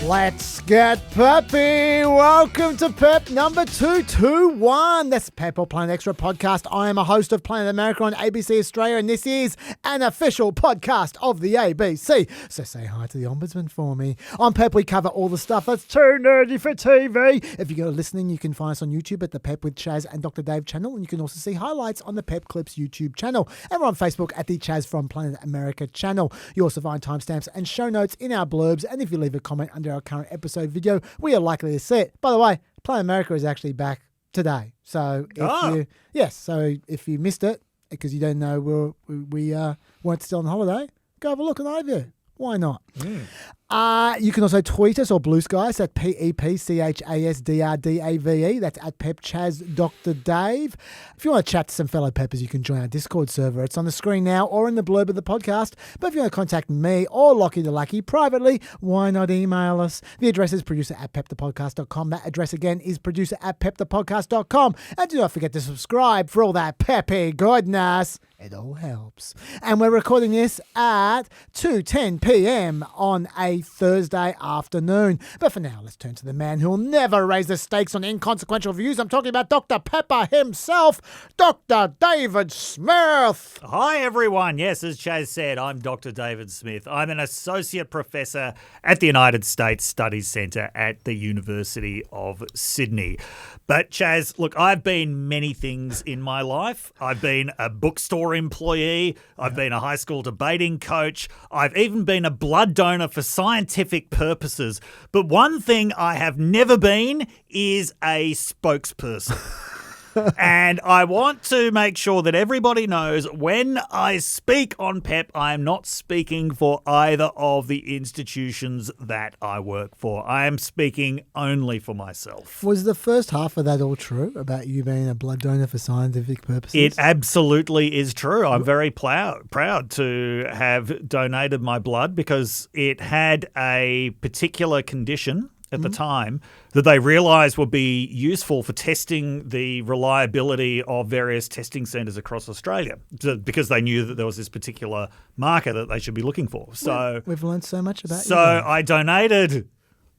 Let's get peppy. Welcome to PEP number 221. That's PEP or Planet Extra podcast. I am a host of Planet America on ABC Australia, and this is an official podcast of the ABC. So say hi to the Ombudsman for me. On PEP, we cover all the stuff that's too nerdy for TV. If you're listening, you can find us on YouTube at the PEP with Chaz and Dr. Dave channel, and you can also see highlights on the PEP Clips YouTube channel. And we're on Facebook at the Chaz from Planet America channel. You also find timestamps and show notes in our blurbs, and if you leave a comment under our current episode video, we are likely to see it. By the way, Planet America is actually back today. So if you missed it because you don't know we weren't still on holiday, go have a look on iView. Why not? You can also tweet us or Blue Sky at PEPCHASDRDAVE. That's at PepChazDrDave. If you want to chat to some fellow Peppers, you can join our Discord server. It's on the screen now or in the blurb of the podcast. But if you want to contact me or Lockie the Lucky privately, why not email us? The address is producer@pepthepodcast.com. That address again is producer@pepthepodcast.com. And do not forget to subscribe for all that peppy goodness. It all helps. And we're recording this at 2:10 p.m. on a Thursday afternoon. But for now, let's turn to the man who will never raise the stakes on inconsequential views. I'm talking about Dr. Pepper himself, Dr. David Smith. Hi, everyone. Yes, as Chaz said, I'm Dr. David Smith. I'm an associate professor at the United States Studies Centre at the University of Sydney. But Chaz, look, I've been many things in my life. I've been a bookstore employee. I've been a high school debating coach. I've even been a blood donor for scientific purposes. But one thing I have never been is a spokesperson. And I want to make sure that everybody knows when I speak on PEP, I am not speaking for either of the institutions that I work for. I am speaking only for myself. Was the first half of that all true about you being a blood donor for scientific purposes? It absolutely is true. I'm very proud to have donated my blood because it had a particular condition at the time that they realised would be useful for testing the reliability of various testing centres across Australia because they knew that there was this particular marker that they should be looking for. So we've learned so much about you. So I donated,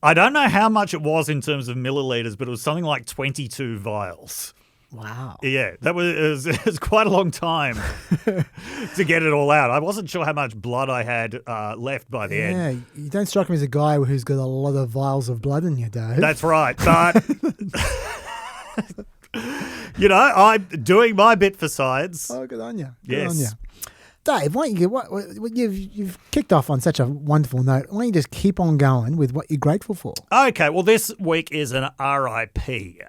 I don't know how much it was in terms of millilitres, but it was something like 22 vials. Wow. Yeah, it was quite a long time to get it all out. I wasn't sure how much blood I had left by the end. Yeah, you don't strike me as a guy who's got a lot of vials of blood in you, Dave. That's right. But, I'm doing my bit for science. Oh, good on you. Yes. Good on you. Dave, why don't you've kicked off on such a wonderful note. Why don't you just keep on going with what you're grateful for? Okay, well, this week is an RIP.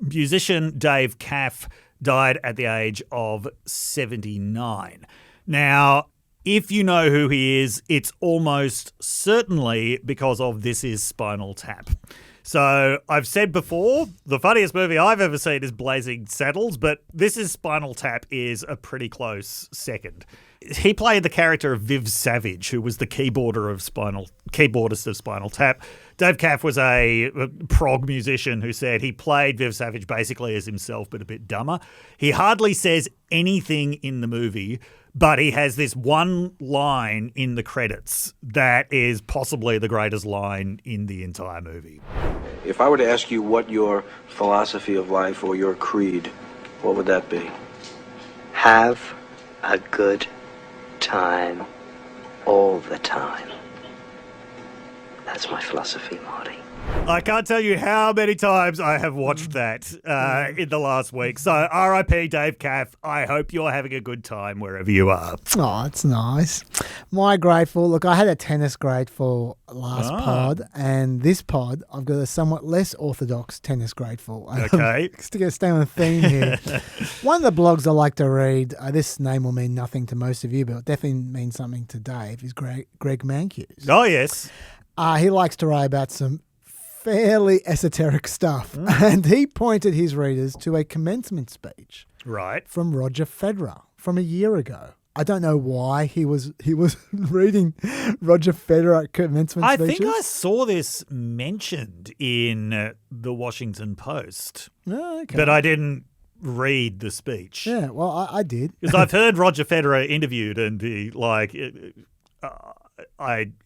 Musician Dave Kaff died at the age of 79. Now, if you know who he is, it's almost certainly because of This Is Spinal Tap. So I've said before, the funniest movie I've ever seen is Blazing Saddles, but This Is Spinal Tap is a pretty close second. He played the character of Viv Savage, who was the keyboardist of Spinal Tap. Dave Kaff was a prog musician who said he played Viv Savage basically as himself, but a bit dumber. He hardly says anything in the movie, but he has this one line in the credits that is possibly the greatest line in the entire movie. If I were to ask you what your philosophy of life or your creed, what would that be? Have a good time all the time. That's my philosophy, Marty. I can't tell you how many times I have watched that in the last week. So RIP Dave Kaff, I hope you're having a good time wherever you are. Oh, it's nice. My grateful, look, I had a tennis grateful last pod, and this pod, I've got a somewhat less orthodox tennis grateful. Okay. To stay on the theme here. One of the blogs I like to read, this name will mean nothing to most of you, but it definitely means something to Dave, is Greg Mankiew's. Oh, yes. He likes to write about some fairly esoteric stuff. And he pointed his readers to a commencement speech from Roger Federer from a year ago. I don't know why he was reading Roger Federer commencement speeches. I think I saw this mentioned in the Washington Post. Oh, okay. But I didn't read the speech. Yeah, well, I did. Because I've heard Roger Federer interviewed and be like,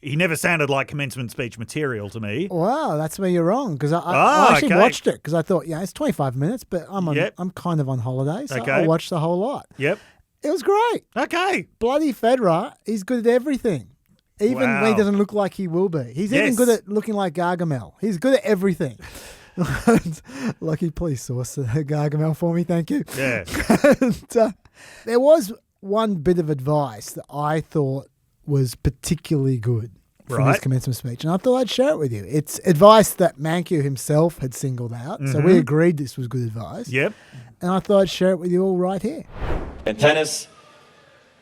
he never sounded like commencement speech material to me. Wow, that's where you're wrong because I actually watched it because I thought, it's 25 minutes, but I'm kind of on holiday, so I watched the whole lot. Yep. It was great. Okay. Bloody Federer, he's good at everything. Even when he doesn't look like he will be. He's even good at looking like Gargamel. He's good at everything. Lucky, please source Gargamel for me, thank you. Yeah. And, there was one bit of advice that I thought was particularly good from his commencement speech, and I thought I'd share it with you. It's advice that Mankiw himself had singled out, so we agreed this was good advice. Yep. And I thought I'd share it with you all right here. In tennis,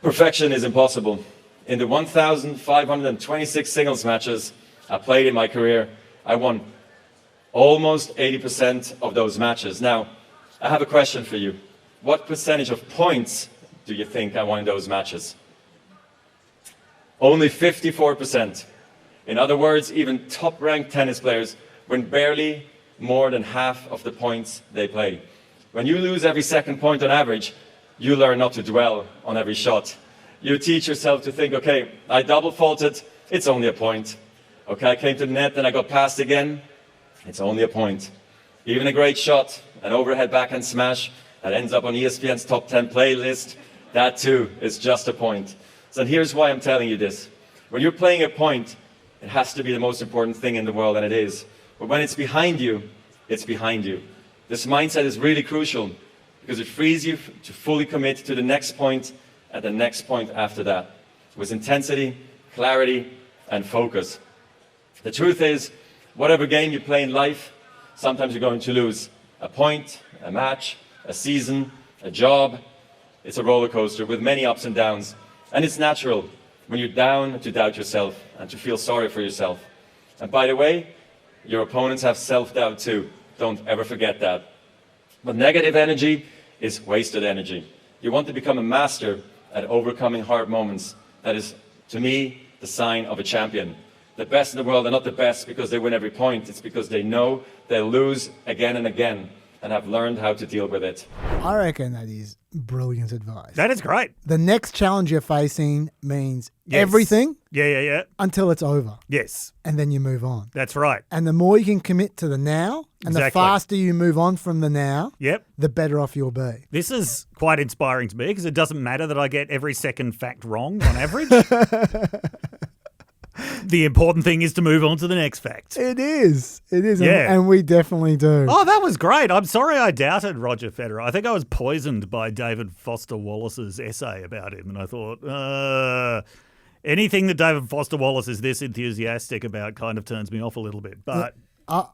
perfection is impossible. In the 1,526 singles matches I played in my career, I won almost 80% of those matches. Now, I have a question for you. What percentage of points do you think I won in those matches? Only 54%. In other words, even top-ranked tennis players win barely more than half of the points they play. When you lose every second point on average, you learn not to dwell on every shot. You teach yourself to think, okay, I double faulted, it's only a point. Okay, I came to the net and I got passed again, it's only a point. Even a great shot, an overhead backhand smash that ends up on ESPN's top 10 playlist, that too is just a point. So here's why I'm telling you this. When you're playing a point, it has to be the most important thing in the world, and it is. But when it's behind you, it's behind you. This mindset is really crucial because it frees you to fully commit to the next point and the next point after that, with intensity, clarity, and focus. The truth is, whatever game you play in life, sometimes you're going to lose. A point, a match, a season, a job. It's a roller coaster with many ups and downs. And it's natural when you're down to doubt yourself and to feel sorry for yourself. And by the way, your opponents have self-doubt too. Don't ever forget that. But negative energy is wasted energy. You want to become a master at overcoming hard moments. That is, to me, the sign of a champion. The best in the world are not the best because they win every point. It's because they know they'll lose again and again and have learned how to deal with it. I reckon that is brilliant advice. That is great. The next challenge you're facing means everything until it's over. Yes. And then you move on. That's right. And the more you can commit to the now and the faster you move on from the now, the better off you'll be. This is quite inspiring to me because it doesn't matter that I get every second fact wrong on average. The important thing is to move on to the next fact. It is. It is. Yeah. And we definitely do. Oh, that was great. I'm sorry I doubted Roger Federer. I think I was poisoned by David Foster Wallace's essay about him. And I thought, anything that David Foster Wallace is this enthusiastic about kind of turns me off a little bit. But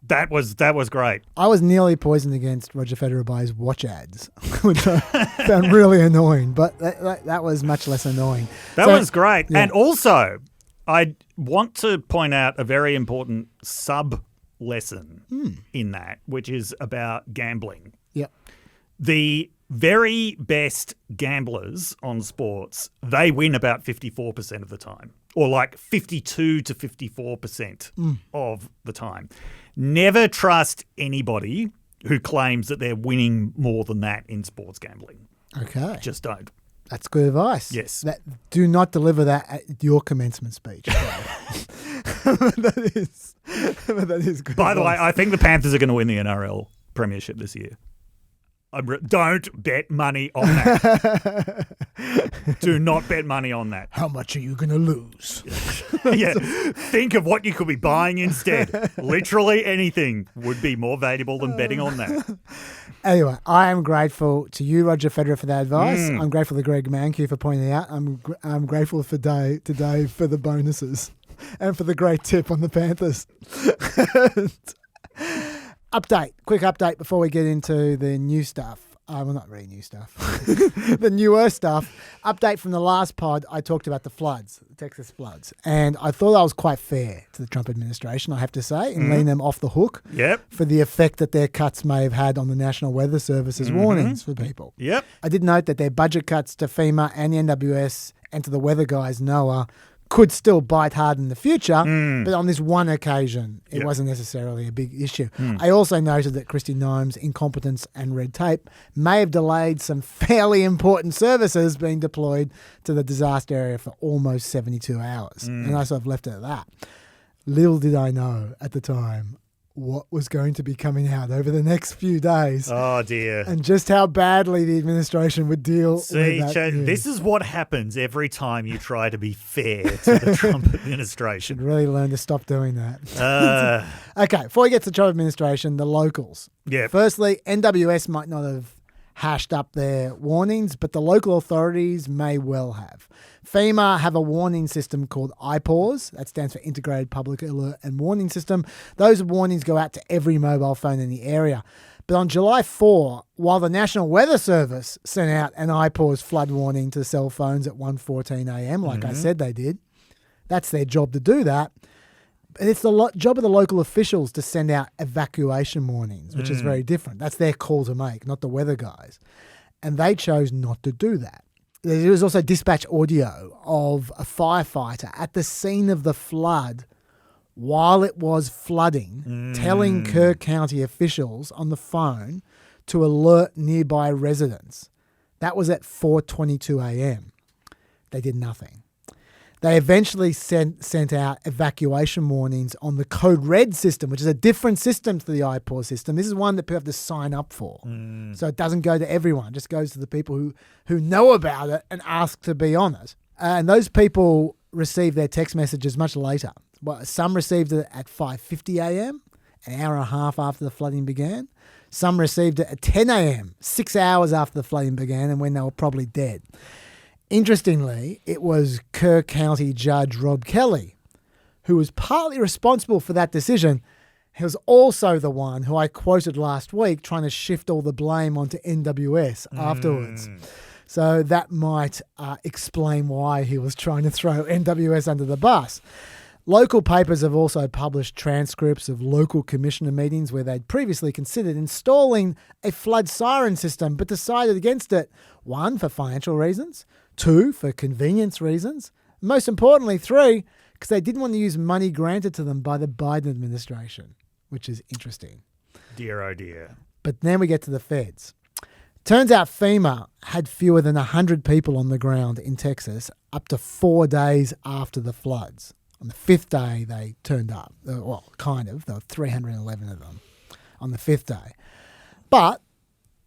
that was great. I was nearly poisoned against Roger Federer by his watch ads, which I found really annoying. But that was much less annoying. That was great. Yeah. And also, I want to point out a very important sub-lesson in that, which is about gambling. Yep. The very best gamblers on sports, they win about 54% of the time, or like 52 to 54% of the time. Never trust anybody who claims that they're winning more than that in sports gambling. Okay. Just don't. That's good advice. Yes. Do not deliver that at your commencement speech. That is good By the way, advice. I think the Panthers are going to win the NRL premiership this year. Don't bet money on that. Do not bet money on that. How much are you going to lose? Yeah. Think of what you could be buying instead. Literally anything would be more valuable than betting on that. Anyway, I am grateful to you, Roger Federer, for that advice. I'm grateful to Greg Mankiw for pointing it out. I'm grateful for Dave for the bonuses and for the great tip on the Panthers. Quick update before we get into the new stuff. Well, not really new stuff. The newer stuff. Update from the last pod, I talked about the floods, the Texas floods. And I thought I was quite fair to the Trump administration, I have to say, in letting them off the hook for the effect that their cuts may have had on the National Weather Service's warnings for people. Yep. I did note that their budget cuts to FEMA and the NWS and to the weather guys, NOAA, could still bite hard in the future, but on this one occasion, it wasn't necessarily a big issue. I also noted that Kristi Noem's incompetence and red tape may have delayed some fairly important services being deployed to the disaster area for almost 72 hours. And I sort of left it at that. Little did I know at the time what was going to be coming out over the next few days. Oh, dear. And just how badly the administration would deal with that news. This is what happens every time you try to be fair to the Trump administration. Should really learn to stop doing that. Okay, before we get to the Trump administration, the locals. Yeah. Firstly, NWS might not have hashed up their warnings, but the local authorities may well have. FEMA have a warning system called IPAWS. That stands for Integrated Public Alert and Warning System. Those warnings go out to every mobile phone in the area. But on July 4, while the National Weather Service sent out an IPAWS flood warning to cell phones at 1:14 a.m., like I said they did, that's their job to do that. But it's the job of the local officials to send out evacuation warnings, which is very different. That's their call to make, not the weather guys. And they chose not to do that. There was also dispatch audio of a firefighter at the scene of the flood while it was flooding, telling Kerr County officials on the phone to alert nearby residents. That was at 4:22 a.m. They did nothing. They eventually sent out evacuation warnings on the Code Red system, which is a different system to the IPAWS system. This is one that people have to sign up for. So it doesn't go to everyone. It just goes to the people who know about it and ask to be on it. And those people receive their text messages much later. Well, some received it at 5:50 a.m., an hour and a half after the flooding began. Some received it at 10 a.m., 6 hours after the flooding began and when they were probably dead. Interestingly, it was Kerr County Judge Rob Kelly who was partly responsible for that decision. He was also the one who I quoted last week trying to shift all the blame onto NWS afterwards. So that might explain why he was trying to throw NWS under the bus. Local papers have also published transcripts of local commissioner meetings where they'd previously considered installing a flood siren system but decided against it, 1, for financial reasons, 2, for convenience reasons, most importantly, 3, because they didn't want to use money granted to them by the Biden administration, which is interesting. Dear, oh dear. But then we get to the feds. Turns out FEMA had fewer than 100 people on the ground in Texas up to 4 days after the floods. On the 5th day, they turned up. Well, kind of. There were 311 of them on the 5th day. But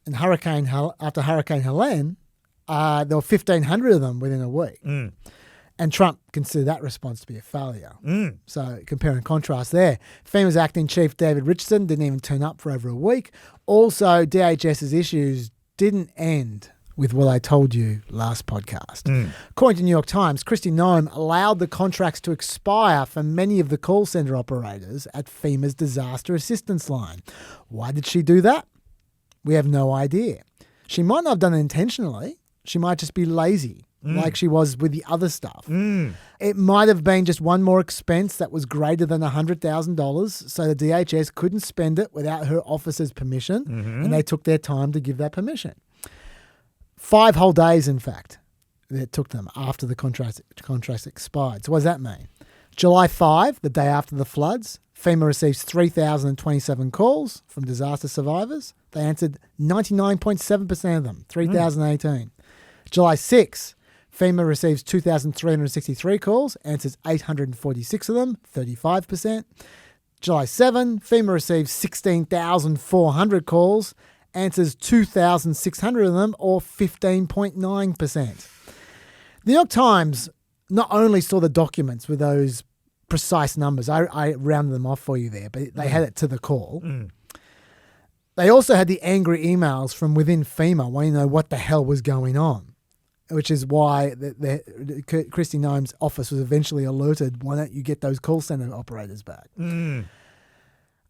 after Hurricane Helene, there were 1,500 of them within a week. And Trump considered that response to be a failure. So compare and contrast there. FEMA's acting chief, David Richardson, didn't even turn up for over a week. Also, DHS's issues didn't end with what I told you last podcast. According to New York Times, Kristi Noem allowed the contracts to expire for many of the call center operators at FEMA's disaster assistance line. Why did she do that? We have no idea. She might not have done it intentionally. She might just be lazy, like she was with the other stuff. It might have been just one more expense that was greater than $100,000, so the DHS couldn't spend it without her office's permission, and they took their time to give that permission. 5 whole days, in fact, it took them after the contracts expired. So what does that mean? July 5, the day after the floods, FEMA receives 3,027 calls from disaster survivors. They answered 99.7% of them, 3,018. July 6, FEMA receives 2,363 calls, answers 846 of them, 35%. July 7, FEMA receives 16,400 calls, answers 2,600 of them, or 15.9%. The New York Times not only saw the documents with those precise numbers, I rounded them off for you there, but they had it to the call. They also had the angry emails from within FEMA wanting to know what the hell was going on, which is why Kristi Noem's office was eventually alerted, why don't you get those call center operators back?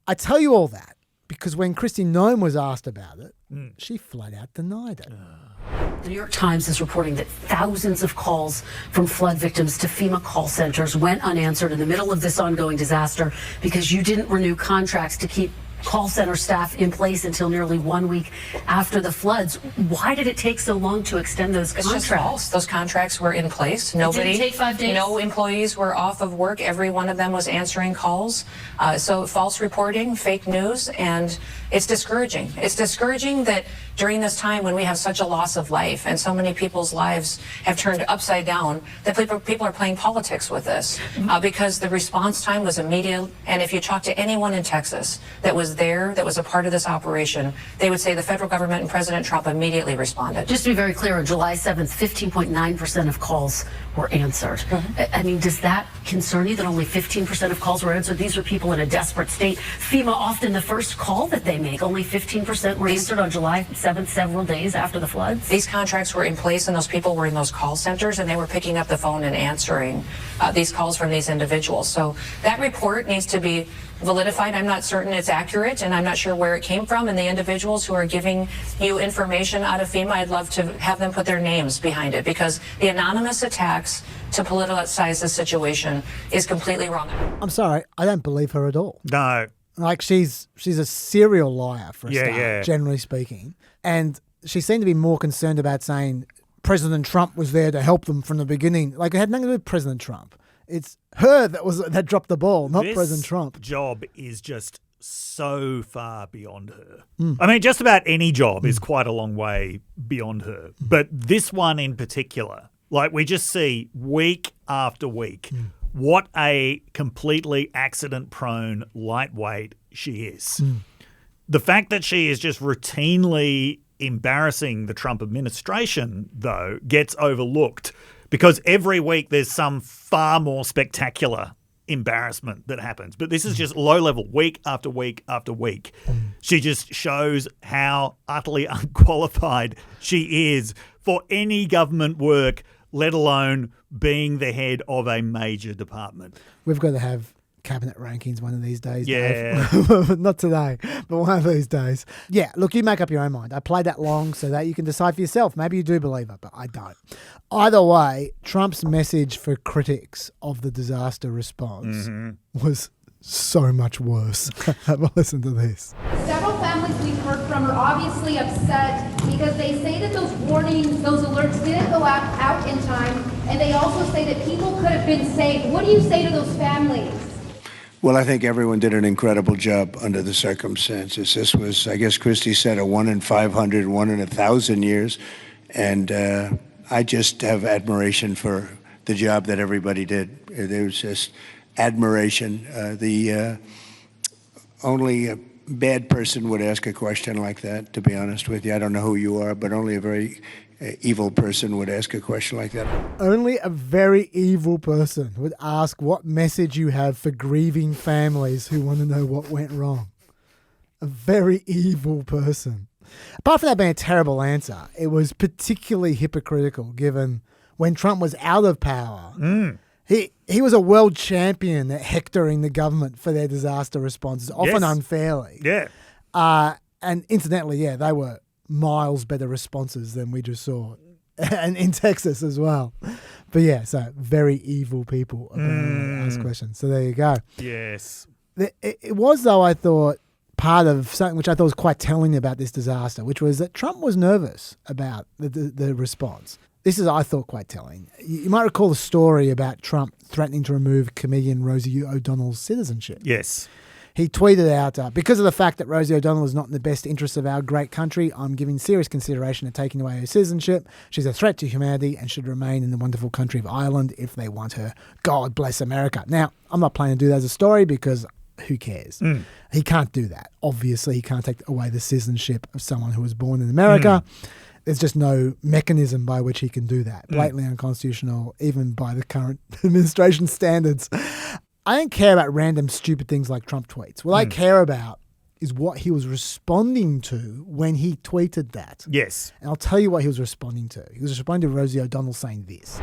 I tell you all that because when Kristi Noem was asked about it, she flat out denied it. The New York Times is reporting that thousands of calls from flood victims to FEMA call centers went unanswered in the middle of this ongoing disaster because you didn't renew contracts to keep call center staff in place until nearly 1 week after the floods. Why did it take so long to extend those contracts? It's just false. Those contracts were in place. Nobody, it didn't take 5 days? No employees were off of work. Every one of them was answering calls. So false reporting, fake news, and it's discouraging. It's discouraging that during this time when we have such a loss of life and so many people's lives have turned upside down, that people are playing politics with this because the response time was immediate. And if you talk to anyone in Texas that was there, that was a part of this operation, they would say the federal government and President Trump immediately responded. Just to be very clear, on July 7th, 15.9% of calls were answered. I mean, does that concern you that only 15% of calls were answered? These were people in a desperate state. FEMA, often the first call that they make, only 15% were answered on July 7th, several days after the floods. These contracts were in place and those people were in those call centers and they were picking up the phone and answering these calls from these individuals. So that report needs to be validified. I'm not certain it's accurate and I'm not sure where it came from. And the individuals who are giving you information out of FEMA, I'd love to have them put their names behind it, because the anonymous attacks to politicize this situation is completely wrong. I'm sorry, I don't believe her at all. No. Like, she's a serial liar for a start, yeah. generally speaking. And she seemed to be more concerned about saying President Trump was there to help them from the beginning. Like, it had nothing to do with President Trump. It's her that dropped the ball, not President Trump. This job is just so far beyond her. I mean, just about any job is quite a long way beyond her. But this one in particular, like, we just see week after week what a completely accident-prone lightweight she is. The fact that she is just routinely embarrassing the Trump administration, though, gets overlooked, because every week there's some far more spectacular embarrassment that happens. But this is just low level, week after week after week. She just shows how utterly unqualified she is for any government work, let alone being the head of a major department. We've got to have cabinet rankings one of these days. Yeah. Dave. Not today, but one of these days. Yeah, look, you make up your own mind. I played that long so that you can decide for yourself. Maybe you do believe her, but I don't. Either way, Trump's message for critics of the disaster response was so much worse. Have a listen to this. Several families we've heard from are obviously upset because they say that those warnings, those alerts didn't go out in time, and they also say that people could have been saved. What do you say to those families? Well, I think everyone did an incredible job under the circumstances. This was, I guess Christie said, a 1 in 500, 1 in 1,000 years. And I just have admiration for the job that everybody did. There was just admiration. The only a bad person would ask a question like that, to be honest with you. I don't know who you are, but only a very evil person would ask a question like that. Only a very evil person would ask what message you have for grieving families who want to know what went wrong. A very evil person. Apart from that being a terrible answer, it was particularly hypocritical given when Trump was out of power. He was a world champion at hectoring the government for their disaster responses, often unfairly. Yeah. And incidentally, they were miles better responses than we just saw, and in Texas as well. But so very evil people apparently ask questions. So there you go. Yes. It was, though, I thought, part of something which I thought was quite telling about this disaster, which was that Trump was nervous about the response. This is, I thought, quite telling. You might recall the story about Trump threatening to remove comedian Rosie O'Donnell's citizenship. Yes. He tweeted out, because of the fact that Rosie O'Donnell is not in the best interests of our great country, I'm giving serious consideration to taking away her citizenship. She's a threat to humanity and should remain in the wonderful country of Ireland if they want her. God bless America. Now, I'm not planning to do that as a story because who cares? He can't do that. Obviously, he can't take away the citizenship of someone who was born in America. There's just no mechanism by which he can do that. Blatantly unconstitutional, even by the current administration standards. I don't care about random stupid things like Trump tweets. What I care about is what he was responding to when he tweeted that. Yes. And I'll tell you what he was responding to. He was responding to Rosie O'Donnell saying this.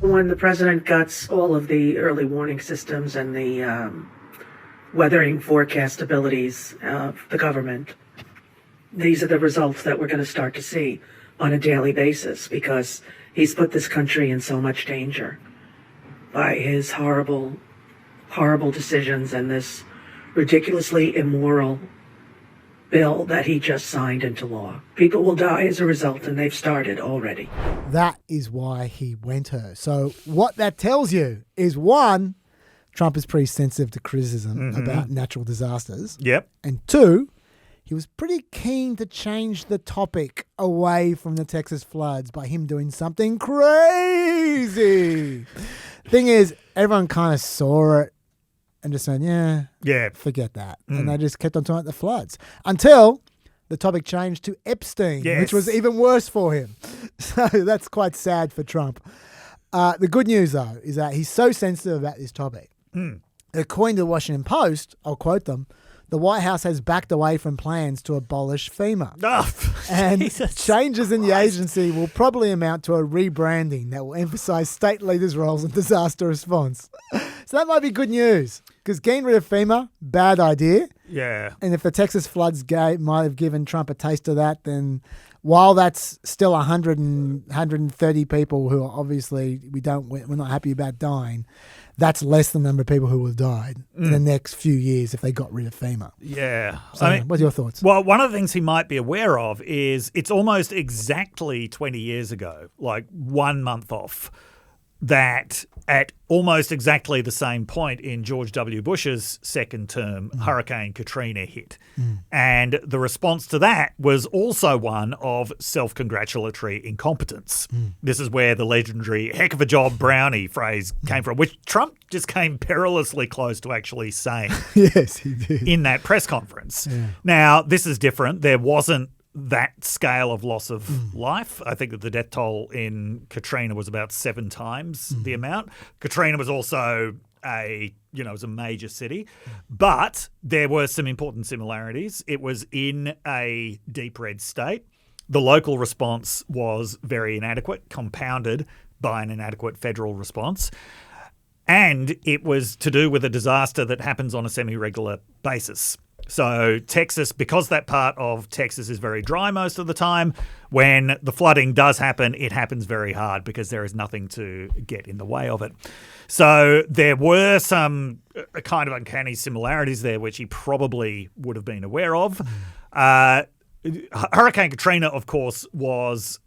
When the president guts all of the early warning systems and the weathering forecast abilities of the government, these are the results that we're going to start to see on a daily basis, because he's put this country in so much danger by his horrible decisions and this ridiculously immoral bill that he just signed into law. People will die as a result, and they've started already. That is why he went her. So what that tells you is, one, Trump is pretty sensitive to criticism about natural disasters. Yep. And two, he was pretty keen to change the topic away from the Texas floods by him doing something crazy. Thing is, everyone kind of saw it and just said, yeah, forget that. And they just kept on talking about the floods until the topic changed to Epstein, which was even worse for him. So that's quite sad for Trump. The good news, though, is that he's so sensitive about this topic. According to the Washington Post, I'll quote them, the White House has backed away from plans to abolish FEMA. And changes in the agency will probably amount to a rebranding that will emphasize state leaders' roles in disaster response. So that might be good news, because getting rid of FEMA, bad idea. Yeah. And if the Texas floods might have given Trump a taste of that, then while that's still 130 people who are obviously we're not happy about dying, that's less than the number of people who will have died in the next few years if they got rid of FEMA. Yeah. So, what's your thoughts? Well, one of the things he might be aware of is it's almost exactly 20 years ago, like 1 month off, that at almost exactly the same point in George W. Bush's second term, Hurricane Katrina hit. And the response to that was also one of self-congratulatory incompetence. This is where the legendary heck of a job brownie phrase came from, which Trump just came perilously close to actually saying yes, he did. In that press conference. Yeah. Now, this is different. There wasn't that scale of loss of life. I think that the death toll in Katrina was about 7 times the amount. Katrina was also it was a major city, but there were some important similarities. It was in a deep red state. The local response was very inadequate, compounded by an inadequate federal response. And it was to do with a disaster that happens on a semi-regular basis. So Texas, because that part of Texas is very dry most of the time, when the flooding does happen, it happens very hard because there is nothing to get in the way of it. So there were some kind of uncanny similarities there, which he probably would have been aware of. Hurricane Katrina, of course, was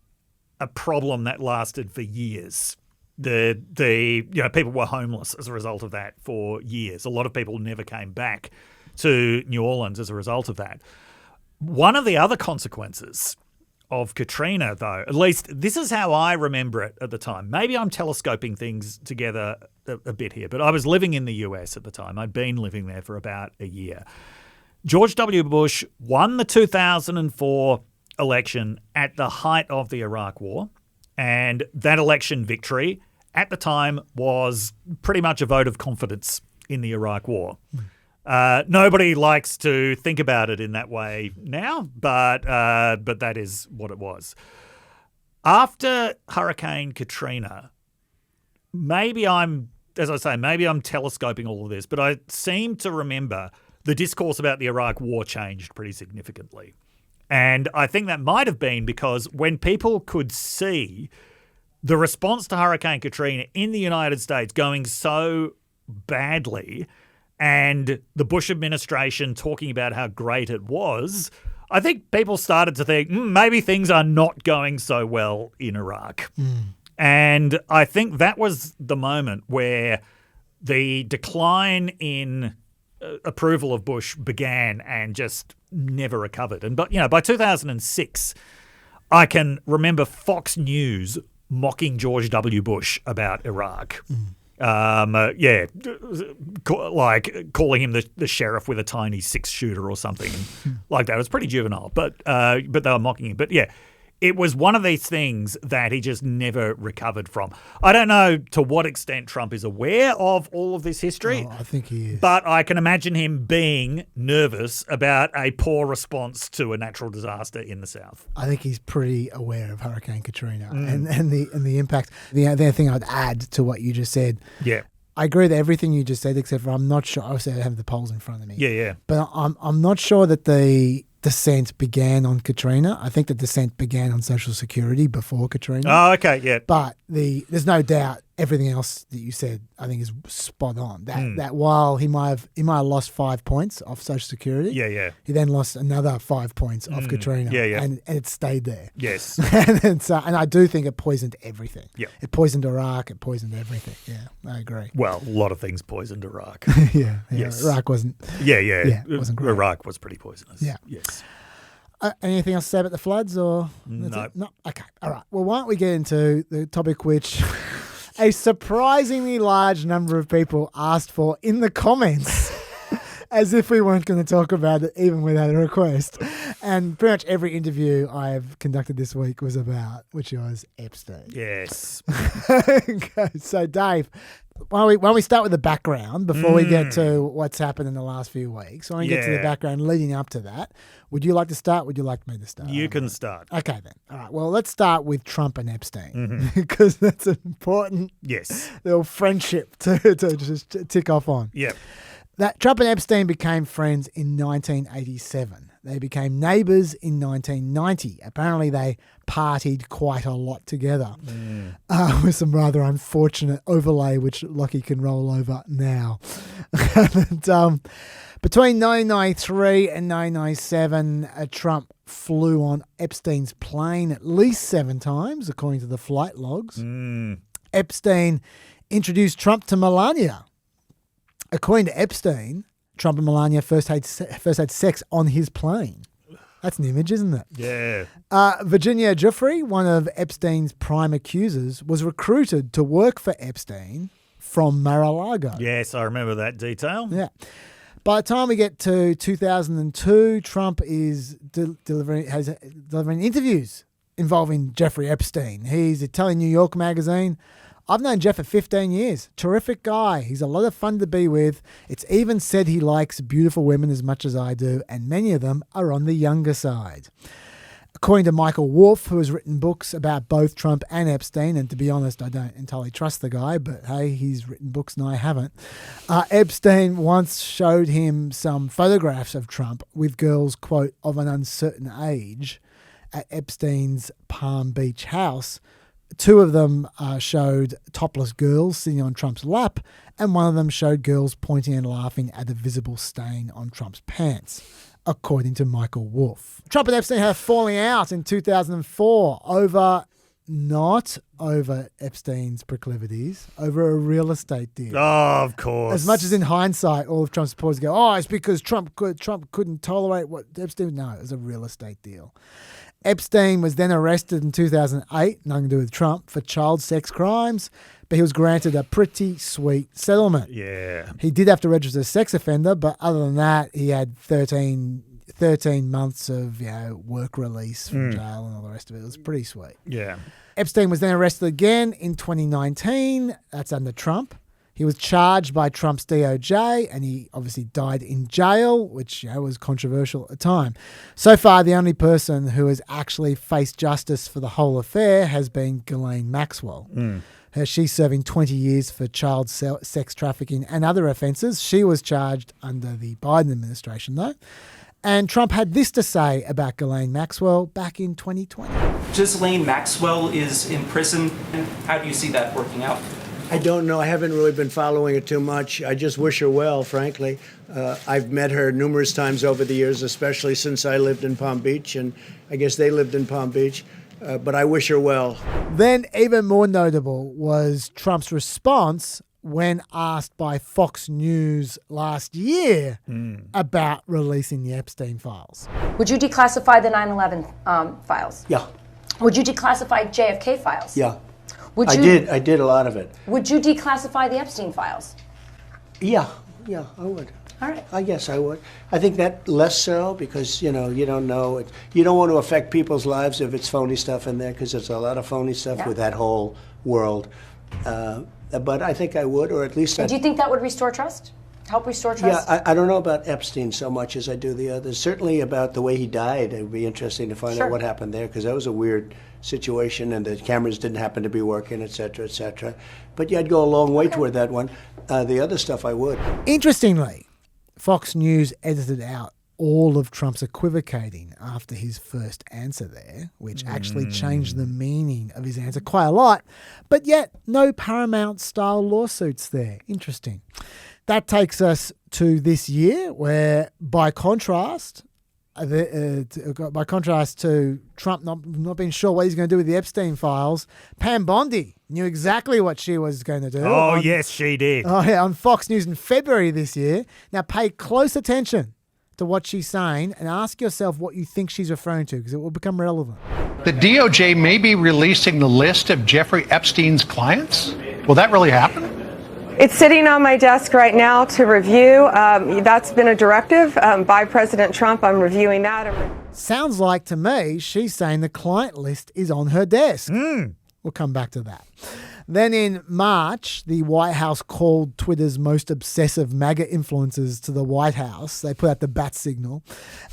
a problem that lasted for years. People were homeless as a result of that for years. A lot of people never came back to New Orleans as a result of that. One of the other consequences of Katrina, though, at least this is how I remember it at the time. Maybe I'm telescoping things together a bit here, but I was living in the US at the time. I'd been living there for about a year. George W. Bush won the 2004 election at the height of the Iraq War, and that election victory at the time was pretty much a vote of confidence in the Iraq War. Nobody likes to think about it in that way now, but that is what it was. After Hurricane Katrina, maybe I'm telescoping all of this, but I seem to remember the discourse about the Iraq War changed pretty significantly. And I think that might have been because when people could see the response to Hurricane Katrina in the United States going so badly, and the Bush administration talking about how great it was, I think people started to think, maybe things are not going so well in Iraq. And I think that was the moment where the decline in approval of Bush began and just never recovered. And by 2006, I can remember Fox News mocking George W. Bush about Iraq. Like calling him the sheriff with a tiny 6-shooter or something like that. It was pretty juvenile, but they were mocking him. But yeah, it was one of these things that he just never recovered from. I don't know to what extent Trump is aware of all of this history. I think he is. But I can imagine him being nervous about a poor response to a natural disaster in the South. I think he's pretty aware of Hurricane Katrina and the impact. The other thing I'd add to what you just said. Yeah. I agree with everything you just said, except for I'm not sure. Obviously, I have the polls in front of me. Yeah. But I'm not sure that the descent began on Katrina. I think the descent began on Social Security before Katrina. Oh, okay, yeah. But there's no doubt everything else that you said, I think, is spot on. That while he might have lost 5 points off Social Security, he then lost another 5 points off Katrina, and it stayed there. Yes, and I do think it poisoned everything. Yeah, it poisoned Iraq. It poisoned everything. Yeah, I agree. Well, a lot of things poisoned Iraq. Yes. Iraq wasn't. It wasn't great. Iraq was pretty poisonous. Yeah. Yes. Anything else to say about the floods, or no? No. Okay. All right. Well, why don't we get into the topic which a surprisingly large number of people asked for in the comments, as if we weren't going to talk about it even without a request. And pretty much every interview I have conducted this week was about, which was Epstein. Yes. Okay. So, Dave, why don't we start with the background before we get to what's happened in the last few weeks? Why don't we get to the background leading up to that? Would you like to start? Would you like me to start? You can start. Okay, then. All right. Well, let's start with Trump and Epstein because that's an important little friendship to just tick off on. Yep. That Trump and Epstein became friends in 1987. They became neighbours in 1990. Apparently, they partied quite a lot together with some rather unfortunate overlay, which Lockie can roll over now. And, between 1993 and 1997, Trump flew on Epstein's plane at least 7 times, according to the flight logs. Epstein introduced Trump to Melania. According to Epstein, Trump and Melania first had sex on his plane. That's an image, isn't it? Yeah. Virginia Giuffre, one of Epstein's prime accusers, was recruited to work for Epstein from Mar-a-Lago. Yes, I remember that detail. Yeah. By the time we get to 2002, Trump is delivering interviews involving Jeffrey Epstein. He's telling New York Magazine, "I've known Jeff for 15 years. Terrific guy. He's a lot of fun to be with. It's even said he likes beautiful women as much as I do, and many of them are on the younger side." According to Michael Wolff, who has written books about both Trump and Epstein, and to be honest, I don't entirely trust the guy, but hey, he's written books and I haven't. Epstein once showed him some photographs of Trump with girls, quote, of an uncertain age at Epstein's Palm Beach house. 2 of them showed topless girls sitting on Trump's lap, and one of them showed girls pointing and laughing at a visible stain on Trump's pants, according to Michael Wolff. Trump and Epstein had a falling out in 2004 not over Epstein's proclivities, over a real estate deal. Oh, of course. As much as in hindsight, all of Trump's supporters go, "Oh, it's because Trump couldn't tolerate what Epstein..." No, it was a real estate deal. Epstein was then arrested in 2008, nothing to do with Trump, for child sex crimes, but he was granted a pretty sweet settlement. Yeah. He did have to register as a sex offender, but other than that, he had 13 months of work release from jail and all the rest of it. It was pretty sweet. Yeah. Epstein was then arrested again in 2019. That's under Trump. He was charged by Trump's DOJ, and he obviously died in jail, which was controversial at the time. So far, the only person who has actually faced justice for the whole affair has been Ghislaine Maxwell. She's serving 20 years for child sex trafficking and other offences. She was charged under the Biden administration, though. And Trump had this to say about Ghislaine Maxwell back in 2020. Ghislaine Maxwell is in prison. How do you see that working out? I don't know. I haven't really been following it too much. I just wish her well, frankly. I've met her numerous times over the years, especially since I lived in Palm Beach, and I guess they lived in Palm Beach. But I wish her well. Then, even more notable was Trump's response when asked by Fox News last year about releasing the Epstein files. Would you declassify the 9/11 files? Yeah. Would you declassify JFK files? Yeah. Would I you, did. I did a lot of it. Would you declassify the Epstein files? Yeah, I would. All right. I guess I would. I think that less so because, you don't know. You don't want to affect people's lives if it's phony stuff in there because there's a lot of phony stuff with that whole world. But I think I would, or at least Do you think that would restore trust? Help restore trust? Yeah, I don't know about Epstein so much as I do the others. Certainly about the way he died. It would be interesting to find out what happened there because that was a weird situation and the cameras didn't happen to be working, et cetera, et cetera. But yeah, I'd go a long way toward that one. The other stuff I would. Interestingly, Fox News edited out all of Trump's equivocating after his first answer there, which actually changed the meaning of his answer quite a lot, but yet no Paramount-style lawsuits there. Interesting. That takes us to this year, where by contrast to Trump not being sure what he's going to do with the Epstein files, Pam Bondi knew exactly what she was going to do. Oh, yes, she did. Oh, yeah, on Fox News in February this year. Now, pay close attention to what she's saying and ask yourself what you think she's referring to, because it will become relevant. The DOJ may be releasing the list of Jeffrey Epstein's clients. Will that really happen? It's sitting on my desk right now to review. That's been a directive by President Trump. I'm reviewing that. Sounds like to me she's saying the client list is on her desk. We'll come back to that. Then in March, the White House called Twitter's most obsessive MAGA influencers to the White House. They put out the bat signal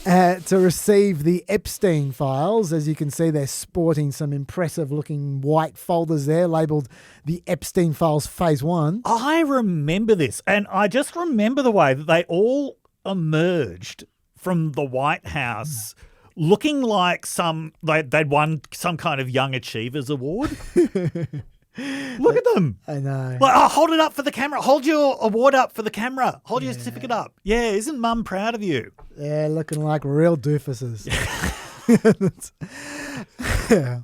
to receive the Epstein files. As you can see, they're sporting some impressive-looking white folders there labelled the Epstein files Phase 1. I remember this, and I just remember the way that they all emerged from the White House looking like they'd won some kind of Young Achievers Award. Look at them. I know. Like, oh, hold it up for the camera. Hold your award up for the camera. Hold your certificate up. Yeah, isn't Mum proud of you? Yeah, looking like real doofuses. Yeah.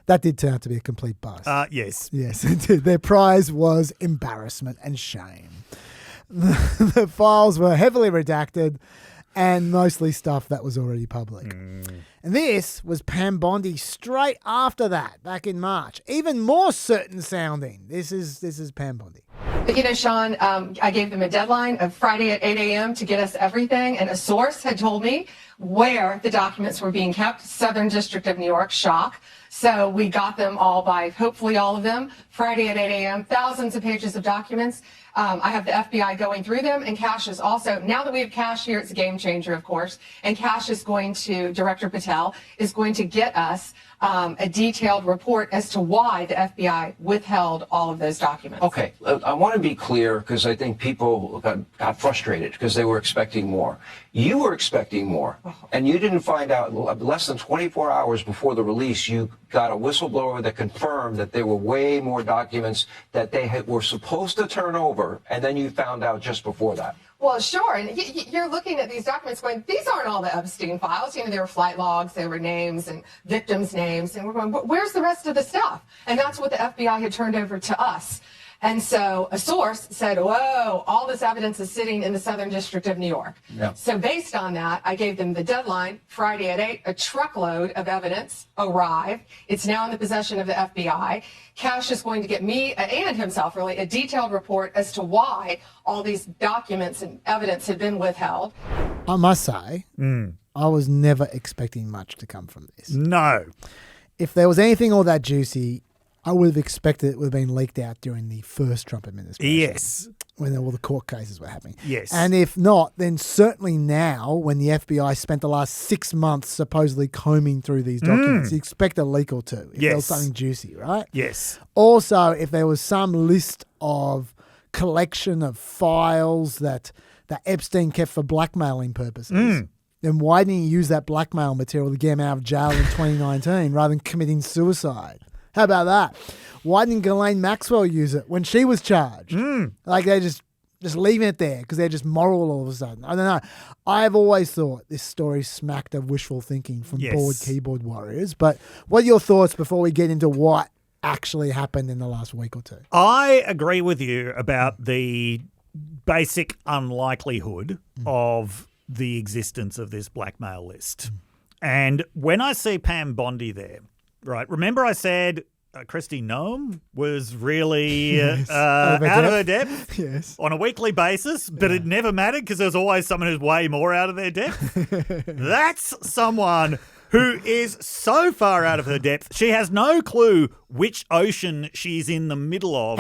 That did turn out to be a complete bust. Yes. Yes, it did. Their prize was embarrassment and shame. The files were heavily redacted and mostly stuff that was already public. And this was Pam Bondi straight after that, back in March. Even more certain sounding. This is Pam Bondi. But you know, Sean, I gave them a deadline of Friday at 8 a.m. to get us everything, and a source had told me where the documents were being kept, Southern District of New York, Shah. So we got them all by, hopefully all of them, Friday at 8 a.m., thousands of pages of documents. I have the FBI going through them, and Kash is also, now that we have Kash here, it's a game changer, of course, and Kash is going to, Director Patel, is going to get us a detailed report as to why the FBI withheld all of those documents. Okay, I want to be clear because I think people got frustrated because they were expecting more. You were expecting more, and you didn't find out less than 24 hours before the release. You got a whistleblower that confirmed that there were way more documents that they were supposed to turn over, and then you found out just before that. Well, sure. And you're looking at these documents going, these aren't all the Epstein files. You know, there were flight logs, there were names and victims' names. And we're going, where's the rest of the stuff? And that's what the FBI had turned over to us. And so a source said, whoa, all this evidence is sitting in the Southern District of New York. Yeah. So based on that, I gave them the deadline, Friday at 8, a truckload of evidence arrived. It's now in the possession of the FBI. Kash is going to get me and himself, really, a detailed report as to why all these documents and evidence had been withheld. I must say, I was never expecting much to come from this. No. If there was anything all that juicy, I would have expected it would have been leaked out during the first Trump administration. Yes. When all the court cases were happening. Yes. And if not, then certainly now, when the FBI spent the last 6 months supposedly combing through these documents, you expect a leak or two. If there was something juicy, right? Yes. Also, if there was some list of collection of files that Epstein kept for blackmailing purposes, then why didn't he use that blackmail material to get him out of jail in 2019 rather than committing suicide? How about that? Why didn't Ghislaine Maxwell use it when she was charged? Like they're just leaving it there because they're just moral all of a sudden. I don't know. I've always thought this story smacked of wishful thinking from bored keyboard warriors. But what are your thoughts before we get into what actually happened in the last week or two? I agree with you about the basic unlikelihood of the existence of this blackmail list. And when I see Pam Bondi there, right, remember I said Kristi Noem was really out of her depth on a weekly basis, but it never mattered because there's always someone who's way more out of their depth. That's someone who is so far out of her depth, she has no clue which ocean she's in the middle of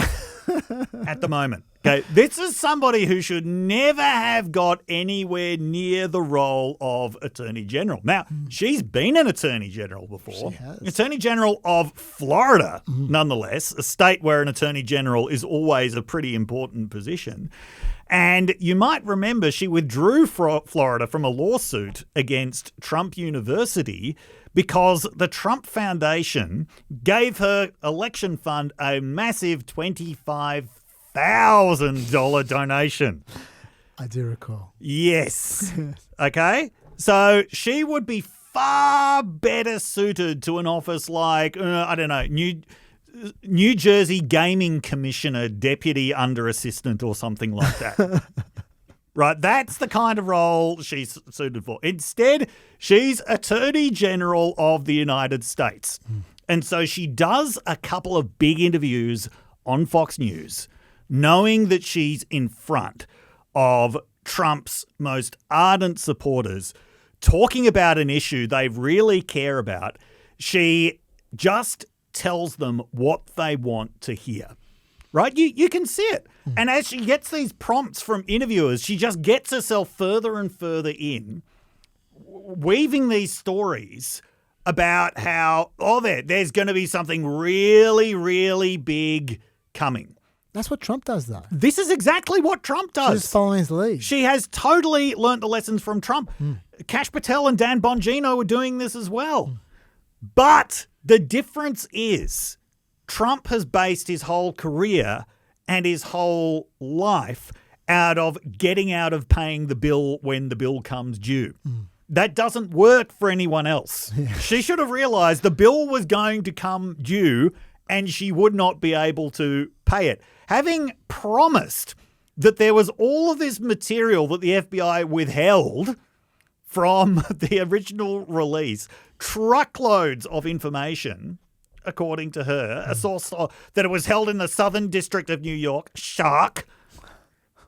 at the moment. Okay, this is somebody who should never have got anywhere near the role of Attorney General. Now, she's been an Attorney General before. She has. Attorney General of Florida, nonetheless, a state where an Attorney General is always a pretty important position. And you might remember she withdrew Florida from a lawsuit against Trump University because the Trump Foundation gave her election fund a massive $25,000 donation. I do recall. Yes. Okay. So she would be far better suited to an office like, I don't know, New Jersey Gaming Commissioner, Deputy Under Assistant or something like that. Right, that's the kind of role she's suited for. Instead, she's Attorney General of the United States. And so she does a couple of big interviews on Fox News, knowing that she's in front of Trump's most ardent supporters, talking about an issue they really care about. She just tells them what they want to hear. Right? You can see it. And as she gets these prompts from interviewers, she just gets herself further and further in, weaving these stories about how, there's going to be something really, really big coming. That's what Trump does, though. This is exactly what Trump does. She's just following his lead. She has totally learnt the lessons from Trump. Kash Patel and Dan Bongino were doing this as well. But the difference is Trump has based his whole career and his whole life out of getting out of paying the bill when the bill comes due. That doesn't work for anyone else. She should have realized the bill was going to come due and she would not be able to pay it. Having promised that there was all of this material that the FBI withheld from the original release, truckloads of information, according to her, a source that it was held in the Southern District of New York, Shah.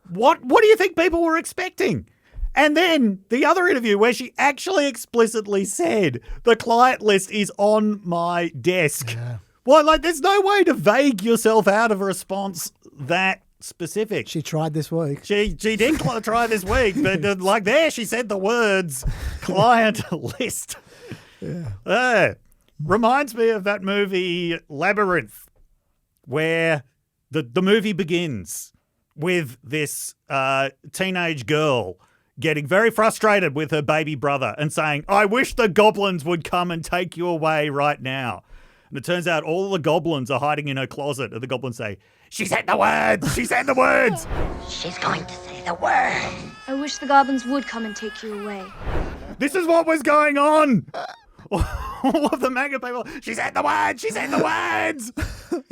What do you think people were expecting? And then the other interview where she actually explicitly said, the client list is on my desk. Yeah. Well, there's no way to vague yourself out of a response that specific. She tried this week. She did try this week, but she said the words client list. Yeah. Reminds me of that movie Labyrinth, where the movie begins with this teenage girl getting very frustrated with her baby brother and saying, I wish the goblins would come and take you away right now. And it turns out all the goblins are hiding in her closet, and the goblins say, she said the words! She said the words! She's going to say the word. I wish the goblins would come and take you away. This is what was going on! All of the MAGA people, she said the words! She said the words!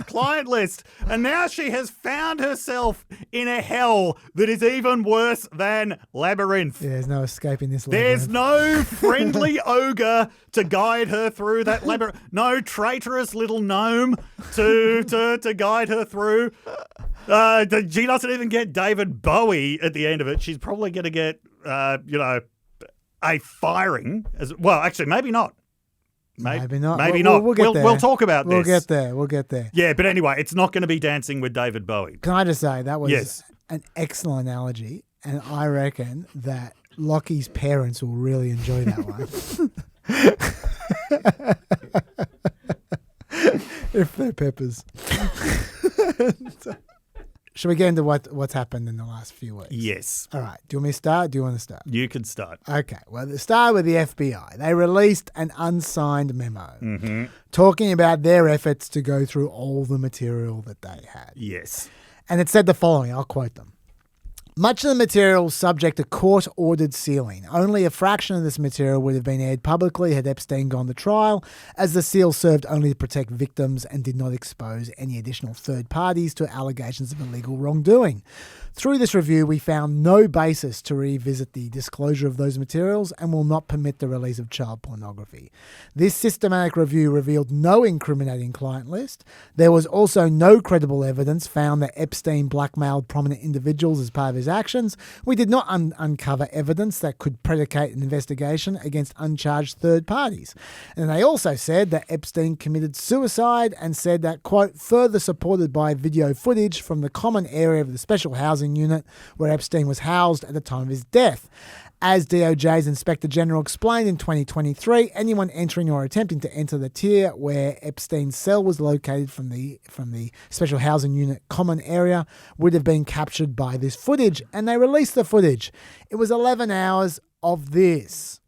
Client list. And now she has found herself in a hell that is even worse than Labyrinth. Yeah, there's no escaping this labyrinth. There's no friendly ogre to guide her through that labyrinth. No traitorous little gnome to guide her through. She doesn't even get David Bowie at the end of it. She's probably going to get, a firing. Well, actually, maybe not. Maybe not. Maybe not. We'll talk about this. We'll get there. Yeah, but anyway, it's not going to be Dancing with David Bowie. Can I just say, that was an excellent analogy, and I reckon that Lockie's parents will really enjoy that one. If they're peppers. Should we get into what's happened in the last few weeks? Yes. All right. Do you want me to start? Do you want to start? You can start. Okay. Well, let's start with the FBI. They released an unsigned memo talking about their efforts to go through all the material that they had. Yes. And it said the following. I'll quote them. Much of the material is subject to court-ordered sealing. Only a fraction of this material would have been aired publicly had Epstein gone to trial, as the seal served only to protect victims and did not expose any additional third parties to allegations of illegal wrongdoing. Through this review, we found no basis to revisit the disclosure of those materials and will not permit the release of child pornography. This systematic review revealed no incriminating client list. There was also no credible evidence found that Epstein blackmailed prominent individuals as part of his actions. We did not uncover evidence that could predicate an investigation against uncharged third parties. And they also said that Epstein committed suicide and said that, quote, further supported by video footage from the common area of the special housing unit where Epstein was housed at the time of his death. As DOJ's Inspector General explained in 2023, anyone entering or attempting to enter the tier where Epstein's cell was located from the Special Housing Unit common area would have been captured by this footage, and they released the footage. It was 11 hours of this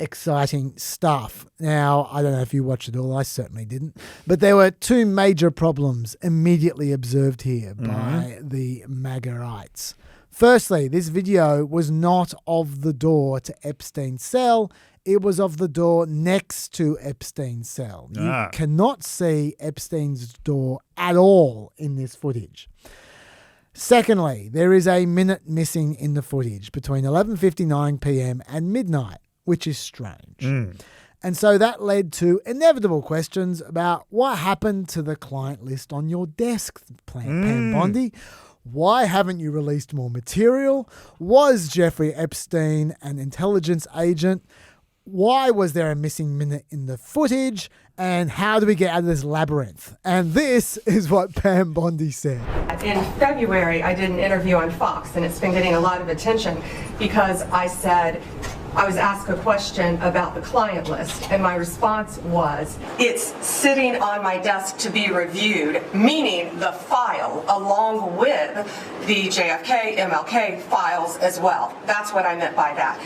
exciting stuff. Now, I don't know if you watched it all. I certainly didn't. But there were two major problems immediately observed here by the MAGAites. Firstly, this video was not of the door to Epstein's cell. It was of the door next to Epstein's cell. You cannot see Epstein's door at all in this footage. Secondly, there is a minute missing in the footage between 11:59 p.m. and midnight, which is strange. And so that led to inevitable questions about what happened to the client list on your desk, Pam Bondi. Why haven't you released more material? Was Jeffrey Epstein an intelligence agent? Why was there a missing minute in the footage? And how do we get out of this labyrinth? And this is what Pam Bondi said. In February, I did an interview on Fox, and it's been getting a lot of attention because I was asked a question about the client list, and my response was, it's sitting on my desk to be reviewed, meaning the file along with the JFK, MLK files as well. That's what I meant by that.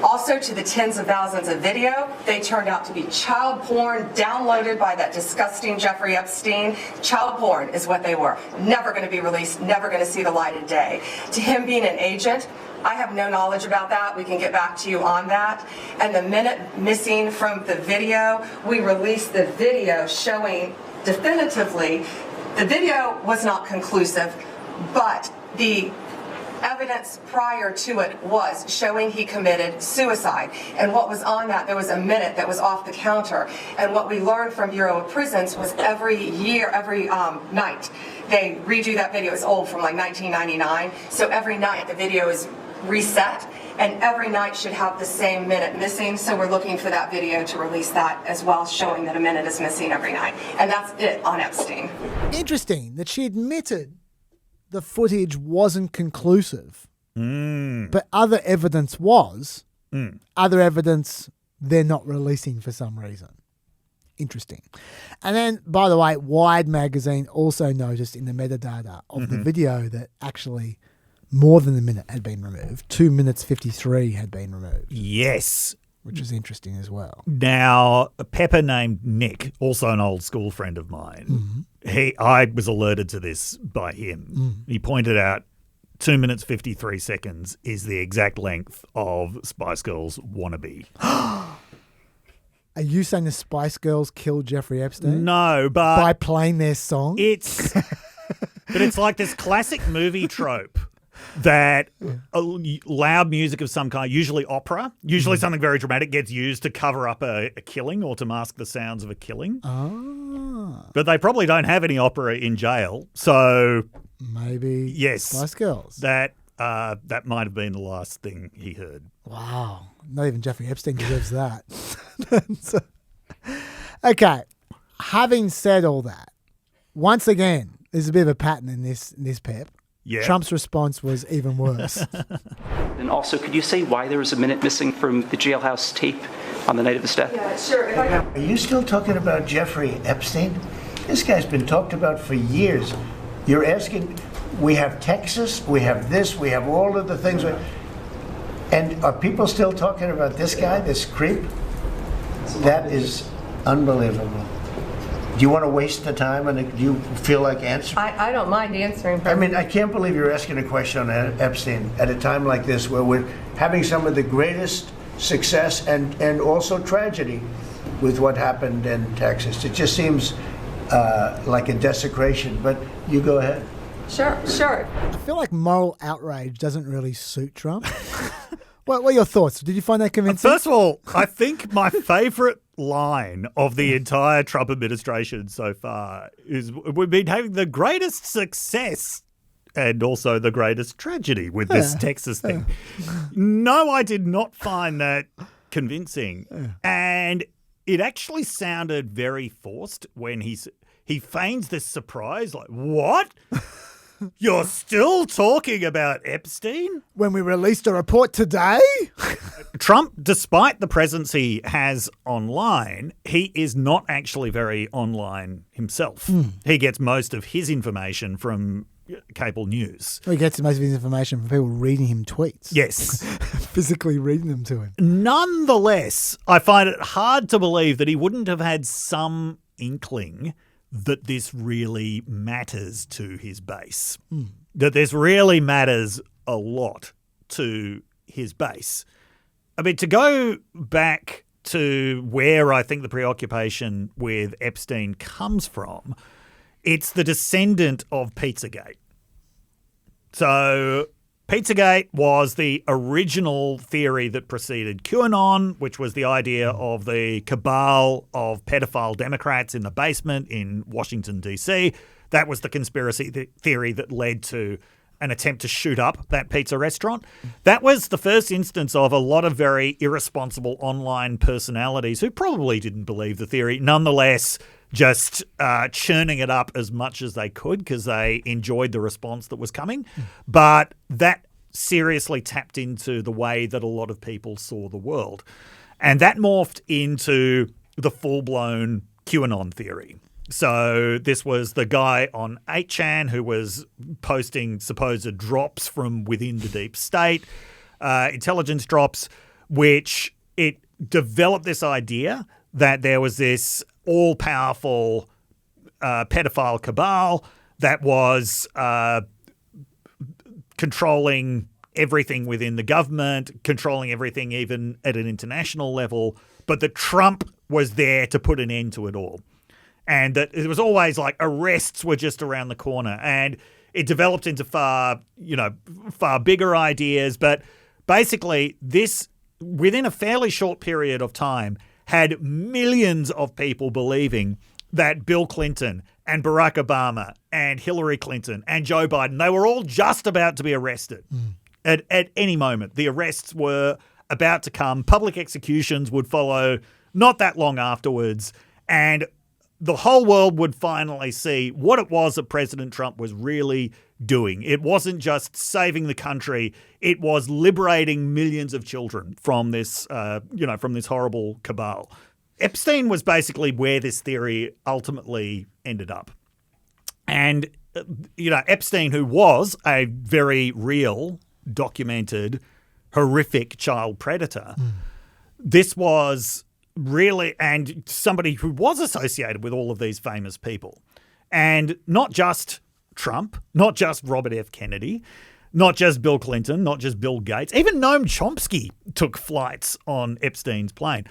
Also, to the tens of thousands of video, they turned out to be child porn downloaded by that disgusting Jeffrey Epstein. Child porn is what they were. Never going to be released, never going to see the light of day. To him being an agent, I have no knowledge about that. We can get back to you on that. And the minute missing from the video, we released the video showing definitively the video was not conclusive, but the evidence prior to it was showing he committed suicide. And what was on that, there was a minute that was off the counter. And what we learned from Bureau of Prisons was every night, they redo that video. It's old, from like 1999. So every night the video is reset, and every night should have the same minute missing. So we're looking for that video to release that as well, showing that a minute is missing every night. And that's it on Epstein. Interesting that she admitted the footage wasn't conclusive, but other evidence was. Other evidence they're not releasing for some reason. Interesting. And then, by the way, Wired magazine also noticed in the metadata of the video that actually more than a minute had been removed. 2 minutes 53 had been removed. Yes. Which is interesting as well. Now, a pepper named Nick, also an old school friend of mine, I was alerted to this by him. He pointed out 2 minutes 53 seconds is the exact length of Spice Girls' Wannabe. Are you saying the Spice Girls killed Jeffrey Epstein? No, but by playing their song? But it's like this classic movie trope that loud music of some kind, usually opera, usually something very dramatic, gets used to cover up a killing or to mask the sounds of a killing. But they probably don't have any opera in jail, so maybe yes, Spice Girls. That might have been the last thing he heard. Wow, not even Jeffrey Epstein deserves that. Okay, having said all that, once again, there's a bit of a pattern in this Pep. Yeah. Trump's response was even worse. And also, could you say why there was a minute missing from the jailhouse tape on the night of his death? Yeah, sure. Are you still talking about Jeffrey Epstein? This guy's been talked about for years. You're asking, we have Texas, we have this, we have all of the things. And are people still talking about this guy, this creep? That is unbelievable. Do you want to waste the time, and do you feel like answering? I don't mind answering. I mean, I can't believe you're asking a question on Epstein at a time like this, where we're having some of the greatest success and also tragedy with what happened in Texas. It just seems like a desecration, but you go ahead. Sure. I feel like moral outrage doesn't really suit Trump. What are your thoughts? Did you find that convincing? First of all, I think my favourite line of the entire Trump administration so far is we've been having the greatest success and also the greatest tragedy with this Texas thing. No, I did not find that convincing. And it actually sounded very forced when he feigns this surprise, like, what? You're still talking about Epstein? When we released a report today? Trump, despite the presence he has online, he is not actually very online himself. He gets most of his information from cable news. He gets most of his information from people reading him tweets. Yes. Physically reading them to him. Nonetheless, I find it hard to believe that he wouldn't have had some inkling that this really matters to his base, that this really matters a lot to his base. I mean, to go back to where I think the preoccupation with Epstein comes from, it's the descendant of Pizzagate. So Pizzagate was the original theory that preceded QAnon, which was the idea of the cabal of pedophile Democrats in the basement in Washington, D.C. That was the conspiracy theory that led to an attempt to shoot up that pizza restaurant. That was the first instance of a lot of very irresponsible online personalities who probably didn't believe the theory, nonetheless just churning it up as much as they could because they enjoyed the response that was coming. But that seriously tapped into the way that a lot of people saw the world. And that morphed into the full-blown QAnon theory. So this was the guy on 8chan who was posting supposed drops from within the deep state, intelligence drops, which it developed this idea that there was this all-powerful pedophile cabal that was controlling everything within the government, controlling everything even at an international level, but that Trump was there to put an end to it all. And that it was always like arrests were just around the corner. And it developed into far bigger ideas. But basically, this, within a fairly short period of time, had millions of people believing that Bill Clinton and Barack Obama and Hillary Clinton and Joe Biden, they were all just about to be arrested at any moment. The arrests were about to come. Public executions would follow not that long afterwards. And the whole world would finally see what it was that President Trump was really doing. It wasn't just saving the country. It was liberating millions of children from this, from this horrible cabal. Epstein was basically where this theory ultimately ended up. And, Epstein, who was a very real, documented, horrific child predator, this was really, and somebody who was associated with all of these famous people. And not just Trump, not just Robert F. Kennedy, not just Bill Clinton, not just Bill Gates, even Noam Chomsky took flights on Epstein's plane.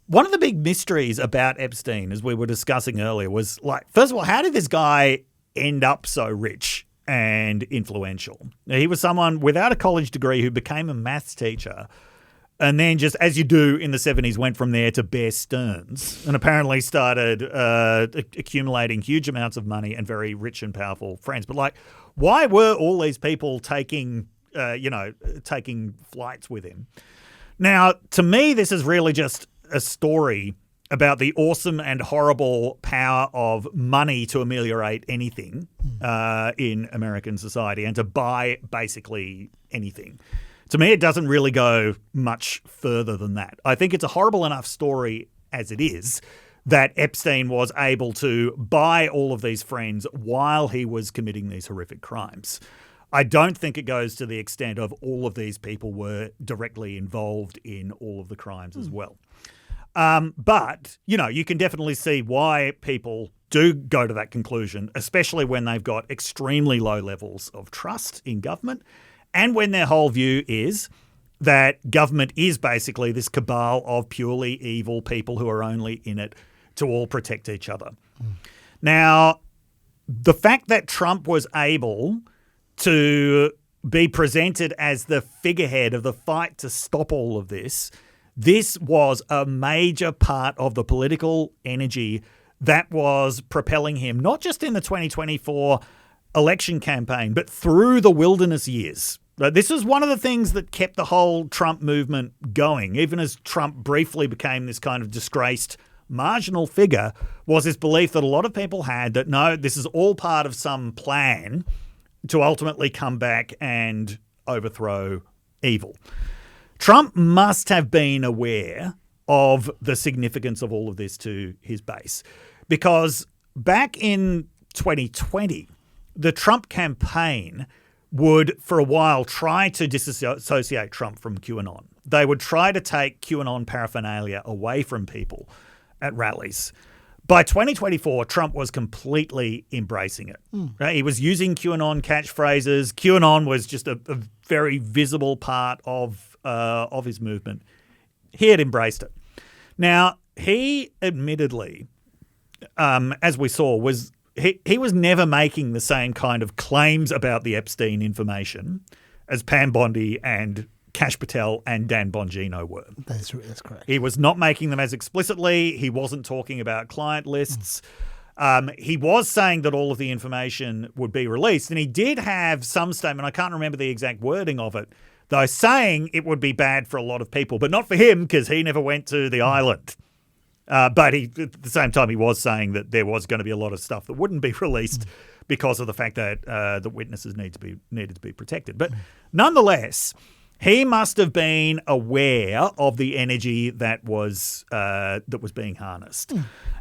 One of the big mysteries about Epstein, as we were discussing earlier, was like, first of all, how did this guy end up so rich and influential? Now, he was someone without a college degree who became a maths teacher, and then just, as you do in the 70s, went from there to Bear Stearns and apparently started accumulating huge amounts of money and very rich and powerful friends. But why were all these people taking flights with him? Now, to me, this is really just a story about the awesome and horrible power of money to ameliorate anything in American society and to buy basically anything. To me, it doesn't really go much further than that. I think it's a horrible enough story as it is that Epstein was able to buy all of these friends while he was committing these horrific crimes. I don't think it goes to the extent of all of these people were directly involved in all of the crimes as well. But, you can definitely see why people do go to that conclusion, especially when they've got extremely low levels of trust in government. And when their whole view is that government is basically this cabal of purely evil people who are only in it to all protect each other. Now, the fact that Trump was able to be presented as the figurehead of the fight to stop all of this was a major part of the political energy that was propelling him, not just in the 2024 election campaign, but through the wilderness years. This is one of the things that kept the whole Trump movement going, even as Trump briefly became this kind of disgraced marginal figure, was this belief that a lot of people had that, no, this is all part of some plan to ultimately come back and overthrow evil. Trump must have been aware of the significance of all of this to his base, because back in 2020, the Trump campaign would, for a while, try to disassociate Trump from QAnon. They would try to take QAnon paraphernalia away from people at rallies. By 2024, Trump was completely embracing it. Right? He was using QAnon catchphrases. QAnon was just a very visible part of his movement. He had embraced it. Now, he admittedly, as we saw, was he was never making the same kind of claims about the Epstein information as Pam Bondi and Kash Patel and Dan Bongino were. That's correct. He was not making them as explicitly. He wasn't talking about client lists. He was saying that all of the information would be released, and he did have some statement, I can't remember the exact wording of it, though, saying it would be bad for a lot of people, but not for him because he never went to the island. But at the same time, he was saying that there was going to be a lot of stuff that wouldn't be released because of the fact that the witnesses needed to be protected. But nonetheless, he must have been aware of the energy that was being harnessed.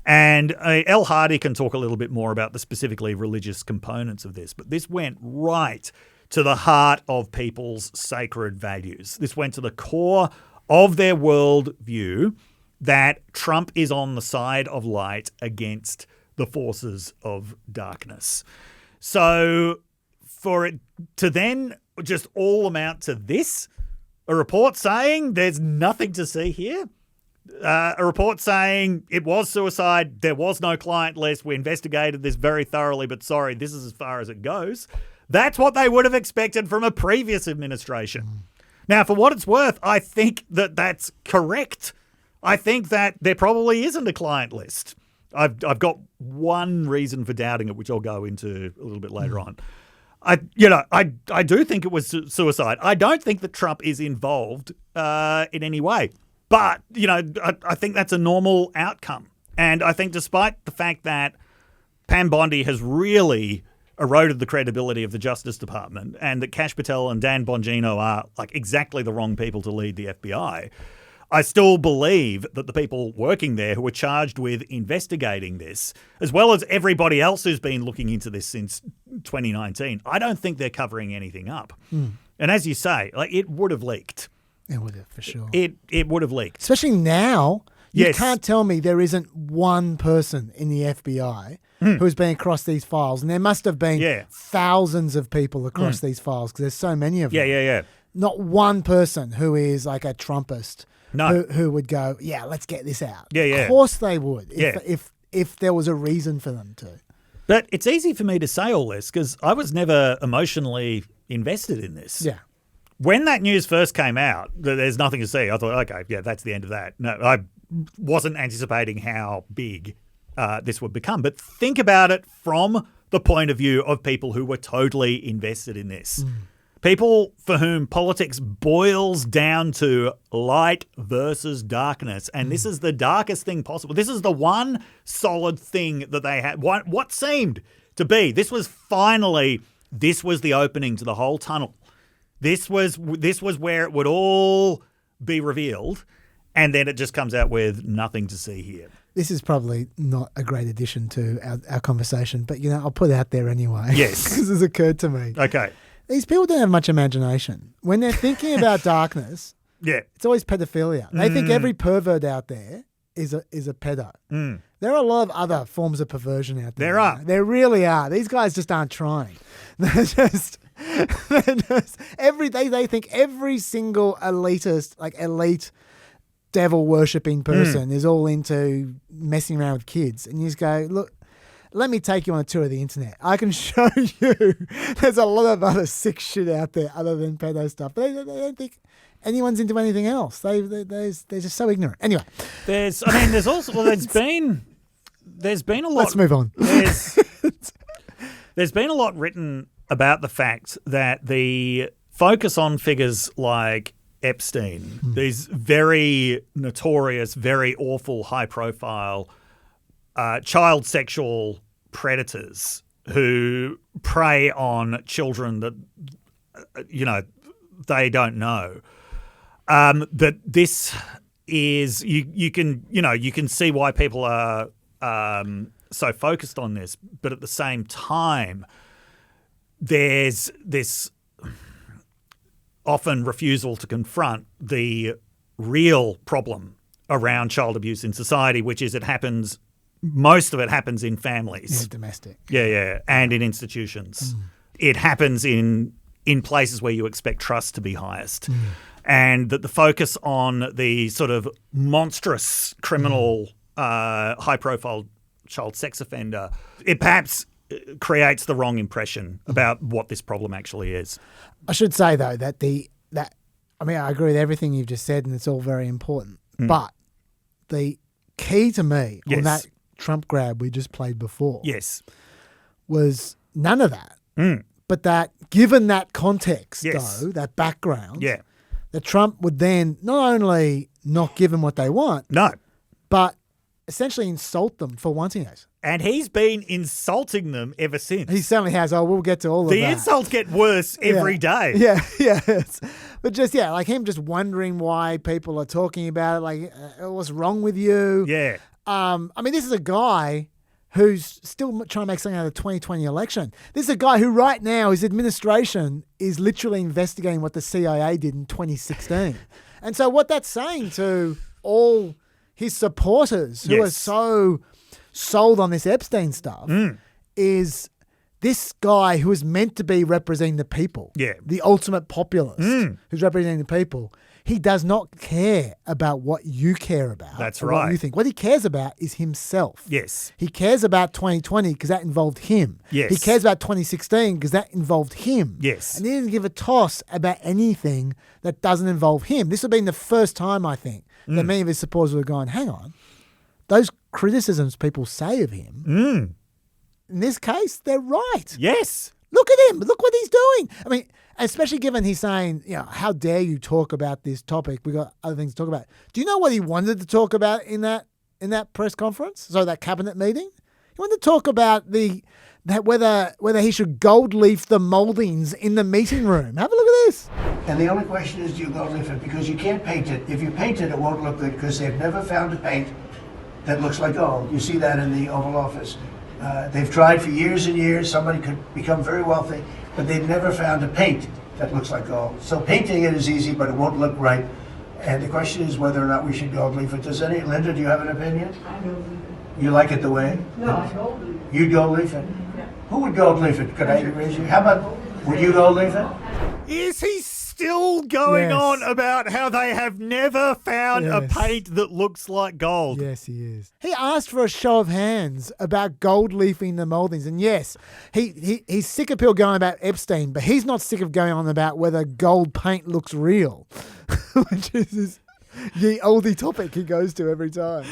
And El Hardy can talk a little bit more about the specifically religious components of this, but this went right to the heart of people's sacred values. This went to the core of their worldview that Trump is on the side of light against the forces of darkness. So for it to then just all amount to this, a report saying there's nothing to see here, a report saying it was suicide, there was no client list, we investigated this very thoroughly, but sorry, this is as far as it goes. That's what they would have expected from a previous administration. Now, for what it's worth, I think that that's correct. I think that there probably isn't a client list. I've got one reason for doubting it, which I'll go into a little bit later on. I do think it was suicide. I don't think that Trump is involved in any way. But, I think that's a normal outcome. And I think despite the fact that Pam Bondi has really eroded the credibility of the Justice Department and that Kash Patel and Dan Bongino are like exactly the wrong people to lead the FBI, I still believe that the people working there who were charged with investigating this, as well as everybody else who's been looking into this since 2019, I don't think they're covering anything up. And as you say, it would have leaked. It would have, for sure. It would have leaked. Especially now, you Yes. can't tell me there isn't one person in the FBI who's been across these files. And there must have been thousands of people across these files because there's so many of them. Yeah. Not one person who is like a Trumpist who would go, let's get this out. Yeah. Of course they would Yeah. if there was a reason for them to. But it's easy for me to say all this because I was never emotionally invested in this. Yeah. When that news first came out, that there's nothing to see, I thought, okay, that's the end of that. No, I wasn't anticipating how big this would become. But think about it from the point of view of people who were totally invested in this. People for whom politics boils down to light versus darkness. And this is the darkest thing possible. This is the one solid thing that they had. What seemed to be. This was the opening to the whole tunnel. This was where it would all be revealed. And then it just comes out with nothing to see here. This is probably not a great addition to our conversation, but, I'll put it out there anyway. Yes. Because it's occurred to me. Okay. These people don't have much imagination. When they're thinking about darkness, it's always pedophilia. They think every pervert out there is a pedo. There are a lot of other forms of perversion out there. There are. There really are. These guys just aren't trying. They think every single elite devil worshipping person is all into messing around with kids. And you just go, look, let me take you on a tour of the internet. I can show you there's a lot of other sick shit out there other than pedo stuff. But they don't think anyone's into anything else. They're just so ignorant. Anyway. There's been a lot. Let's move on. There's been a lot written about the fact that the focus on figures like Epstein, these very notorious, very awful, high-profile child sexual predators, who prey on children that, they don't know. That this is you can see why people are so focused on this, but at the same time, there's this often refusal to confront the real problem around child abuse in society, which is most of it happens in families. Yeah, domestic. Yeah, and in institutions. It happens in places where you expect trust to be highest. And that the focus on the sort of monstrous criminal, high-profile child sex offender, it perhaps creates the wrong impression about what this problem actually is. I should say, though, that I agree with everything you've just said, and it's all very important. But the key to me on that Trump grab we just played before was none of that. But that given that context, though, that background, that Trump would then not only not give them what they want, but essentially insult them for wanting it. And he's been insulting them ever since. He certainly has. Oh, we'll get to all of that. The insults get worse every day. Yeah. But just, like him just wondering why people are talking about it, like, what's wrong with you? Yeah. This is a guy who's still trying to make something out of the 2020 election. This is a guy who right now, his administration is literally investigating what the CIA did in 2016. And so what that's saying to all his supporters who are so sold on this Epstein stuff is this guy who is meant to be representing the people, the ultimate populist who's representing the people, he does not care about what you care about. That's or right. What you think. What he cares about is himself. Yes. He cares about 2020 because that involved him. Yes. He cares about 2016 because that involved him. Yes. And he didn't give a toss about anything that doesn't involve him. This would have been the first time, I think, that many of his supporters would have gone, hang on, those criticisms people say of him, in this case, they're right. Yes. Look at him. Look what he's doing. Especially given he's saying, how dare you talk about this topic? We got other things to talk about. Do you know what he wanted to talk about in that press conference? So that cabinet meeting? He wanted to talk about whether he should gold leaf the moldings in the meeting room. Have a look at this. And the only question is, do you gold leaf it? Because you can't paint it. If you paint it, it won't look good because they've never found a paint that looks like gold. You see that in the Oval Office. They've tried for years and years. Somebody could become very wealthy, but they've never found a paint that looks like gold. So painting it is easy, but it won't look right. And the question is whether or not we should gold leaf it. Linda, do you have an opinion? I gold leaf it. You like it the way? No, I gold leaf it. You'd gold leaf it? Yeah. Who would gold leaf it? Could I raise you? How about, would you gold leaf it? Is he still going on about how they have never found a paint that looks like gold? Yes, he is. He asked for a show of hands about gold leafing the moldings. And yes, he's sick of people going about Epstein, but he's not sick of going on about whether gold paint looks real, which is the oldie topic he goes to every time.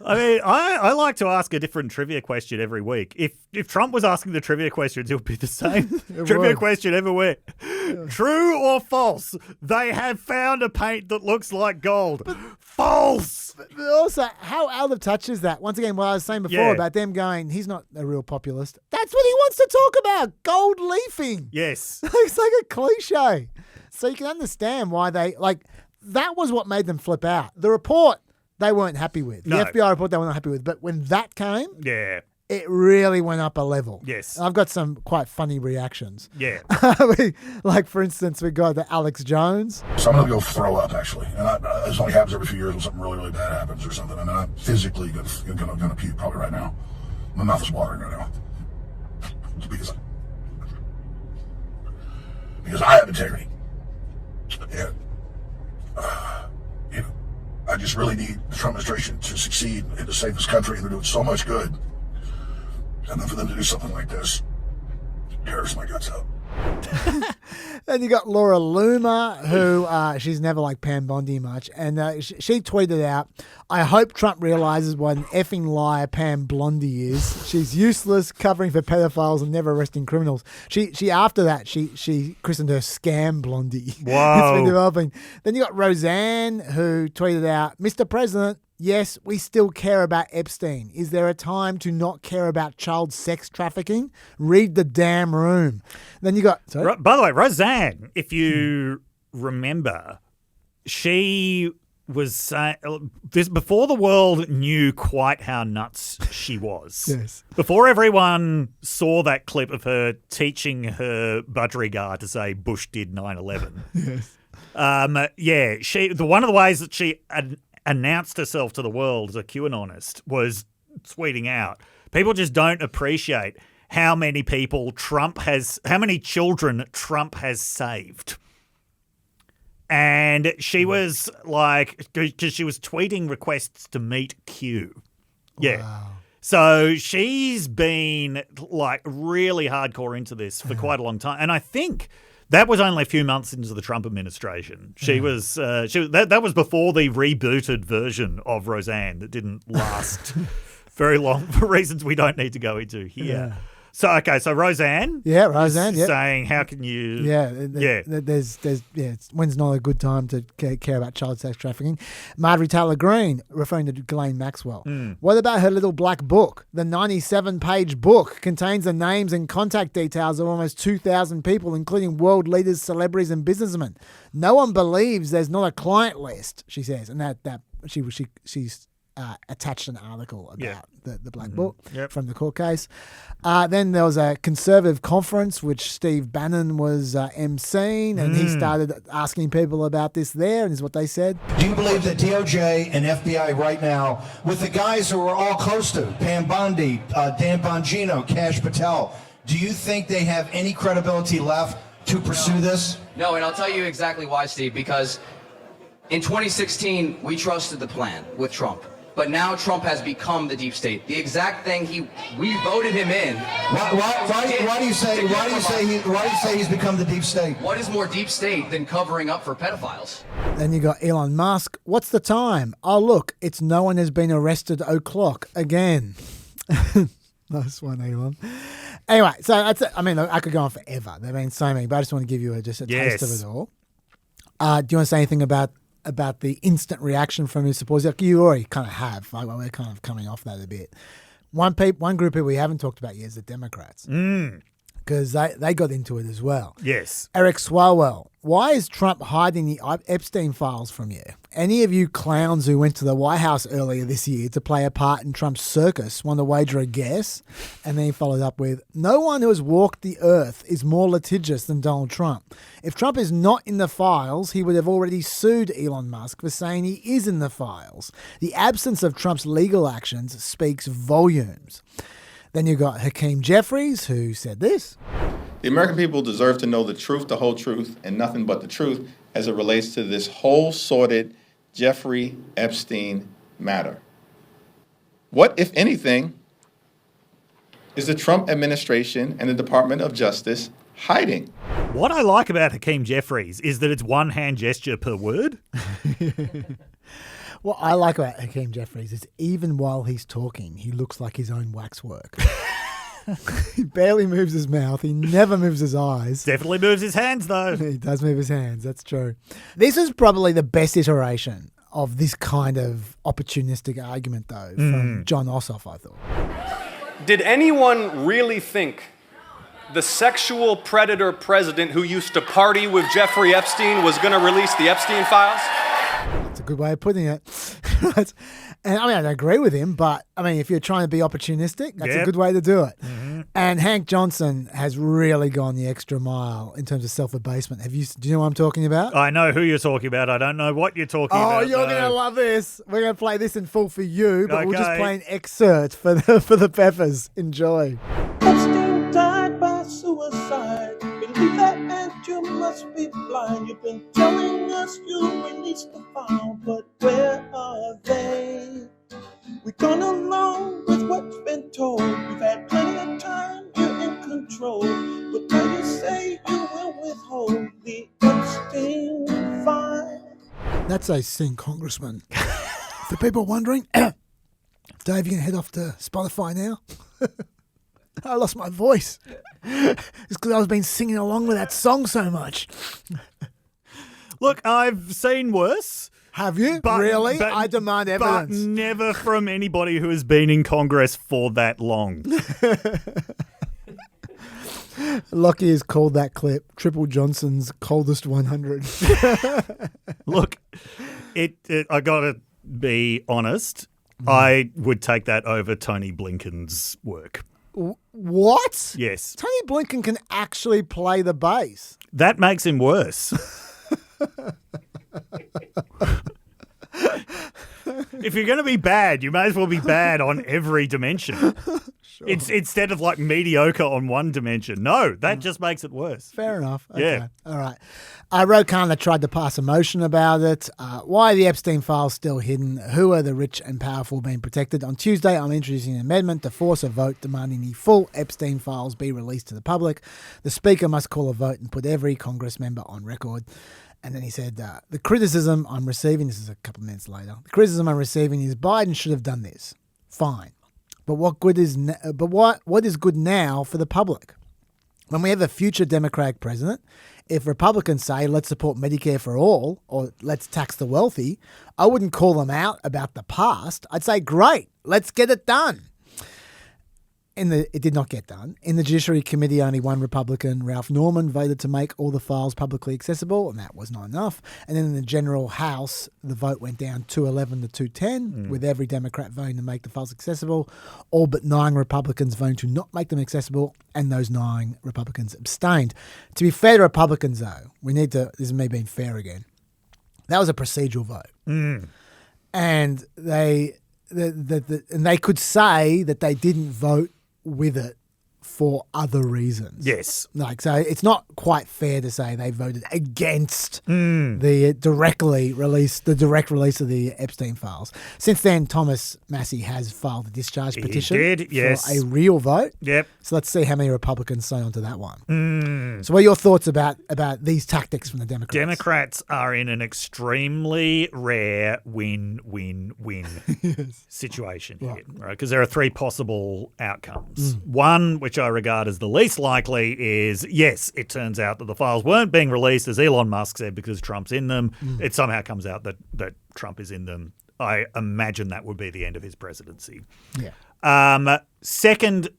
I like to ask a different trivia question every week. If Trump was asking the trivia questions, it would be the same trivia question every week. Yeah. True or false? They have found a paint that looks like gold. False! But also, how out of touch is that? Once again, what I was saying before about them going, he's not a real populist. That's what he wants to talk about, gold leafing. Yes. It's like a cliche. So you can understand why that was what made them flip out. The report they weren't happy with. The FBI report they weren't happy with. But when that came, it really went up a level. Yes. And I've got some quite funny reactions. Yeah. Like, for instance, we got the Alex Jones. So I'm going to go throw up, actually. And this only happens every few years when something really, really bad happens or something. And then I'm physically going to puke probably right now. My mouth is watering right now. Because I have integrity. And, I just really need the Trump administration to succeed and to save this country. They're doing so much good. And then for them to do something like this, it tears my guts out. Then you got Laura Loomer, who she's never like Pam Bondi much, and she tweeted out, "I hope Trump realizes what an effing liar Pam Blondie is. She's useless, covering for pedophiles and never arresting criminals." She after that she christened her Scam Blondie. Wow. It's been developing. Then you got Roseanne, who tweeted out, "Mr. President, Yes, we still care about Epstein. Is there a time to not care about child sex trafficking? Read the damn room. Then you got... Sorry? By the way, Roseanne, if you remember, she was saying... This before the world knew quite how nuts she was. Yes. Before everyone saw that clip of her teaching her budgerigar to say Bush did 9/11. Yes. One of the ways that she announced herself to the world as a QAnonist was tweeting out, people just don't appreciate how many children Trump has saved. And she was like, because she was tweeting requests to meet Q. Yeah. Wow. So she's been like really hardcore into this for quite a long time. And I think that was only a few months into the Trump administration. That was before the rebooted version of Roseanne that didn't last very long for reasons we don't need to go into here. Yeah. So Roseanne. Yeah, Roseanne. Is saying, how can you? When's not a good time to care about child sex trafficking? Marjorie Taylor Greene referring to Ghislaine Maxwell. What about her little black book? The 97-page book contains the names and contact details of almost 2,000 people, including world leaders, celebrities, and businessmen. No one believes there's not a client list, she says, and that she's attached an article about the black book from the court case. Then there was a conservative conference which Steve Bannon was emceeing, and he started asking people about this there, and this is what they said. Do you believe that DOJ and FBI right now, with the guys who we're all close to, Pam Bondi, Dan Bongino, Kash Patel, do you think they have any credibility left to pursue this? No, and I'll tell you exactly why, Steve, because in 2016, we trusted the plan with Trump. But now Trump has become the deep state. The exact thing we voted him in. Why do you say he's become the deep state? What is more deep state than covering up for pedophiles? Then you got Elon Musk. What's the time? Oh, look, it's no one has been arrested o'clock again. Nice one, Elon. Anyway, so that's it. I mean, look, I could go on forever. There have been so many, but I just want to give you a taste of it all. Do you want to say anything about the instant reaction from his supporters? Like you already kind of have. Like, we're kind of coming off that a bit. One group of people we haven't talked about yet is the Democrats. Because they got into it as well. Yes. Eric Swalwell, why is Trump hiding the Epstein files from you? Any of you clowns who went to the White House earlier this year to play a part in Trump's circus want to wager a guess? And then he followed up with, no one who has walked the earth is more litigious than Donald Trump. If Trump is not in the files, he would have already sued Elon Musk for saying he is in the files. The absence of Trump's legal actions speaks volumes. Then you got Hakeem Jeffries, who said this. The American people deserve to know the truth, the whole truth, and nothing but the truth as it relates to this whole sordid Jeffrey Epstein matter. What, if anything, is the Trump administration and the Department of Justice hiding? What I like about Hakeem Jeffries is that it's one hand gesture per word. What I like about Hakeem Jeffries is even while he's talking, he looks like his own waxwork. He barely moves his mouth. He never moves his eyes. Definitely moves his hands, though. He does move his hands. That's true. This is probably the best iteration of this kind of opportunistic argument, though, from John Ossoff, I thought. Did anyone really think the sexual predator president who used to party with Jeffrey Epstein was going to release the Epstein files? That's a good way of putting it. And I mean, I don't agree with him, but I mean, if you're trying to be opportunistic, that's a good way to do it. And Hank Johnson has really gone the extra mile in terms of self-abasement. Do you know what I'm talking about? I know who you're talking about. I don't know what you're talking about. Oh, you're going to love this. We're going to play this in full for you, but we'll just play an excerpt for the Peppers. Enjoy. Epstein died by suicide. Believe that, and you must be blind. You've been telling us you released the file, but where are they? We've gone along with what's been told. We've had plenty of time, you're in control. But now you say you will withhold the Epstein file. That's a sing, Congressman. For people wondering, Dave, you can head off to Spotify now. I lost my voice. It's because I've been singing along with that song so much. Look, I've seen worse. Have you? Really? I demand evidence. But never from anybody who has been in Congress for that long. Lockie has called that clip Triple Johnson's coldest 100. Look, I got to be honest. I would take that over Tony Blinken's work. What? Yes. Tony Blinken can actually play the bass. That makes him worse. If you're going to be bad, you may as well be bad on every dimension. Sure. It's instead of like mediocre on one dimension. No, that just makes it worse. Fair enough. Okay. Yeah. All right. Ro Khanna tried to pass a motion about it. Why are the Epstein files still hidden? Who are the rich and powerful being protected? On Tuesday, I'm introducing an amendment to force a vote demanding the full Epstein files be released to the public. The Speaker must call a vote and put every Congress member on record. And then he said, the criticism I'm receiving, this is a couple of minutes later, the criticism I'm receiving is Biden should have done this. Fine. But what is good now for the public? When we have a future Democratic president, if Republicans say, let's support Medicare for all, or let's tax the wealthy, I wouldn't call them out about the past. I'd say, great, let's get it done. It did not get done. In the Judiciary Committee, only one Republican, Ralph Norman, voted to make all the files publicly accessible, and that was not enough. And then in the General House, the vote went down 211 to 210, with every Democrat voting to make the files accessible, all but 9 Republicans voting to not make them accessible, and those 9 Republicans abstained. To be fair to Republicans, though, this is me being fair again, that was a procedural vote. And they could say that they didn't vote with it for other reasons. Yes. So it's not quite fair to say they voted against the direct release of the Epstein files. Since then, Thomas Massey has filed a discharge petition for a real vote. Yep. So let's see how many Republicans say onto that one. So what are your thoughts about these tactics from the Democrats? Democrats are in an extremely rare win-win-win situation here, right? Because there are 3 possible outcomes. One, which I regard as the least likely, is yes, it turns out that the files weren't being released, as Elon Musk said, because Trump's in them. It somehow comes out that Trump is in them. I imagine that would be the end of his presidency. Yeah. Second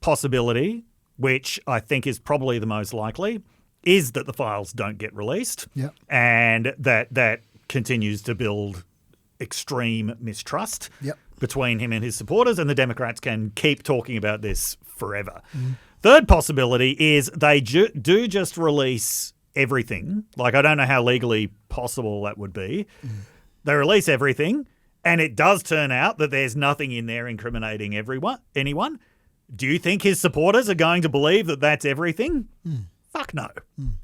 possibility, which I think is probably the most likely, is that the files don't get released, and that continues to build extreme mistrust between him and his supporters, and the Democrats can keep talking about this forever. Third possibility is they do just release everything. Like, I don't know how legally possible that would be. They release everything, and it does turn out that there's nothing in there incriminating anyone. Do you think his supporters are going to believe that that's everything? Fuck no.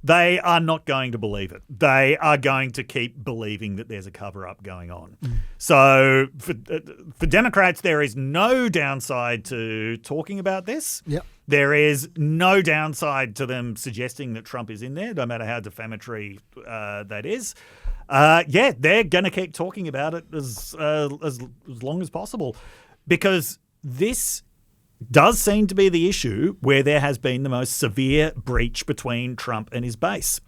They are not going to believe it. They are going to keep believing that there's a cover-up going on. So for Democrats, there is no downside to talking about this. There is no downside to them suggesting that Trump is in there, no matter how defamatory that is. They're going to keep talking about it as long as possible, because this does seem to be the issue where there has been the most severe breach between Trump and his base.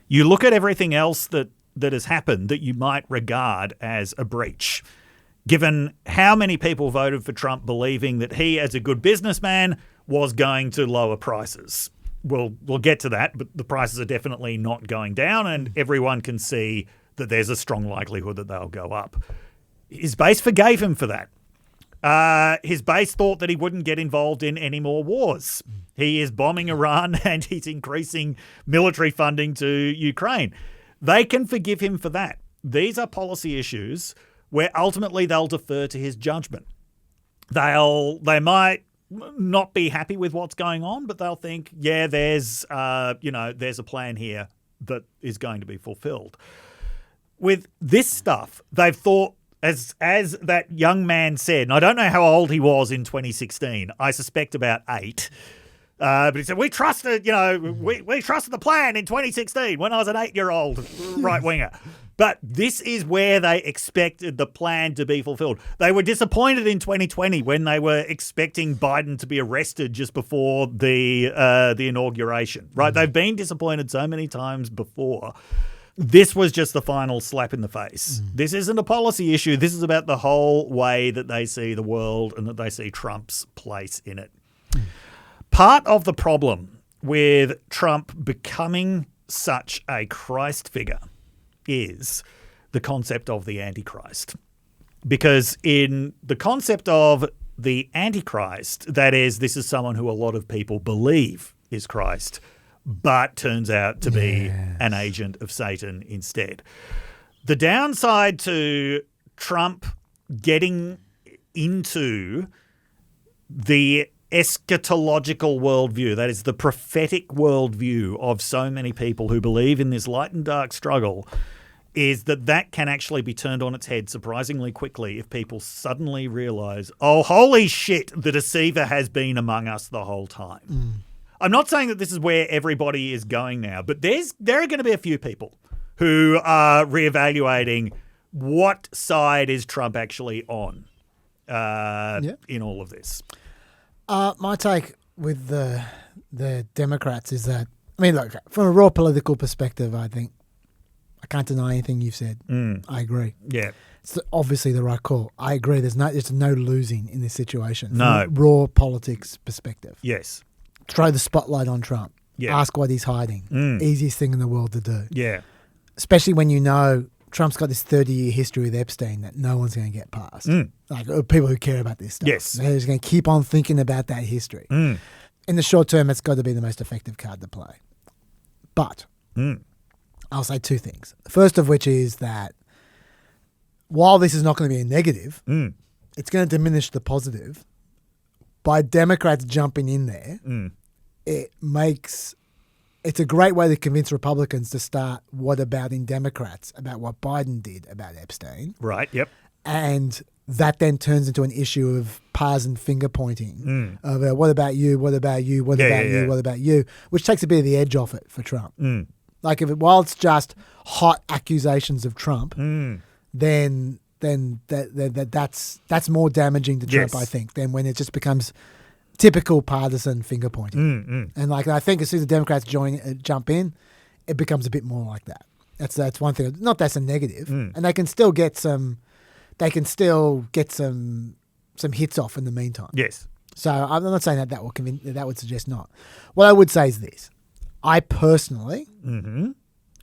You look at everything else that has happened that you might regard as a breach, given how many people voted for Trump believing that he, as a good businessman, was going to lower prices. We'll get to that, but the prices are definitely not going down, and everyone can see that there's a strong likelihood that they'll go up. His base forgave him for that. His base thought that he wouldn't get involved in any more wars. He is bombing Iran and he's increasing military funding to Ukraine. They can forgive him for that. These are policy issues where ultimately they'll defer to his judgment. They might not be happy with what's going on, but they'll think, there's a plan here that is going to be fulfilled. With this stuff, they've thought, as that young man said, and I don't know how old he was in 2016. I suspect about 8. But he said, we trusted the plan in 2016 when I was an 8-year-old right-winger. But this is where they expected the plan to be fulfilled. They were disappointed in 2020 when they were expecting Biden to be arrested just before the inauguration, right? They've been disappointed so many times before. This was just the final slap in the face. This isn't a policy issue. This is about the whole way that they see the world and that they see Trump's place in it. Part of the problem with Trump becoming such a Christ figure is the concept of the Antichrist. Because in the concept of the Antichrist, that is, this is someone who a lot of people believe is Christ, but turns out to be an agent of Satan instead. The downside to Trump getting into the eschatological worldview, that is the prophetic worldview of so many people who believe in this light and dark struggle, is that can actually be turned on its head surprisingly quickly if people suddenly realize, oh, holy shit, the deceiver has been among us the whole time. I'm not saying that this is where everybody is going now, but there are going to be a few people who are reevaluating what side is Trump actually on in all of this. My take with the Democrats is that, I mean, look, from a raw political perspective, I think I can't deny anything you've said. I agree. Yeah. It's obviously the right call. I agree. There's no losing in this situation. No. From a raw politics perspective. Yes. Throw the spotlight on Trump. Yeah. Ask what he's hiding. Easiest thing in the world to do. Yeah. Especially when you know Trump's got this 30-year history with Epstein that no one's going to get past. Like people who care about this stuff. Yes. They're just going to keep on thinking about that history. In the short term, it's got to be the most effective card to play. But I'll say two things. The first of which is that while this is not going to be a negative, it's going to diminish the positive. By Democrats jumping in there, it's a great way to convince Republicans to start what about in Democrats about what Biden did about Epstein. Right, yep. And that then turns into an issue of partisan finger pointing of what about you, what about you, what about you, what about you, which takes a bit of the edge off it for Trump. Like while it's just hot accusations of Trump, then that's more damaging to Trump, I think, than when it just becomes typical partisan finger pointing. And like I think as soon as the Democrats jump in, it becomes a bit more like that. That's one thing. Not that's a negative, and they can still get some hits off in the meantime. Yes. So I'm not saying that would suggest not. What I would say is this: I personally, and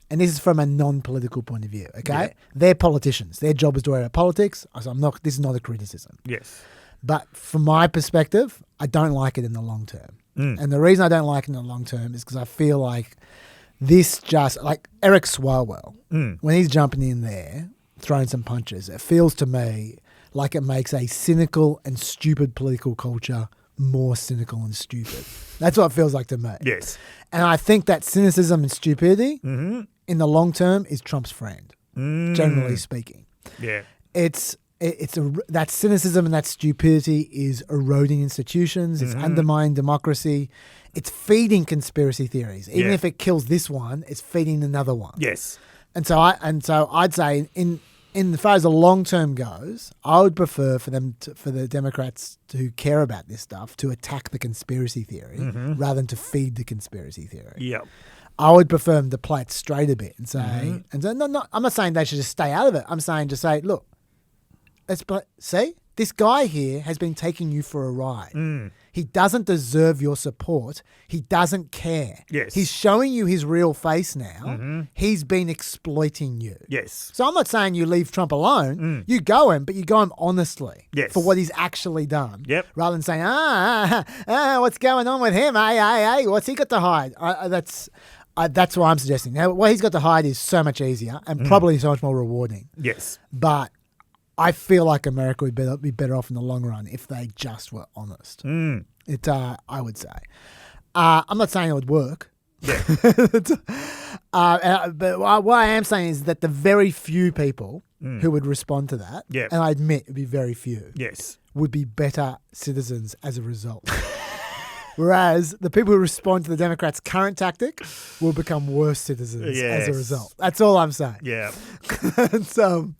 this is from a non-political point of view, okay? Yeah. They're politicians. Their job is to worry about politics. So this is not a criticism. Yes. But from my perspective, I don't like it in the long term. And the reason I don't like it in the long term is because I feel like this just, like Eric Swalwell, when he's jumping in there, throwing some punches, it feels to me like it makes a cynical and stupid political culture more cynical and stupid. That's what it feels like to me. Yes. And I think that cynicism and stupidity in the long term is Trump's friend, generally speaking. Yeah. That cynicism and that stupidity is eroding institutions. It's undermining democracy. It's feeding conspiracy theories. Even if it kills this one, it's feeding another one. Yes. And so I'd say in as far as the long term goes, I would prefer for the Democrats who care about this stuff to attack the conspiracy theory rather than to feed the conspiracy theory. Yeah. I would prefer them to play it straight a bit and say, I'm not saying they should just stay out of it. I'm saying just say, look, see, this guy here has been taking you for a ride. He doesn't deserve your support. He doesn't care. Yes. He's showing you his real face now. He's been exploiting you. Yes. So I'm not saying you leave Trump alone. You go him, but you go him honestly for what he's actually done. Yep. Rather than saying, what's going on with him? Hey, what's he got to hide? That's what I'm suggesting. Now, what he's got to hide is so much easier and probably so much more rewarding. Yes. But I feel like America would be better off in the long run if they just were honest. I would say. I'm not saying it would work. Yeah. But what I am saying is that the very few people who would respond to that, and I admit it would be very few, would be better citizens as a result. Whereas the people who respond to the Democrats' current tactic will become worse citizens as a result. That's all I'm saying. Yeah. So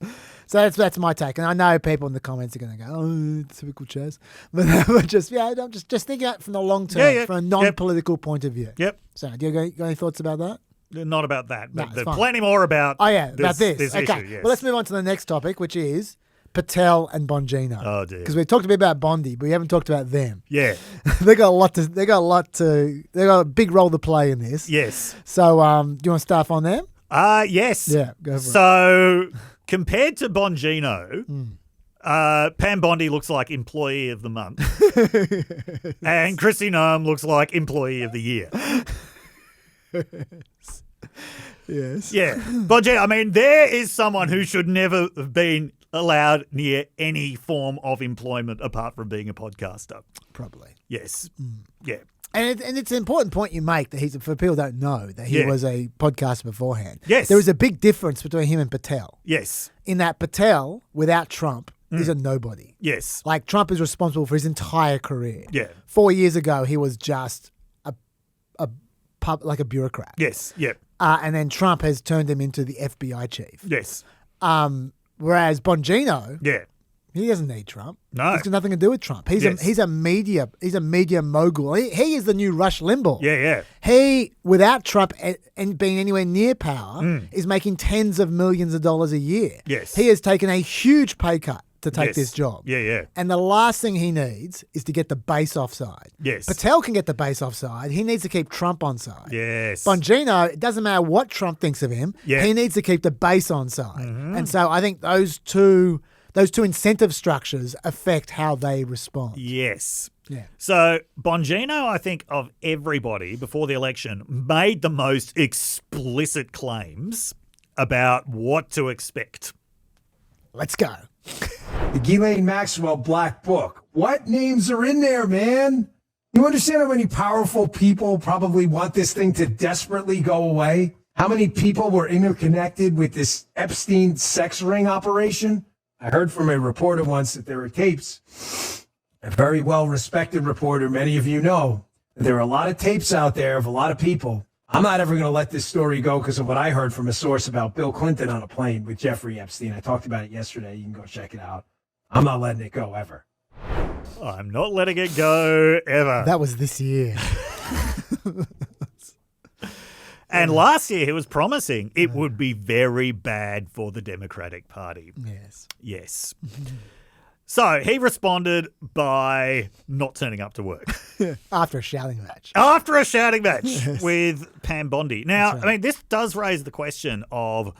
that's my take, and I know people in the comments are going to go, "Oh, typical Chaz," but just I'm just thinking out from the long term, from a non-political point of view. Yep. So, do you got any thoughts about that? Not about that. No, But it's there's fine. plenty more about about this. this Okay. issue. Yes. Well, let's move on to the next topic, which is Patel and Bongino. Oh, dear. Because we've talked a bit about Bondi, but we haven't talked about them. Yeah. They got a big role to play in this. Yes. So, do you want to start on them? Yes. Yeah, go for it. So, compared to Bongino, Pam Bondi looks like Employee of the Month. And Kristi Noem looks like Employee of the Year. Yes. Yeah. Bongino, I mean, there is someone who should never have been allowed near any form of employment apart from being a podcaster. Probably. Yes. Yeah. And it's an important point you make that for people who don't know that he was a podcaster beforehand. Yes. There is a big difference between him and Patel. Yes. In that Patel, without Trump, is a nobody. Yes. Like Trump is responsible for his entire career. Yeah. 4 years ago, he was just like a bureaucrat. Yes. Yep. And then Trump has turned him into the FBI chief. Yes. Whereas Bongino, Yeah. he doesn't need Trump. No. It's got nothing to do with Trump. He's Yes. a media mogul. He is the new Rush Limbaugh. Yeah, yeah. He, without Trump and being anywhere near power, is making tens of millions of dollars a year. Yes. He has taken a huge pay cut to take Yes. this job. Yeah, yeah. And the last thing he needs is to get the base offside. Yes. Patel can get the base offside. He needs to keep Trump on side. Yes. Bongino, it doesn't matter what Trump thinks of him. Yeah. He needs to keep the base on side. And so I think those two incentive structures affect how they respond. Yes. Yeah. So Bongino, I think, of everybody before the election, made the most explicit claims about what to expect. Let's go. The Ghislaine Maxwell Black Book. What names are in there, man? You understand how many powerful people probably want this thing to desperately go away? How many people were interconnected with this Epstein sex ring operation? I heard from a reporter once that there were tapes. A very well-respected reporter, many of you know, that there are a lot of tapes out there of a lot of people. I'm not ever going to let this story go because of what I heard from a source about Bill Clinton on a plane with Jeffrey Epstein. I talked about it yesterday. You can go check it out. I'm not letting it go ever. I'm not letting it go ever. That was this year. And last year he was promising it would be very bad for the Democratic Party. Yes. Yes. So he responded by not turning up to work. After a shouting match. After a shouting match Yes. with Pam Bondi. Now, That's right. I mean, this does raise the question of,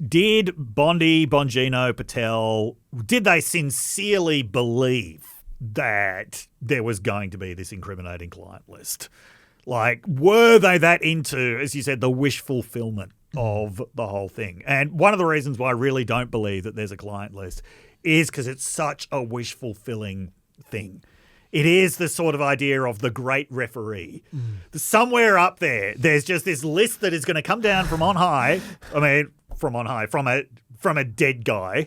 did Bondi, Bongino, Patel, did they sincerely believe that there was going to be this incriminating client list? Like, were they that into, as you said, the wish fulfillment of the whole thing? And one of the reasons why I really don't believe that there's a client list is because it's such a wish fulfilling thing. It is the sort of idea of the great referee. Somewhere up there, there's just this list that is going to come down from on high. I mean, from on high, from a dead guy,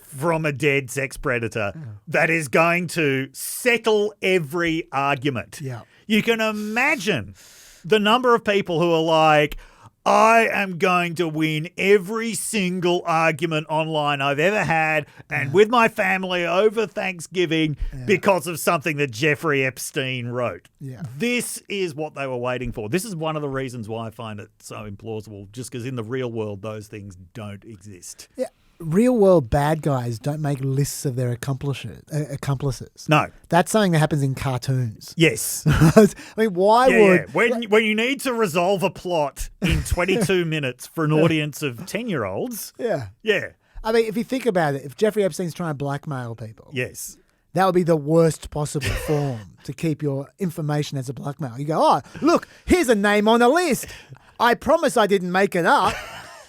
from a dead sex predator that is going to settle every argument. Yeah. You can imagine the number of people who are like, I am going to win every single argument online I've ever had and with my family over Thanksgiving because of something that Jeffrey Epstein wrote. Yeah. This is what they were waiting for. This is one of the reasons why I find it so implausible, just because in the real world, those things don't exist. Yeah. Real world bad guys don't make lists of their accomplices. No. That's something that happens in cartoons. Yes. I mean, why would... Yeah. When you need to resolve a plot in 22 minutes for an audience of 10-year-olds. Yeah. Yeah. I mean, if you think about it, if Jeffrey Epstein's trying to blackmail people... Yes. That would be the worst possible form to keep your information as a blackmail. You go, oh, look, here's a name on a list. I promise I didn't make it up.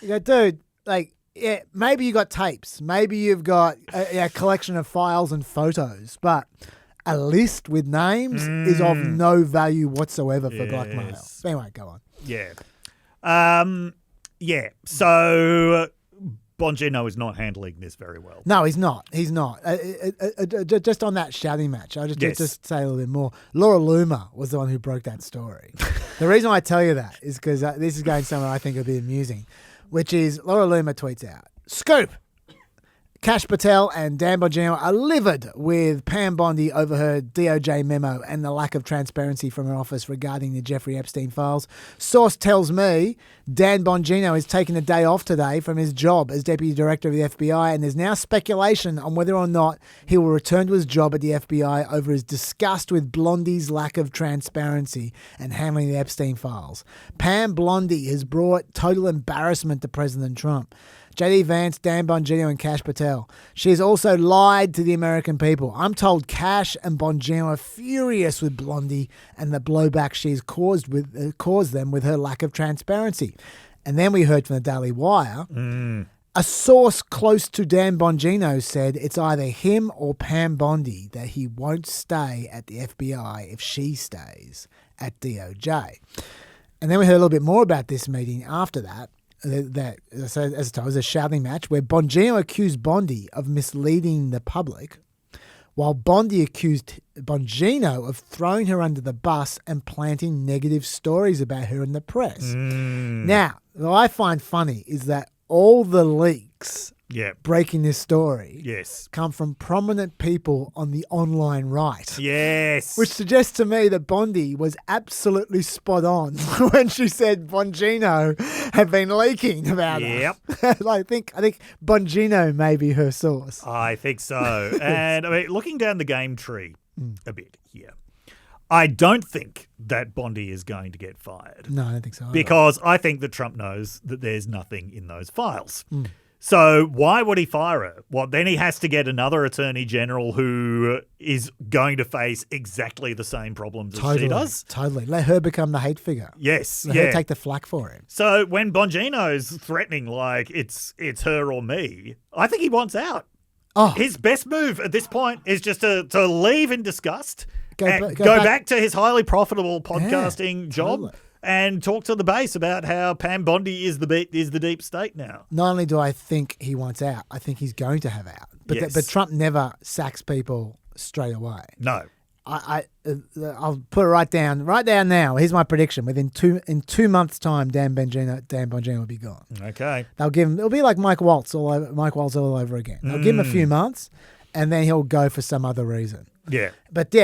You go, dude, like... Yeah, maybe you got tapes. Maybe you've got a collection of files and photos, but a list with names is of no value whatsoever for blackmail. Anyway, go on. Yeah. Yeah. So Bongino is not handling this very well. No, he's not. He's not. Just on that shouting match, I just say a little bit more. Laura Loomer was the one who broke that story. The reason I tell you that is because this is going somewhere I think will be amusing. Which is Laura Loomer tweets out, "Scoop, Kash Patel and Dan Bongino are livid with Pam Bondi over her DOJ memo and the lack of transparency from her office regarding the Jeffrey Epstein files. Source tells me Dan Bongino is taking a day off today from his job as Deputy Director of the FBI, and there's now speculation on whether or not he will return to his job at the FBI over his disgust with Blondie's lack of transparency and handling the Epstein files. Pam Bondi has brought total embarrassment to President Trump. JD Vance, Dan Bongino and Kash Patel. She has also lied to the American people. I'm told Kash and Bongino are furious with Blondie and the blowback she's caused them with her lack of transparency. And then we heard from the Daily Wire, a source close to Dan Bongino said it's either him or Pam Bondi that he won't stay at the FBI if she stays at DOJ. And then we heard a little bit more about this meeting after that. So as I told, it was a shouting match where Bongino accused Bondi of misleading the public, while Bondi accused Bongino of throwing her under the bus and planting negative stories about her in the press. Now, what I find funny is that all the leaks breaking this story come from prominent people on the online right. Yes. Which suggests to me that Bondi was absolutely spot on when she said Bongino had been leaking about her. I think Bongino may be her source. I think so. And I mean, looking down the game tree a bit here, I don't think that Bondi is going to get fired. No, I don't think so either. Because I think that Trump knows that there's nothing in those files. So why would he fire her? Well, then he has to get another attorney general who is going to face exactly the same problems as she does. Totally. Let her become the hate figure. Yes. Let her take the flak for him. So when Bongino's threatening like it's her or me, I think he wants out. His best move at this point is just to leave in disgust, go back to his highly profitable podcasting job. Totally. And talk to the base about how Pam Bondi is the deep state now. Not only do I think he wants out, I think he's going to have out. But Trump never sacks people straight away. No. I'll put it right down now. Here's my prediction: in 2 months' time, Dan Bongino will be gone. Okay. They'll give him. It'll be like Mike Waltz all over again. They'll give him a few months, and then he'll go for some other reason. Yeah. But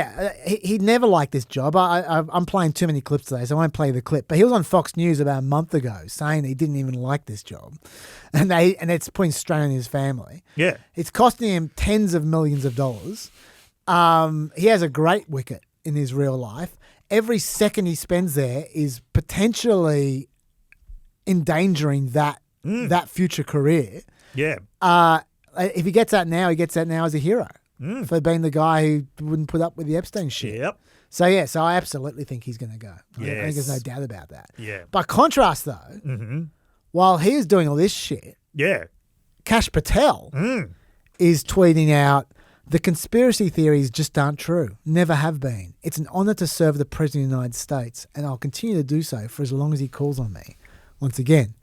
he never liked this job. I'm playing too many clips today, so I won't play the clip. But he was on Fox News about a month ago saying he didn't even like this job. And it's putting strain on his family. Yeah. It's costing him tens of millions of dollars. He has a great wicket in his real life. Every second he spends there is potentially endangering that future career. Yeah. If he gets that now, he gets that now as a hero. For being the guy who wouldn't put up with the Epstein shit. Yep. So I absolutely think he's going to go. I think there's no doubt about that. Yeah. By contrast, though, while he is doing all this shit, Kash Patel is tweeting out, the conspiracy theories just aren't true. Never have been. It's an honor to serve the President of the United States, and I'll continue to do so for as long as he calls on me. Once again,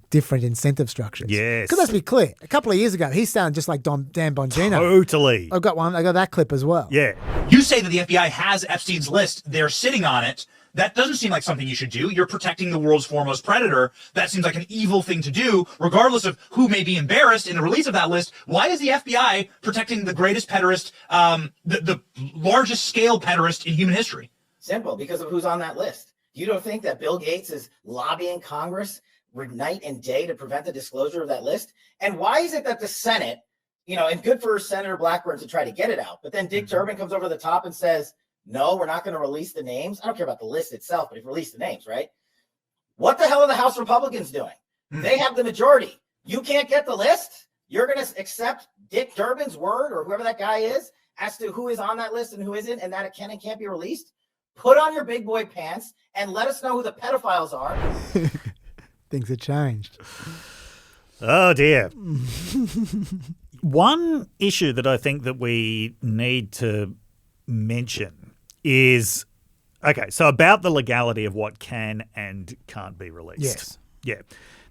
different incentive structures. Yes. Because let's be clear, a couple of years ago, he sounded just like Dan Bongino. Totally. I got that clip as well. Yeah. You say that the FBI has Epstein's list. They're sitting on it. That doesn't seem like something you should do. You're protecting the world's foremost predator. That seems like an evil thing to do, regardless of who may be embarrassed in the release of that list. Why is the FBI protecting the greatest pederast, the largest scale pederast in human history? Simple, because of who's on that list. You don't think that Bill Gates is lobbying Congress night and day to prevent the disclosure of that list? And why is it that the Senate, and good for Senator Blackburn to try to get it out, but then Dick Durbin comes over the top and says, no, we're not going to release the names. I don't care about the list itself, but if release the names, right? What the hell are the House Republicans doing? They have the majority. You can't get the list? You're going to accept Dick Durbin's word or whoever that guy is as to who is on that list and who isn't, and that it can and can't be released? Put on your big boy pants and let us know who the pedophiles are. Things have changed. Oh, dear. One issue that I think that we need to mention is, so about the legality of what can and can't be released. Yes. Yeah.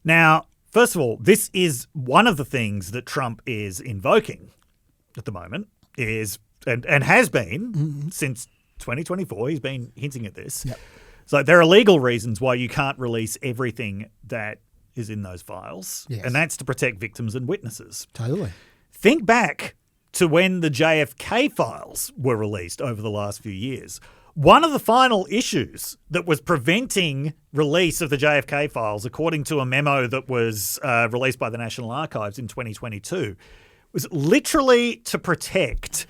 Now, first of all, this is one of the things that Trump is invoking at the moment and has been since 2024, he's been hinting at this. Yep. So there are legal reasons why you can't release everything that is in those files. Yes. And that's to protect victims and witnesses. Totally. Think back to when the JFK files were released over the last few years. One of the final issues that was preventing release of the JFK files, according to a memo that was released by the National Archives in 2022, was literally to protect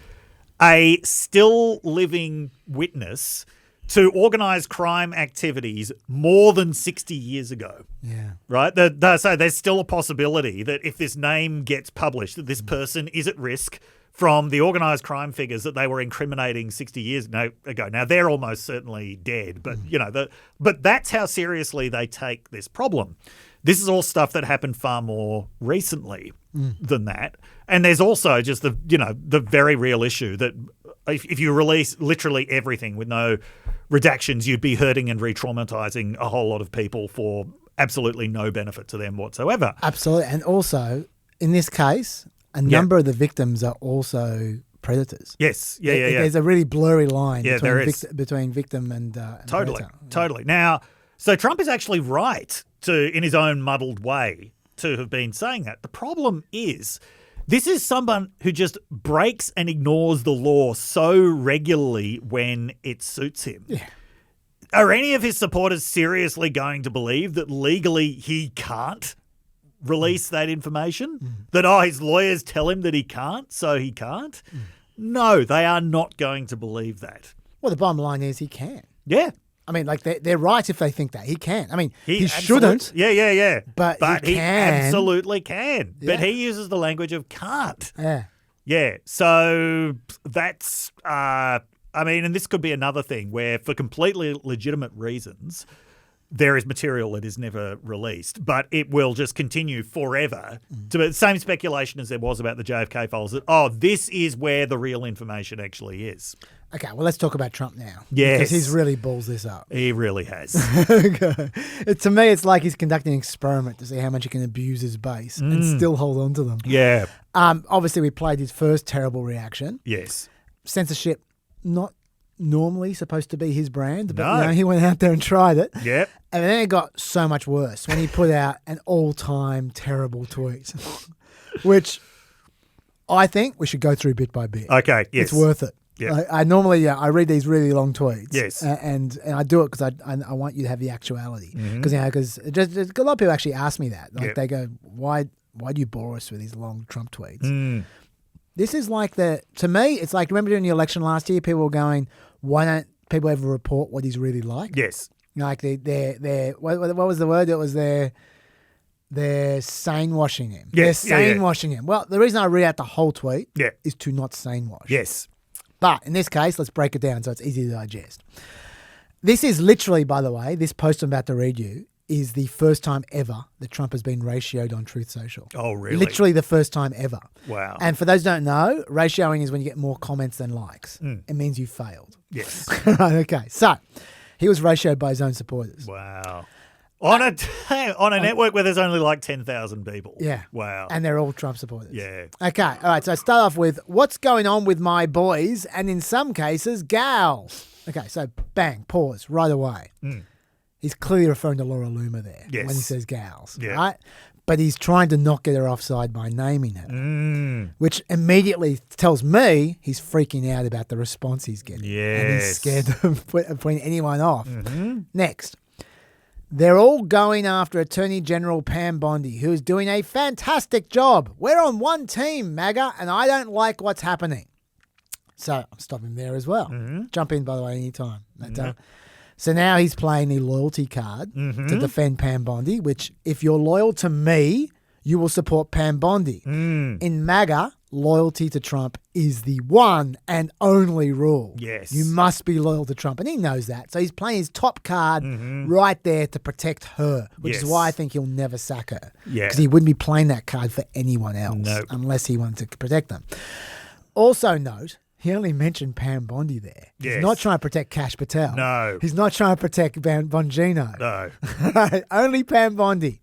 a still living witness to organised crime activities more than 60 years ago. Yeah. Right? So there's still a possibility that if this name gets published, that this person is at risk from the organised crime figures that they were incriminating 60 years ago. Now, they're almost certainly dead, but but that's how seriously they take this problem. This is all stuff that happened far more recently than that. And there's also just the very real issue that if you release literally everything with no redactions, you'd be hurting and re-traumatizing a whole lot of people for absolutely no benefit to them whatsoever. Absolutely. And also, in this case, a number of the victims are also predators. Yes. Yeah. There's a really blurry line between victim and Totally. predator. Totally. Now, so Trump is actually right in his own muddled way, to have been saying that. The problem is this is someone who just breaks and ignores the law so regularly when it suits him. Yeah. Are any of his supporters seriously going to believe that legally he can't release that information? That, his lawyers tell him that he can't, so he can't? No, they are not going to believe that. Well, the bottom line is he can. Yeah. I mean, like, they're right if they think that. He can. I mean, he absolutely shouldn't. Yeah. But he can. absolutely can. Yeah. But he uses the language of can't. Yeah. Yeah. So that's, and this could be another thing where, for completely legitimate reasons, there is material that is never released, but it will just continue forever to be the same speculation as there was about the JFK files that, this is where the real information actually is. Okay, well, let's talk about Trump now. Yes. Because he's really balls this up. He really has. To me, it's like he's conducting an experiment to see how much he can abuse his base and still hold on to them. Yeah. Obviously, we played his first terrible reaction. Yes. Censorship, not normally supposed to be his brand, but No. he went out there and tried it. Yep. And then it got so much worse when he put out an all-time terrible tweet, which I think we should go through bit by bit. Okay, yes. It's worth it. Yeah. I normally I read these really long tweets. Yes. And I do it because I want you to have the actuality. Because a lot of people actually ask me that. Like they go, why do you bore us with these long Trump tweets? This is like to me, it's like, remember during the election last year, people were going, why don't people ever report what he's really like? Yes. Like what was the word? It was they're sane-washing him. Yes. They're sane-washing him. Well, the reason I read out the whole tweet is to not sane-wash. Yes. But in this case, let's break it down so it's easy to digest. This is literally, by the way, this post I'm about to read you is the first time ever that Trump has been ratioed on Truth Social. Oh, really? Literally the first time ever. Wow. And for those who don't know, ratioing is when you get more comments than likes. It means you failed. Yes. Right, okay. So he was ratioed by his own supporters. Wow. On a network where there's only like 10,000 people. Yeah. Wow. And they're all Trump supporters. Yeah. Okay. All right. So start off with what's going on with my boys and in some cases, gals. Okay. So bang, pause right away. He's clearly referring to Laura Loomer there when he says gals. Yeah. Right? But he's trying to not get her offside by naming her, which immediately tells me he's freaking out about the response he's getting. Yes. And he's scared of putting anyone off. Next. They're all going after Attorney General Pam Bondi, who is doing a fantastic job. We're on one team, MAGA, and I don't like what's happening. So I'm stopping there as well. Jump in, by the way, anytime. So now he's playing the loyalty card to defend Pam Bondi, which if you're loyal to me, you will support Pam Bondi. In MAGA, loyalty to Trump is the one and only rule. Yes. You must be loyal to Trump, and he knows that. So he's playing his top card right there to protect her, which is why I think he'll never sack her. Yeah. Because he wouldn't be playing that card for anyone else unless he wanted to protect them. Also note, he only mentioned Pam Bondi there. Yes. He's not trying to protect Kash Patel. No. He's not trying to protect Bongino. No. Only Pam Bondi.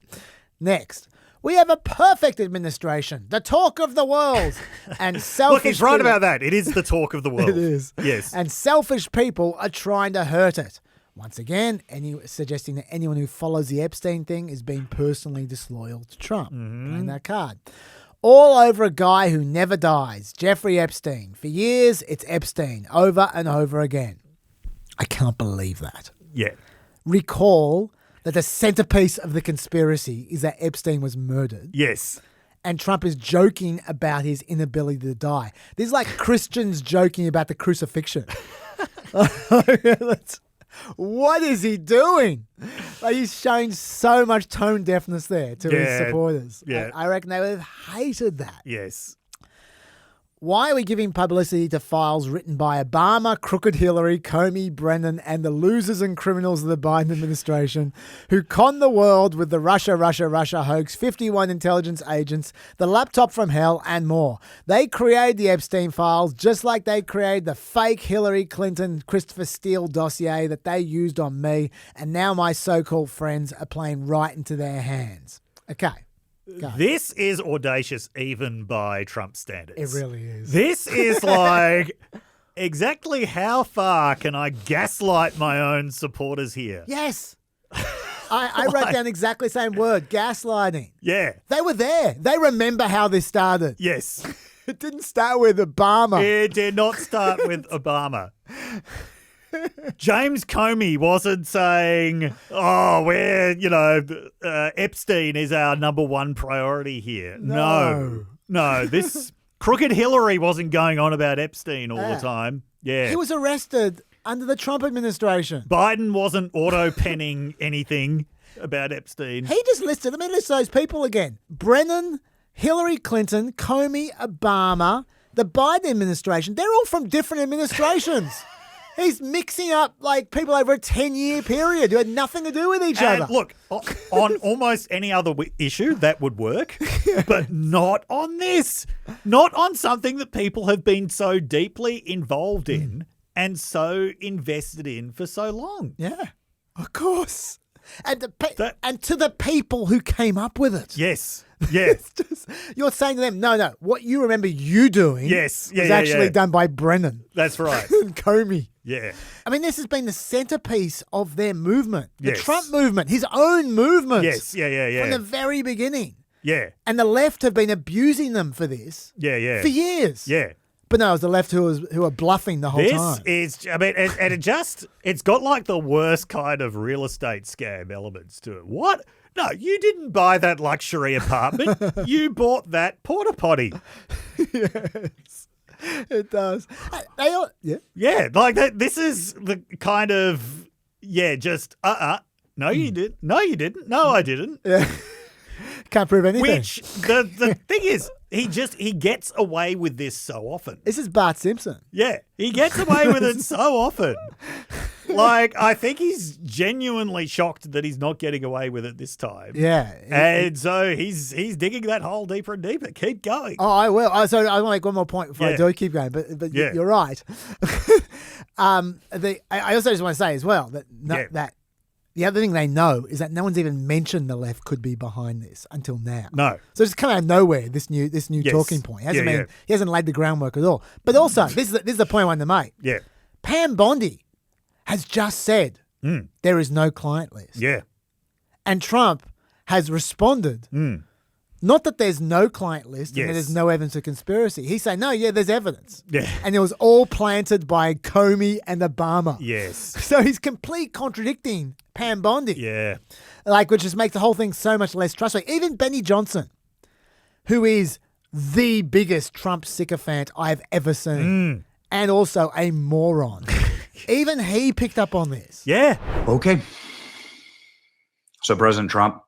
Next. We have a perfect administration, the talk of the world, and selfish. Look, he's right about that. It is the talk of the world. It is. Yes. And selfish people are trying to hurt it. Once again, suggesting that anyone who follows the Epstein thing is being personally disloyal to Trump. Playing that card. All over a guy who never dies, Jeffrey Epstein. For years, it's Epstein, over and over again. I can't believe that. Yeah. Recall that the centerpiece of the conspiracy is that Epstein was murdered. Yes. And Trump is joking about his inability to die. This is like Christians joking about the crucifixion. What is he doing? Like, he's showing so much tone deafness there to his supporters. Yeah. I reckon they would have hated that. Yes. Why are we giving publicity to files written by Obama, crooked Hillary, Comey, Brennan, and the losers and criminals of the Biden administration who conned the world with the Russia hoax, 51 intelligence agents, the laptop from hell, and more? They created the Epstein files just like they created the fake Hillary Clinton, Christopher Steele dossier that they used on me, and now my so-called friends are playing right into their hands. Okay. Go. This is audacious even by Trump standards. It really is. This is like, exactly how far can I gaslight my own supporters here? Yes. I wrote down exactly the same word, gaslighting. Yeah. They were there. They remember how this started. Yes. It didn't start with Obama. It did not start with Obama. James Comey wasn't saying, Epstein is our number one priority here. No, this crooked Hillary wasn't going on about Epstein all the time. Yeah. He was arrested under the Trump administration. Biden wasn't auto-penning anything about Epstein. He just listed, let me list those people again. Brennan, Hillary Clinton, Comey, Obama, the Biden administration. They're all from different administrations. He's mixing up like people over a 10-year period who had nothing to do with each other. Look, on almost any other issue, that would work, but not on this. Not on something that people have been so deeply involved in and so invested in for so long. Yeah, of course. And to the people who came up with it. Yes. Yes. You're saying to them, no, what you remember you doing was actually done by Brennan. That's right. And Comey. Yeah. I mean, this has been the centerpiece of their movement. The Yes. Trump movement, his own movement. Yes, yeah. From the very beginning. Yeah. And the left have been abusing them for this. Yeah. For years. Yeah. But no, it was the left who were bluffing the whole time. This is, I mean, and it's got like the worst kind of real estate scam elements to it. What? No, you didn't buy that luxury apartment. You bought that porta potty. Yes, it does. Yeah, like that. This is the kind of, just, no, you didn't. No, you didn't. No, I didn't. Yeah. Can't prove anything. Which, the thing is, he gets away with this so often. This is Bart Simpson. Yeah, he gets away with it so often. Like, I think he's genuinely shocked that he's not getting away with it this time. Yeah. And so he's digging that hole deeper and deeper. Keep going. Oh, I will. So I want to make one more point before I do keep going, but you're right. I also just want to say as well that that the other thing they know is that no one's even mentioned the left could be behind this until now. No. So it's come out of nowhere, this new talking point. He hasn't laid the groundwork at all. But also, this is the point I wanted to make. Yeah. Pam Bondi has just said there is no client list. Yeah. And Trump has responded, not that there's no client list and that there's no evidence of conspiracy. He's saying, no, there's evidence. Yeah. And it was all planted by Comey and Obama. Yes. So he's complete contradicting Pam Bondi. Yeah. Which just makes the whole thing so much less trustworthy. Even Benny Johnson, who is the biggest Trump sycophant I've ever seen, and also a moron. Even he picked up on this. Yeah. Okay. So President Trump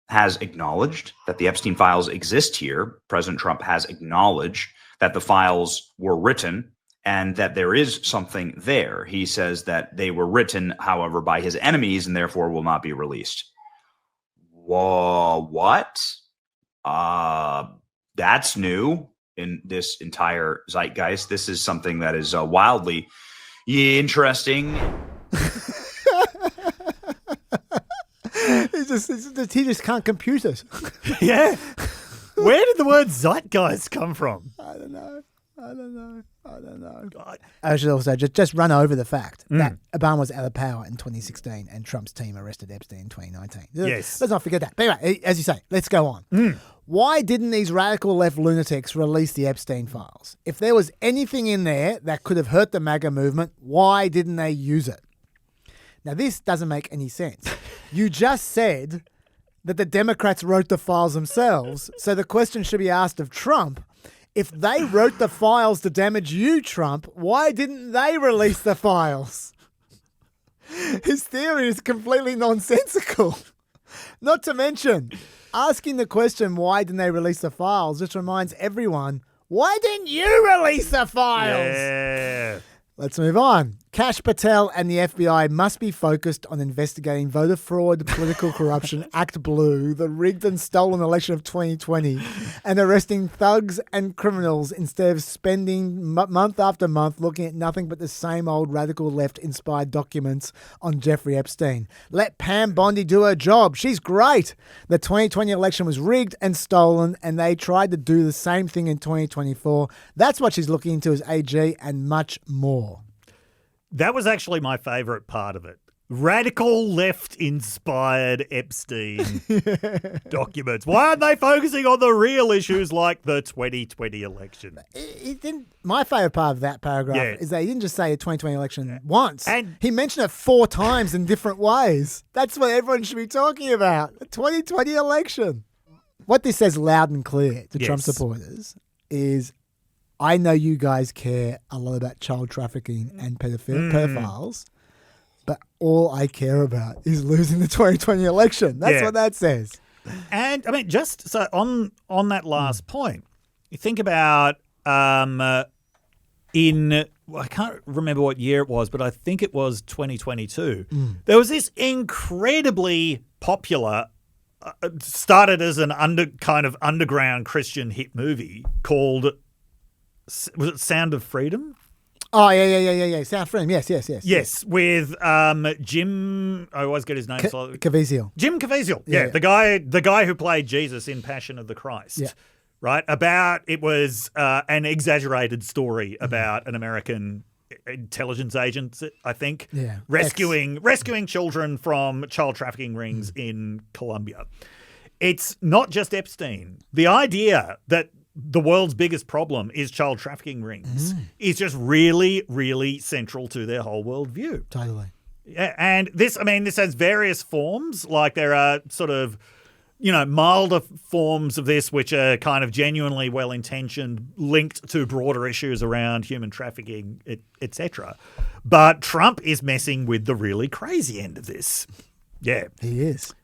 has acknowledged that the Epstein files exist here. President Trump has acknowledged that the files were written and that there is something there. He says that they were written, however, by his enemies and therefore will not be released. Whoa, what? That's new in this entire zeitgeist. This is something that is wildly interesting. He just can't compute it. Yeah. Where did the word zeitgeist come from? I don't know. I don't know. I should also just run over the fact that Obama was out of power in 2016 and Trump's team arrested Epstein in 2019. Yes. Let's not forget that. But anyway, as you say, let's go on. Why didn't these radical left lunatics release the Epstein files? If there was anything in there that could have hurt the MAGA movement, why didn't they use it? Now, this doesn't make any sense. You just said that the Democrats wrote the files themselves, so the question should be asked of Trump. If they wrote the files to damage you, Trump, why didn't they release the files? His theory is completely nonsensical. Not to mention, asking the question, why didn't they release the files, just reminds everyone, why didn't you release the files? Yeah. Let's move on. Kash Patel and the FBI must be focused on investigating voter fraud, political corruption, Act Blue, the rigged and stolen election of 2020, and arresting thugs and criminals instead of spending month after month looking at nothing but the same old radical left-inspired documents on Jeffrey Epstein. Let Pam Bondi do her job. She's great. The 2020 election was rigged and stolen, and they tried to do the same thing in 2024. That's what she's looking into as AG and much more. That was actually my favourite part of it. Radical left-inspired Epstein documents. Why aren't they focusing on the real issues like the 2020 election? My favourite part of that paragraph is that he didn't just say the 2020 election once. And he mentioned it 4 times in different ways. That's what everyone should be talking about. The 2020 election. What this says loud and clear to Trump supporters is, I know you guys care a lot about child trafficking and pedophiles, but all I care about is losing the 2020 election. That's what that says. And I mean, just so on that last point, you think about I can't remember what year it was, but I think it was 2022. There was this incredibly popular, started as an underground Christian hit movie called, was it Sound of Freedom? Oh, yeah. Sound of Freedom. Yes. Yes, with Jim, I always get his name. Caviezel. Jim Caviezel. Yeah. The guy who played Jesus in Passion of the Christ. Yeah. Right? It was an exaggerated story about an American intelligence agent, I think, rescuing children from child trafficking rings in Colombia. It's not just Epstein. The idea that the world's biggest problem is child trafficking rings is just really, really central to their whole worldview. Totally. Yeah, and this has various forms. Like there are sort of, milder forms of this which are kind of genuinely well-intentioned, linked to broader issues around human trafficking, etc. But Trump is messing with the really crazy end of this. Yeah. He is.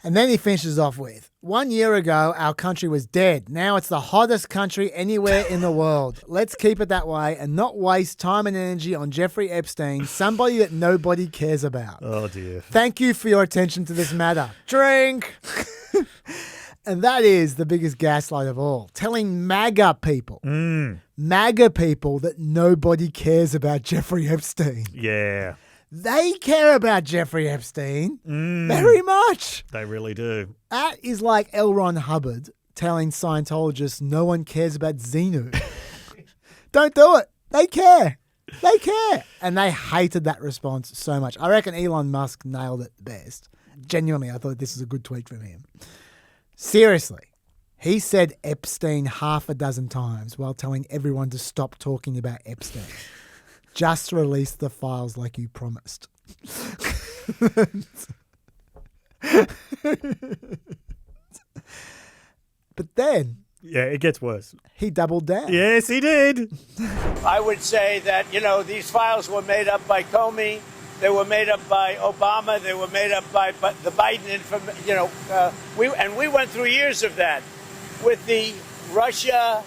And then he finishes off with, 1 year ago, our country was dead. Now it's the hottest country anywhere in the world. Let's keep it that way and not waste time and energy on Jeffrey Epstein, somebody that nobody cares about. Oh, dear. Thank you for your attention to this matter. Drink! And that is the biggest gaslight of all. Telling MAGA people that nobody cares about Jeffrey Epstein. Yeah. They care about Jeffrey Epstein very much. They really do. That is like L. Ron Hubbard telling Scientologists no one cares about Xenu. Don't do it. They care. They care. And they hated that response so much. I reckon Elon Musk nailed it best. Genuinely, I thought this is a good tweet from him. Seriously. He said Epstein 6 times while telling everyone to stop talking about Epstein. Just release the files like you promised. But then... Yeah, it gets worse. He doubled down. Yes, he did. I would say that, these files were made up by Comey. They were made up by Obama. They were made up by the Biden information. We went through years of that with the Russia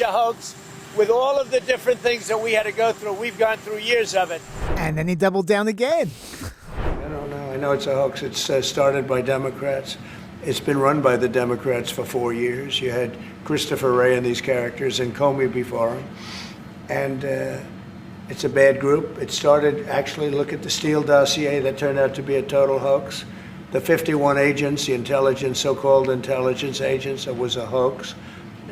hoax. With all of the different things that we had to go through, we've gone through years of it. And then he doubled down again. I don't know. I know it's a hoax. It's started by Democrats. It's been run by the Democrats for 4 years. You had Christopher Wray and these characters and Comey before him. And it's a bad group. It started, actually, look at the Steele dossier that turned out to be a total hoax. The 51 agents, the so-called intelligence agents, it was a hoax.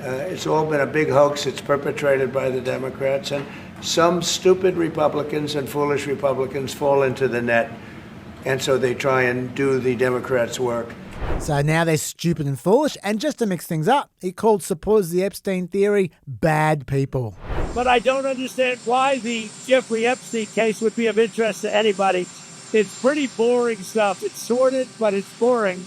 It's all been a big hoax. It's perpetrated by the Democrats, and some stupid Republicans and foolish Republicans fall into the net, and so they try and do the Democrats' work. So now they're stupid and foolish, and just to mix things up, he called supporters of the Epstein theory bad people. But I don't understand why the Jeffrey Epstein case would be of interest to anybody. It's pretty boring stuff. It's sordid, but it's boring.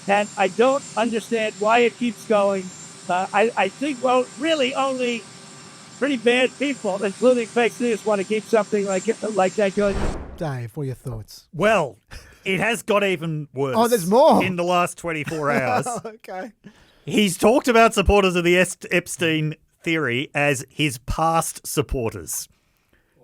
And I don't understand why it keeps going. I think, well, really only pretty bad people, including fake news, want to keep something like that going. Dave, what are your thoughts? Well, it has got even worse. Oh, there's more. In the last 24 hours. Okay. He's talked about supporters of the Epstein theory as his past supporters.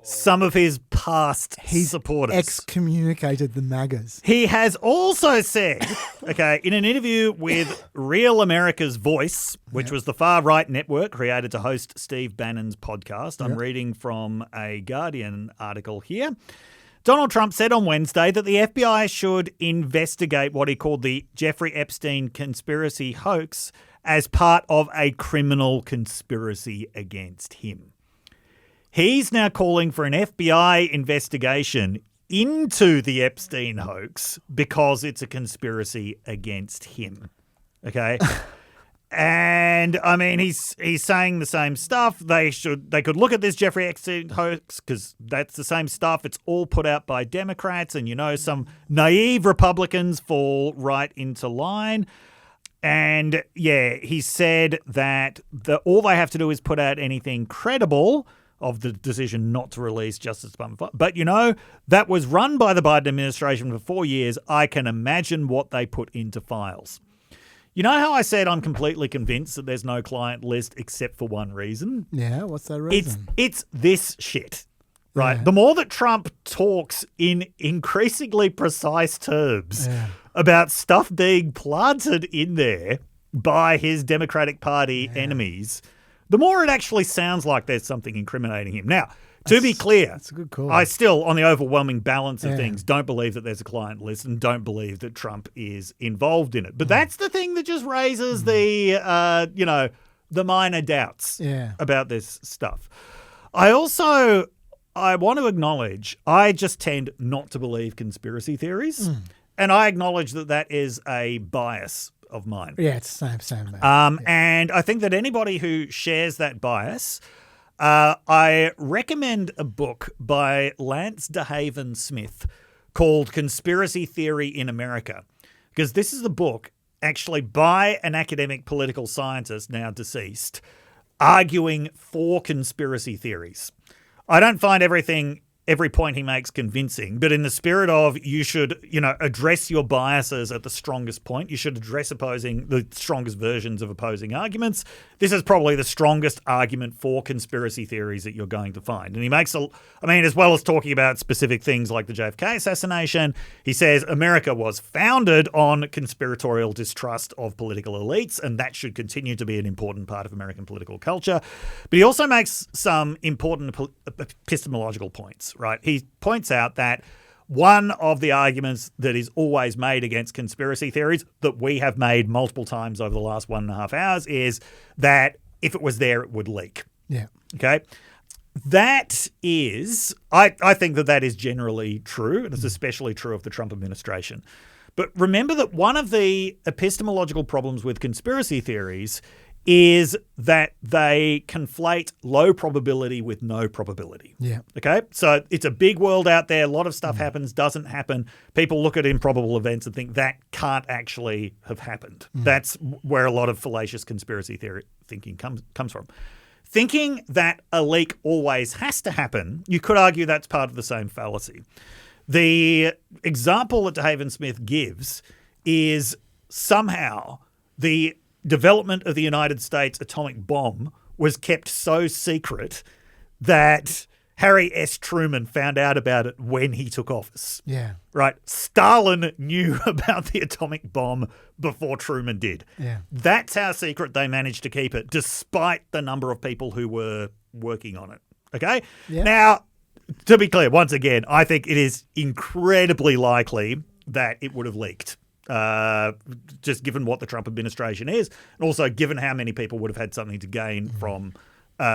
Some of his past supporters. Excommunicated the MAGAs. He has also said, okay, in an interview with Real America's Voice, which was the far-right network created to host Steve Bannon's podcast. I'm reading from a Guardian article here. Donald Trump said on Wednesday that the FBI should investigate what he called the Jeffrey Epstein conspiracy hoax as part of a criminal conspiracy against him. He's now calling for an FBI investigation into the Epstein hoax because it's a conspiracy against him. Okay? And I mean, he's saying the same stuff. They could look at this Jeffrey Epstein hoax because that's the same stuff. It's all put out by Democrats, and some naive Republicans fall right into line. And yeah, he said that all they have to do is put out anything credible of the decision not to release Justice Department. But that was run by the Biden administration for 4 years. I can imagine what they put into files. You know how I said I'm completely convinced that there's no client list except for one reason? Yeah, what's that reason? It's this shit, right? Yeah. The more that Trump talks in increasingly precise terms about stuff being planted in there by his Democratic Party enemies, the more it actually sounds like there's something incriminating him. Now, to be clear, that's a good call. I still, on the overwhelming balance of things, don't believe that there's a client list and don't believe that Trump is involved in it. But that's the thing that just raises the minor doubts about this stuff. I want to acknowledge I just tend not to believe conspiracy theories. And I acknowledge that is a bias of mine. Yeah, it's the same. And I think that anybody who shares that bias, I recommend a book by Lance DeHaven Smith called Conspiracy Theory in America, because this is the book actually by an academic political scientist, now deceased, arguing for conspiracy theories. I don't find every point he makes convincing, but in the spirit of you should, address your biases at the strongest point. You should address the strongest versions of opposing arguments. This is probably the strongest argument for conspiracy theories that you're going to find. And he makes as well as talking about specific things like the JFK assassination, he says America was founded on conspiratorial distrust of political elites, and that should continue to be an important part of American political culture. But he also makes some important epistemological points. Right. He points out that one of the arguments that is always made against conspiracy theories that we have made multiple times over the last 1.5 hours is that if it was there, it would leak. Yeah. Okay. That is, I think that is generally true, and it's especially true of the Trump administration. But remember that one of the epistemological problems with conspiracy theories is that they conflate low probability with no probability. Yeah. Okay? So it's a big world out there. A lot of stuff happens, doesn't happen. People look at improbable events and think that can't actually have happened. That's where a lot of fallacious conspiracy theory thinking comes from. Thinking that a leak always has to happen, you could argue that's part of the same fallacy. The example that DeHaven Smith gives is somehow the development of the United States atomic bomb was kept so secret that Harry S. Truman found out about it when he took office. Yeah. Right? Stalin knew about the atomic bomb before Truman did. Yeah. That's how secret they managed to keep it, despite the number of people who were working on it. Okay? Yeah. Now, to be clear, once again, I think it is incredibly likely that it would have leaked. just given what the Trump administration is, and also given how many people would have had something to gain from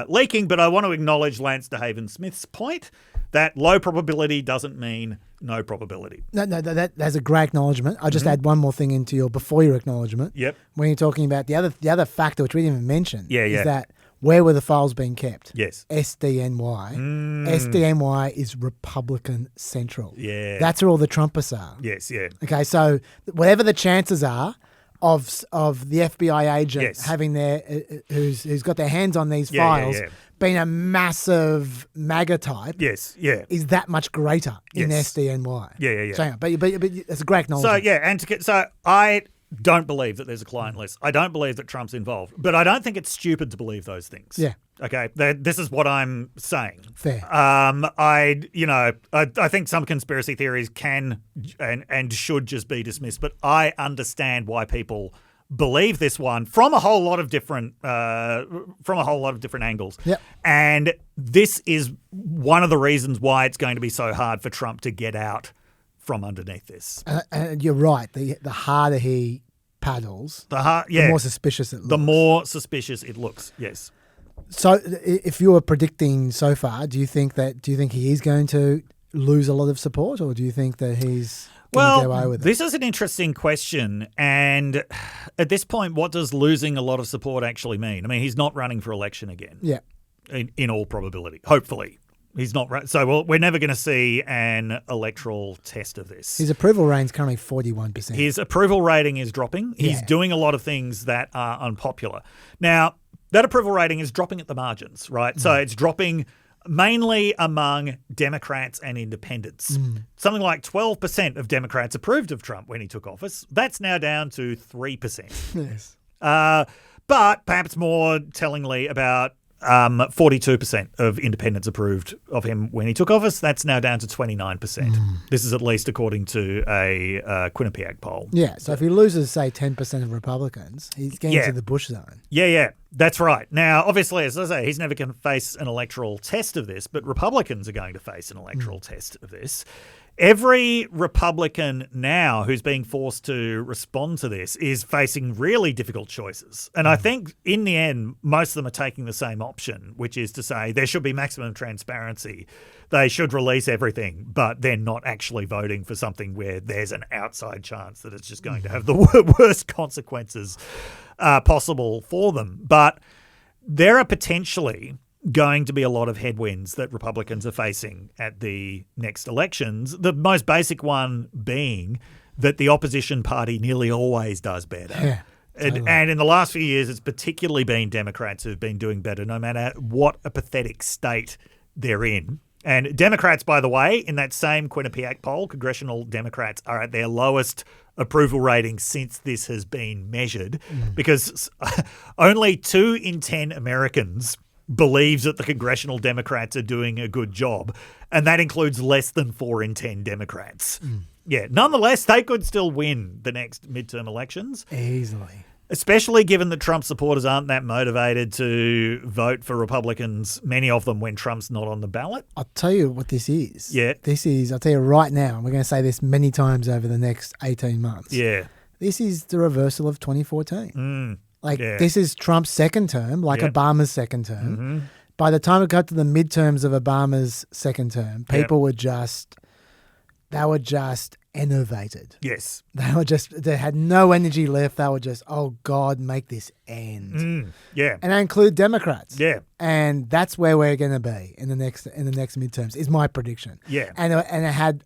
leaking. But I want to acknowledge Lance DeHaven Smith's point that low probability doesn't mean no probability. No, that's a great acknowledgement. I'll just add one more thing into before your acknowledgement. Yep. When you're talking about the other factor, which we didn't even mention, Yeah. is that where were the files being kept? Yes. SDNY. SDNY is Republican Central. Yeah. That's where all the Trumpists are. Yes, yeah. Okay, so whatever the chances are of the FBI agent having who's got their hands on these files being a massive MAGA type, is that much greater in SDNY. Yeah. So, but it's a great acknowledgement. So I don't believe that there's a client list. I don't believe that Trump's involved, but I don't think it's stupid to believe those things. Yeah. Okay. This is what I'm saying. Fair. I think some conspiracy theories can and should just be dismissed, but I understand why people believe this one from a whole lot of different angles. Yep. And this is one of the reasons why it's going to be so hard for Trump to get out from underneath this. And you're right. The harder he paddles, the more suspicious it looks. The more suspicious it looks, yes. So if you were predicting so far, do you think he is going to lose a lot of support, or do you think that he's going to get away with it? This is an interesting question. And at this point, what does losing a lot of support actually mean? I mean, he's not running for election again. Yeah. In all probability, hopefully. He's not. So we're never going to see an electoral test of this. His approval rating is currently 41%. His approval rating is dropping. He's doing a lot of things that are unpopular. Now, that approval rating is dropping at the margins, right? So it's dropping mainly among Democrats and independents. Something like 12% of Democrats approved of Trump when he took office. That's now down to 3%. Yes. But perhaps more tellingly, about 42% of independents approved of him when he took office. That's now down to 29%. This is at least according to a Quinnipiac poll. Yeah, so if he loses, say, 10% of Republicans, he's getting to the Bush zone. Yeah, that's right. Now, obviously, as I say, he's never going to face an electoral test of this, but Republicans are going to face an electoral test of this. Every Republican now who's being forced to respond to this is facing really difficult choices. And I think in the end, most of them are taking the same option, which is to say there should be maximum transparency. They should release everything, but they're not actually voting for something where there's an outside chance that it's just going to have the worst consequences possible for them. But there are potentially going to be a lot of headwinds that Republicans are facing at the next elections. The most basic one being that the opposition party nearly always does better. Yeah, totally. And in the last few years, it's particularly been Democrats who've been doing better, no matter what a pathetic state they're in. And Democrats, by the way, in that same Quinnipiac poll, congressional Democrats are at their lowest approval rating since this has been measured, because only 2 in 10 Americans believes that the congressional Democrats are doing a good job, and that includes less than 4 in 10 Democrats. Yeah, nonetheless, they could still win the next midterm elections. Easily. Especially given that Trump supporters aren't that motivated to vote for Republicans, many of them, when Trump's not on the ballot. I'll tell you what this is. Yeah. I'll tell you right now, and we're going to say this many times over the next 18 months. Yeah. This is the reversal of 2014. This is Trump's second term, like Obama's second term. By the time it got to the midterms of Obama's second term, people were just enervated. Yes. They had no energy left. They were just, oh God, make this end. Yeah. And that include Democrats. Yeah. And that's where we're going to be in the next midterms, is my prediction. Yeah. And it had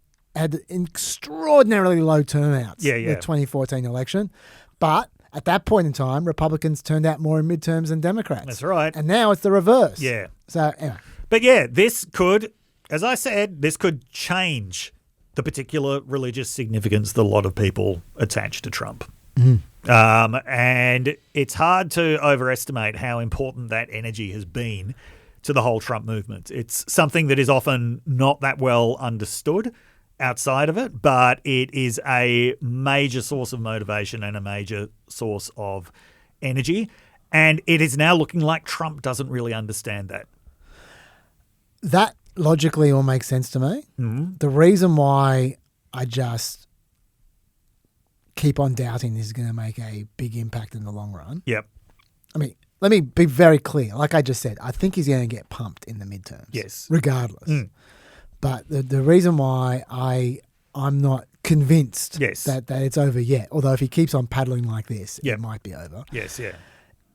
extraordinarily low turnouts. Yeah. The 2014 election. But at that point in time, Republicans turned out more in midterms than Democrats. That's right. And now it's the reverse. Yeah. So, anyway. But yeah, this could, as I said, this could change the particular religious significance that a lot of people attach to Trump. And it's hard to overestimate how important that energy has been to the whole Trump movement. It's something that is often not that well understood outside of it, but it is a major source of motivation and a major source of energy. And it is now looking like Trump doesn't really understand that. That logically all makes sense to me. The reason why I just keep on doubting this is going to make a big impact in the long run. Yep. I mean, let me be very clear. Like I just said, I think he's going to get pumped in the midterms. Yes. Regardless. But the reason why I'm not convinced that it's over yet, although if he keeps on paddling like this, it might be over. Yes, yeah.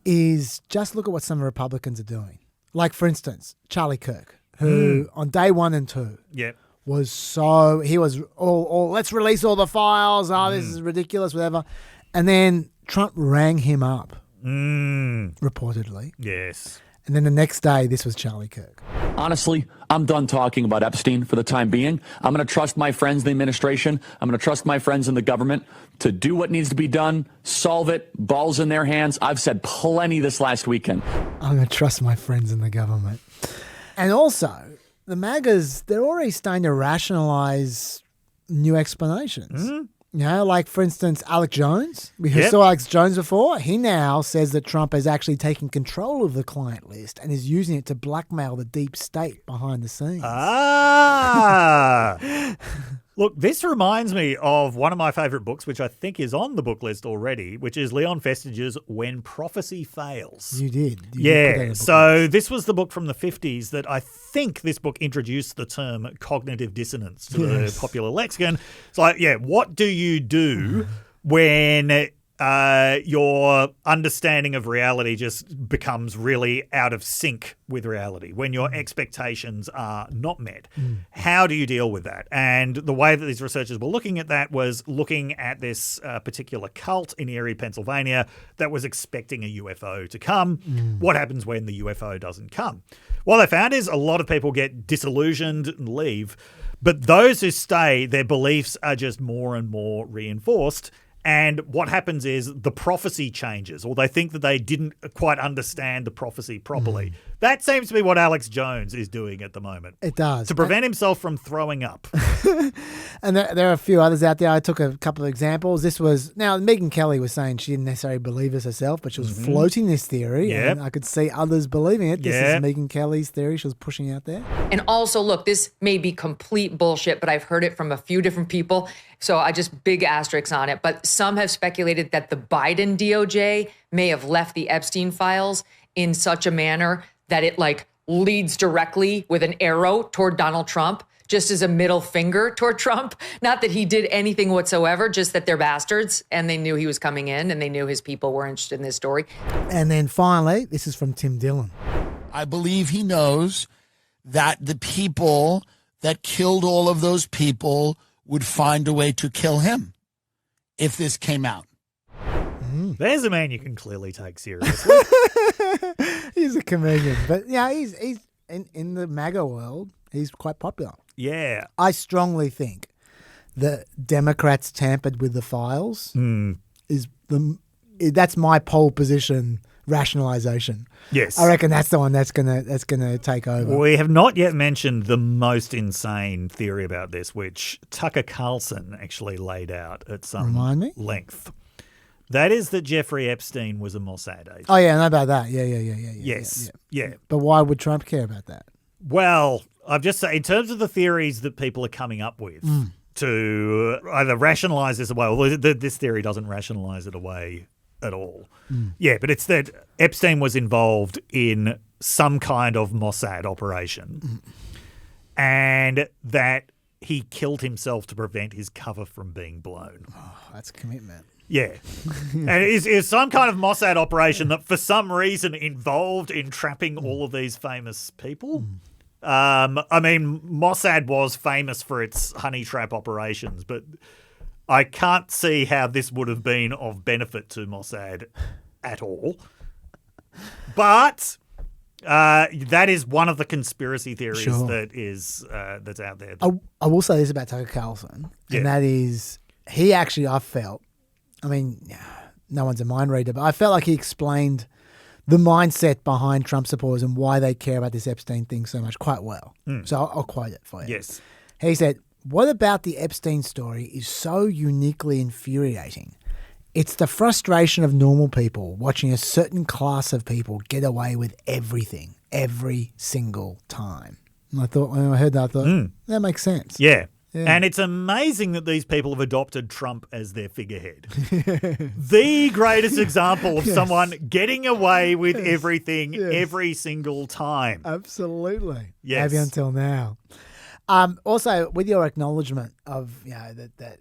Is just look at what some Republicans are doing. Like, for instance, Charlie Kirk, who on day 1 and 2 he was all let's release all the files. This is ridiculous, whatever. And then Trump rang him up, reportedly. Yes. And then the next day, this was Charlie Kirk. Honestly, I'm done talking about Epstein for the time being. I'm going to trust my friends in the administration. I'm going to trust my friends in the government to do what needs to be done, solve it, balls in their hands. I've said plenty this last weekend. I'm going to trust my friends in the government. And also, the MAGAs, they're already starting to rationalize new explanations. You know, like, for instance, Alex Jones. We saw Alex Jones before. He now says that Trump is actually taking control of the client list and is using it to blackmail the deep state behind the scenes. Look, this reminds me of one of my favourite books, which I think is on the book list already, which is Leon Festiger's When Prophecy Fails. You did. So this was the book from the 50s that I think this book introduced the term cognitive dissonance to the popular lexicon. It's like, what do you do when your understanding of reality just becomes really out of sync with reality, when your expectations are not met? How do you deal with that? And the way that these researchers were looking at that was looking at this particular cult in Erie, Pennsylvania, that was expecting a UFO to come. What happens when the UFO doesn't come? What they found is a lot of people get disillusioned and leave, but those who stay, their beliefs are just more and more reinforced. And what happens is the prophecy changes, or they think that they didn't quite understand the prophecy properly. That seems to be what Alex Jones is doing at the moment. It does. To prevent himself from throwing up. And there are a few others out there. I took a couple of examples. Now, Megyn Kelly was saying she didn't necessarily believe this herself, but she was floating this theory. And I could see others believing it. This is Megyn Kelly's theory she was pushing out there. And also, look, this may be complete bullshit, but I've heard it from a few different people. So I just big asterisks on it. But some have speculated that the Biden DOJ may have left the Epstein files in such a manner that it leads directly with an arrow toward Donald Trump, just as a middle finger toward Trump. Not that he did anything whatsoever, just that they're bastards and they knew he was coming in and they knew his people were interested in this story. And then finally, this is from Tim Dillon. I believe he knows that the people that killed all of those people would find a way to kill him if this came out. There's a man you can clearly take seriously. He's a comedian. But he's in the MAGA world, he's quite popular. Yeah. I strongly think that Democrats tampered with the files. That's my poll position rationalization. Yes. I reckon that's the one that's gonna take over. We have not yet mentioned the most insane theory about this, which Tucker Carlson actually laid out at some length. That is that Jeffrey Epstein was a Mossad agent. Oh, yeah, I know about that. Yeah. Yes. Yeah. But why would Trump care about that? Well, I've just said, in terms of the theories that people are coming up with to either rationalize this away, although this theory doesn't rationalize it away at all. Yeah, but it's that Epstein was involved in some kind of Mossad operation and that he killed himself to prevent his cover from being blown. Oh, that's commitment. Yeah. And it's some kind of Mossad operation that for some reason involved in trapping all of these famous people. I mean, Mossad was famous for its honey trap operations, but I can't see how this would have been of benefit to Mossad at all. But that is one of the conspiracy theories that's out there. I will say this about Tucker Carlson, and that is he actually, I felt, I mean, no one's a mind reader, but I felt like he explained the mindset behind Trump supporters and why they care about this Epstein thing so much quite well. So I'll quote it for you. Yes. He said, "What about the Epstein story is so uniquely infuriating? It's the frustration of normal people watching a certain class of people get away with everything every single time." And I thought, when I heard that, I thought, that makes sense. Yeah. And it's amazing that these people have adopted Trump as their figurehead. The greatest example of someone getting away with everything every single time. Absolutely. Yes. Maybe until now. Also, with your acknowledgement of that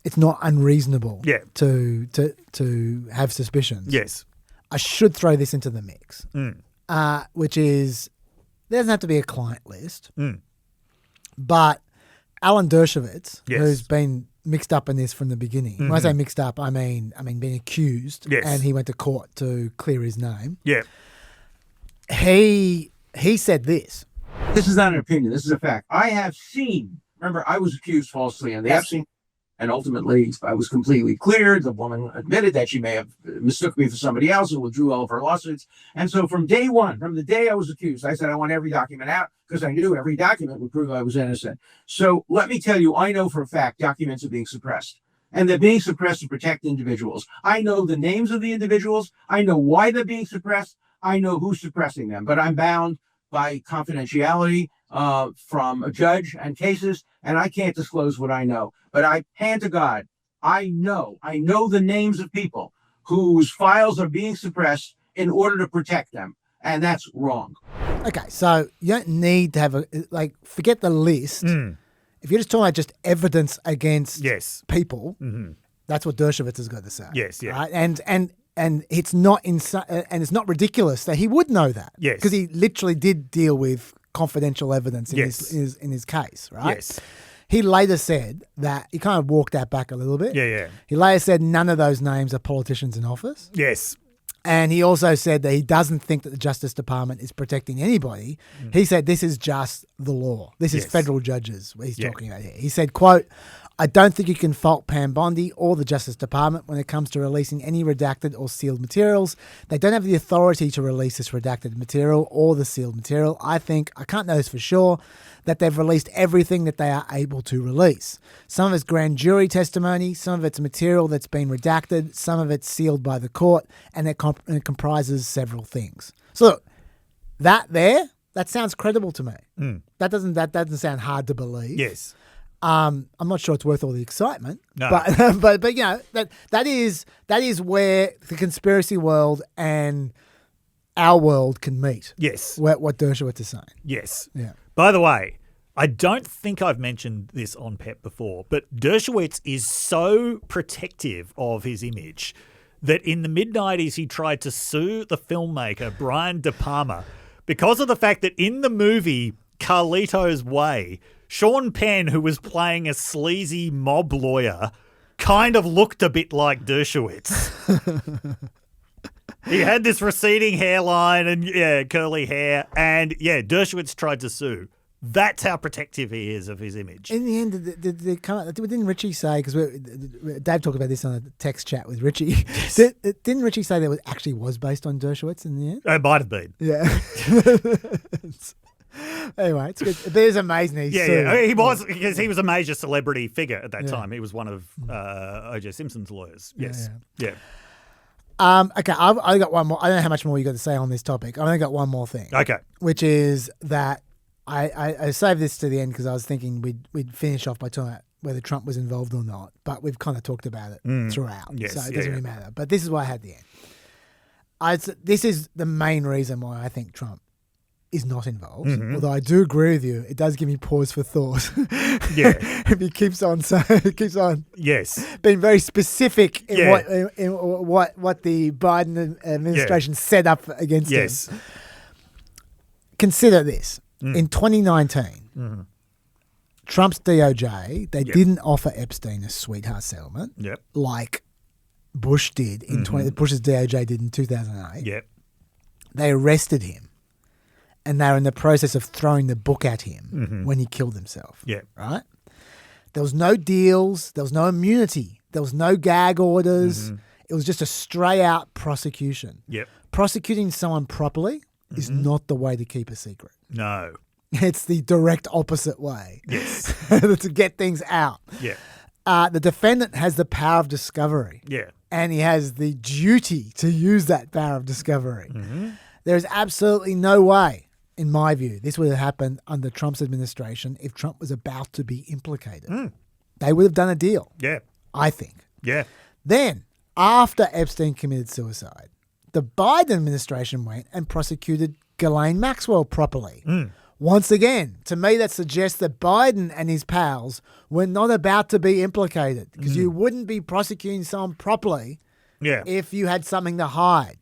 it's not unreasonable to have suspicions. Yes. I should throw this into the mix, which is there doesn't have to be a client list, but Alan Dershowitz, who's been mixed up in this from the beginning. When I say mixed up, I mean being accused, and he went to court to clear his name. Yeah. He said this. This is not an opinion. This is a fact. I have seen. Remember, I was accused falsely on the Epstein, and ultimately I was completely cleared. The woman admitted that she may have mistook me for somebody else and withdrew all of her lawsuits. And so from day one, from the day I was accused, I said I want every document out because I knew every document would prove I was innocent. So let me tell you, I know for a fact documents are being suppressed. And they're being suppressed to protect individuals. I know the names of the individuals. I know why they're being suppressed. I know who's suppressing them. But I'm bound by confidentiality from a judge and cases, and I can't disclose what I know. But I hand to God, I know the names of people whose files are being suppressed in order to protect them, and that's wrong. Okay, so you don't need to have forget the list. If you're just talking about just evidence against people, that's what Dershowitz has got to say. Yes, yeah. Right? And it's not and it's not ridiculous that he would know that. Yes. Because he literally did deal with confidential evidence in his case, right? Yes. He later said that he kind of walked that back a little bit. Yeah. He later said none of those names are politicians in office. Yes. And he also said that he doesn't think that the Justice Department is protecting anybody. He said this is just the law. This is federal judges he's talking about here. He said, quote, I don't think you can fault Pam Bondi or the Justice Department when it comes to releasing any redacted or sealed materials. They don't have the authority to release this redacted material or the sealed material. I can't know this for sure, that they've released everything that they are able to release. Some of it's grand jury testimony, some of it's material that's been redacted, some of it's sealed by the court, and it comprises several things. So look, that sounds credible to me. That doesn't sound hard to believe. Yes. I'm not sure it's worth all the excitement, no. but you know that is where the conspiracy world and our world can meet. Yes, what Dershowitz is saying. Yes. Yeah. By the way, I don't think I've mentioned this on PEP before, but Dershowitz is so protective of his image that in the mid-90s he tried to sue the filmmaker Brian De Palma because of the fact that in the movie Carlito's Way, Sean Penn, who was playing a sleazy mob lawyer, kind of looked a bit like Dershowitz. He had this receding hairline and, curly hair. And, Dershowitz tried to sue. That's how protective he is of his image. In the end, didn't Richie say, because Dave talked about this on a text chat with Richie, didn't Richie say that it actually was based on Dershowitz in the end? It might have been. Yeah. Anyway, it's good. But it's amazing. He was, because he was a major celebrity figure at that time. He was one of O.J. Simpson's lawyers. Yes. Yeah. Okay, I got one more. I don't know how much more you got to say on this topic. I've only got one more thing. Okay. Which is that I saved this to the end because I was thinking we'd finish off by talking about whether Trump was involved or not, but we've kind of talked about it throughout, yes, so it doesn't really matter. But this is why I had the end. This is the main reason why I think Trump is not involved. Although I do agree with you, it does give me pause for thought. Yeah. If he keeps on yes, being very specific in what the Biden administration set up against him. Consider this. In 2019, Trump's DOJ, they didn't offer Epstein a sweetheart settlement like Bush did in Bush's DOJ did in 2008. Yep. They arrested him. And they were in the process of throwing the book at him when he killed himself. Yeah. Right? There was no deals. There was no immunity. There was no gag orders. It was just a straight out prosecution. Yep. Prosecuting someone properly is not the way to keep a secret. No. It's the direct opposite way. Yes. To get things out. Yeah. The defendant has the power of discovery. Yeah. And he has the duty to use that power of discovery. There is absolutely no way in my view, this would have happened under Trump's administration if Trump was about to be implicated. They would have done a deal. Yeah. I think. Yeah. Then, after Epstein committed suicide, the Biden administration went and prosecuted Ghislaine Maxwell properly. Once again, to me, that suggests that Biden and his pals were not about to be implicated, because you wouldn't be prosecuting someone properly if you had something to hide.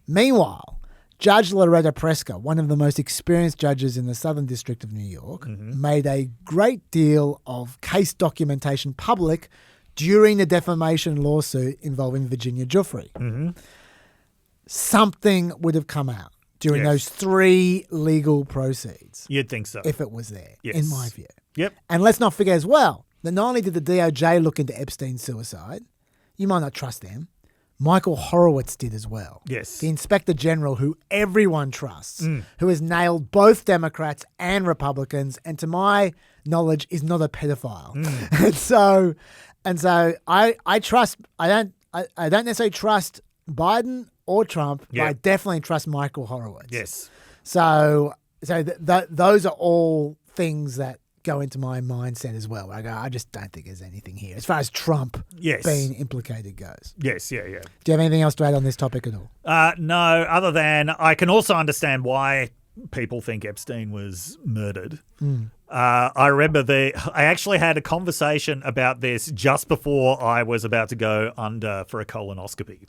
Meanwhile, Judge Loretta Preska, one of the most experienced judges in the Southern District of New York, made a great deal of case documentation public during the defamation lawsuit involving Virginia Giuffre. Something would have come out during those 3 legal proceeds. You'd think so. If it was there, in my view. Yep. And let's not forget as well that not only did the DOJ look into Epstein's suicide, you might not trust them, Michael Horowitz did as well. Yes. The Inspector General, who everyone trusts, who has nailed both Democrats and Republicans, and to my knowledge is not a pedophile. and so I trust, I don't necessarily trust Biden or Trump, but I definitely trust Michael Horowitz. Yes. So those are all things that go into my mindset as well. I just don't think there's anything here as far as Trump being implicated goes. Yes, yeah. Do you have anything else to add on this topic at all? No, other than I can also understand why people think Epstein was murdered. I remember I actually had a conversation about this just before I was about to go under for a colonoscopy.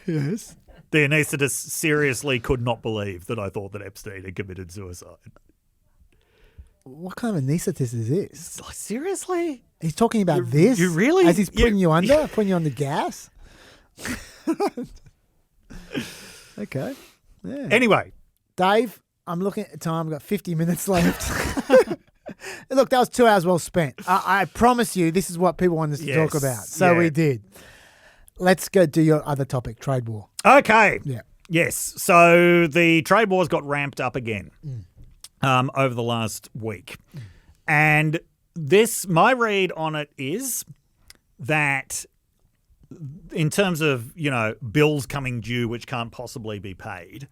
Yes. The anaesthetist seriously could not believe that I thought that Epstein had committed suicide. What kind of anaesthetist is this? Seriously? He's talking about this? You really? As he's putting you under? Putting you on the gas? Okay. Yeah. Anyway. Dave, I'm looking at the time. We've got 50 minutes left. Look, that was 2 hours well spent. I promise you this is what people want us to talk about. So we did. Let's go do your other topic, trade war. Okay. Yeah. Yes. So the trade wars got ramped up again over the last week. And my read on it is that in terms of, bills coming due which can't possibly be paid,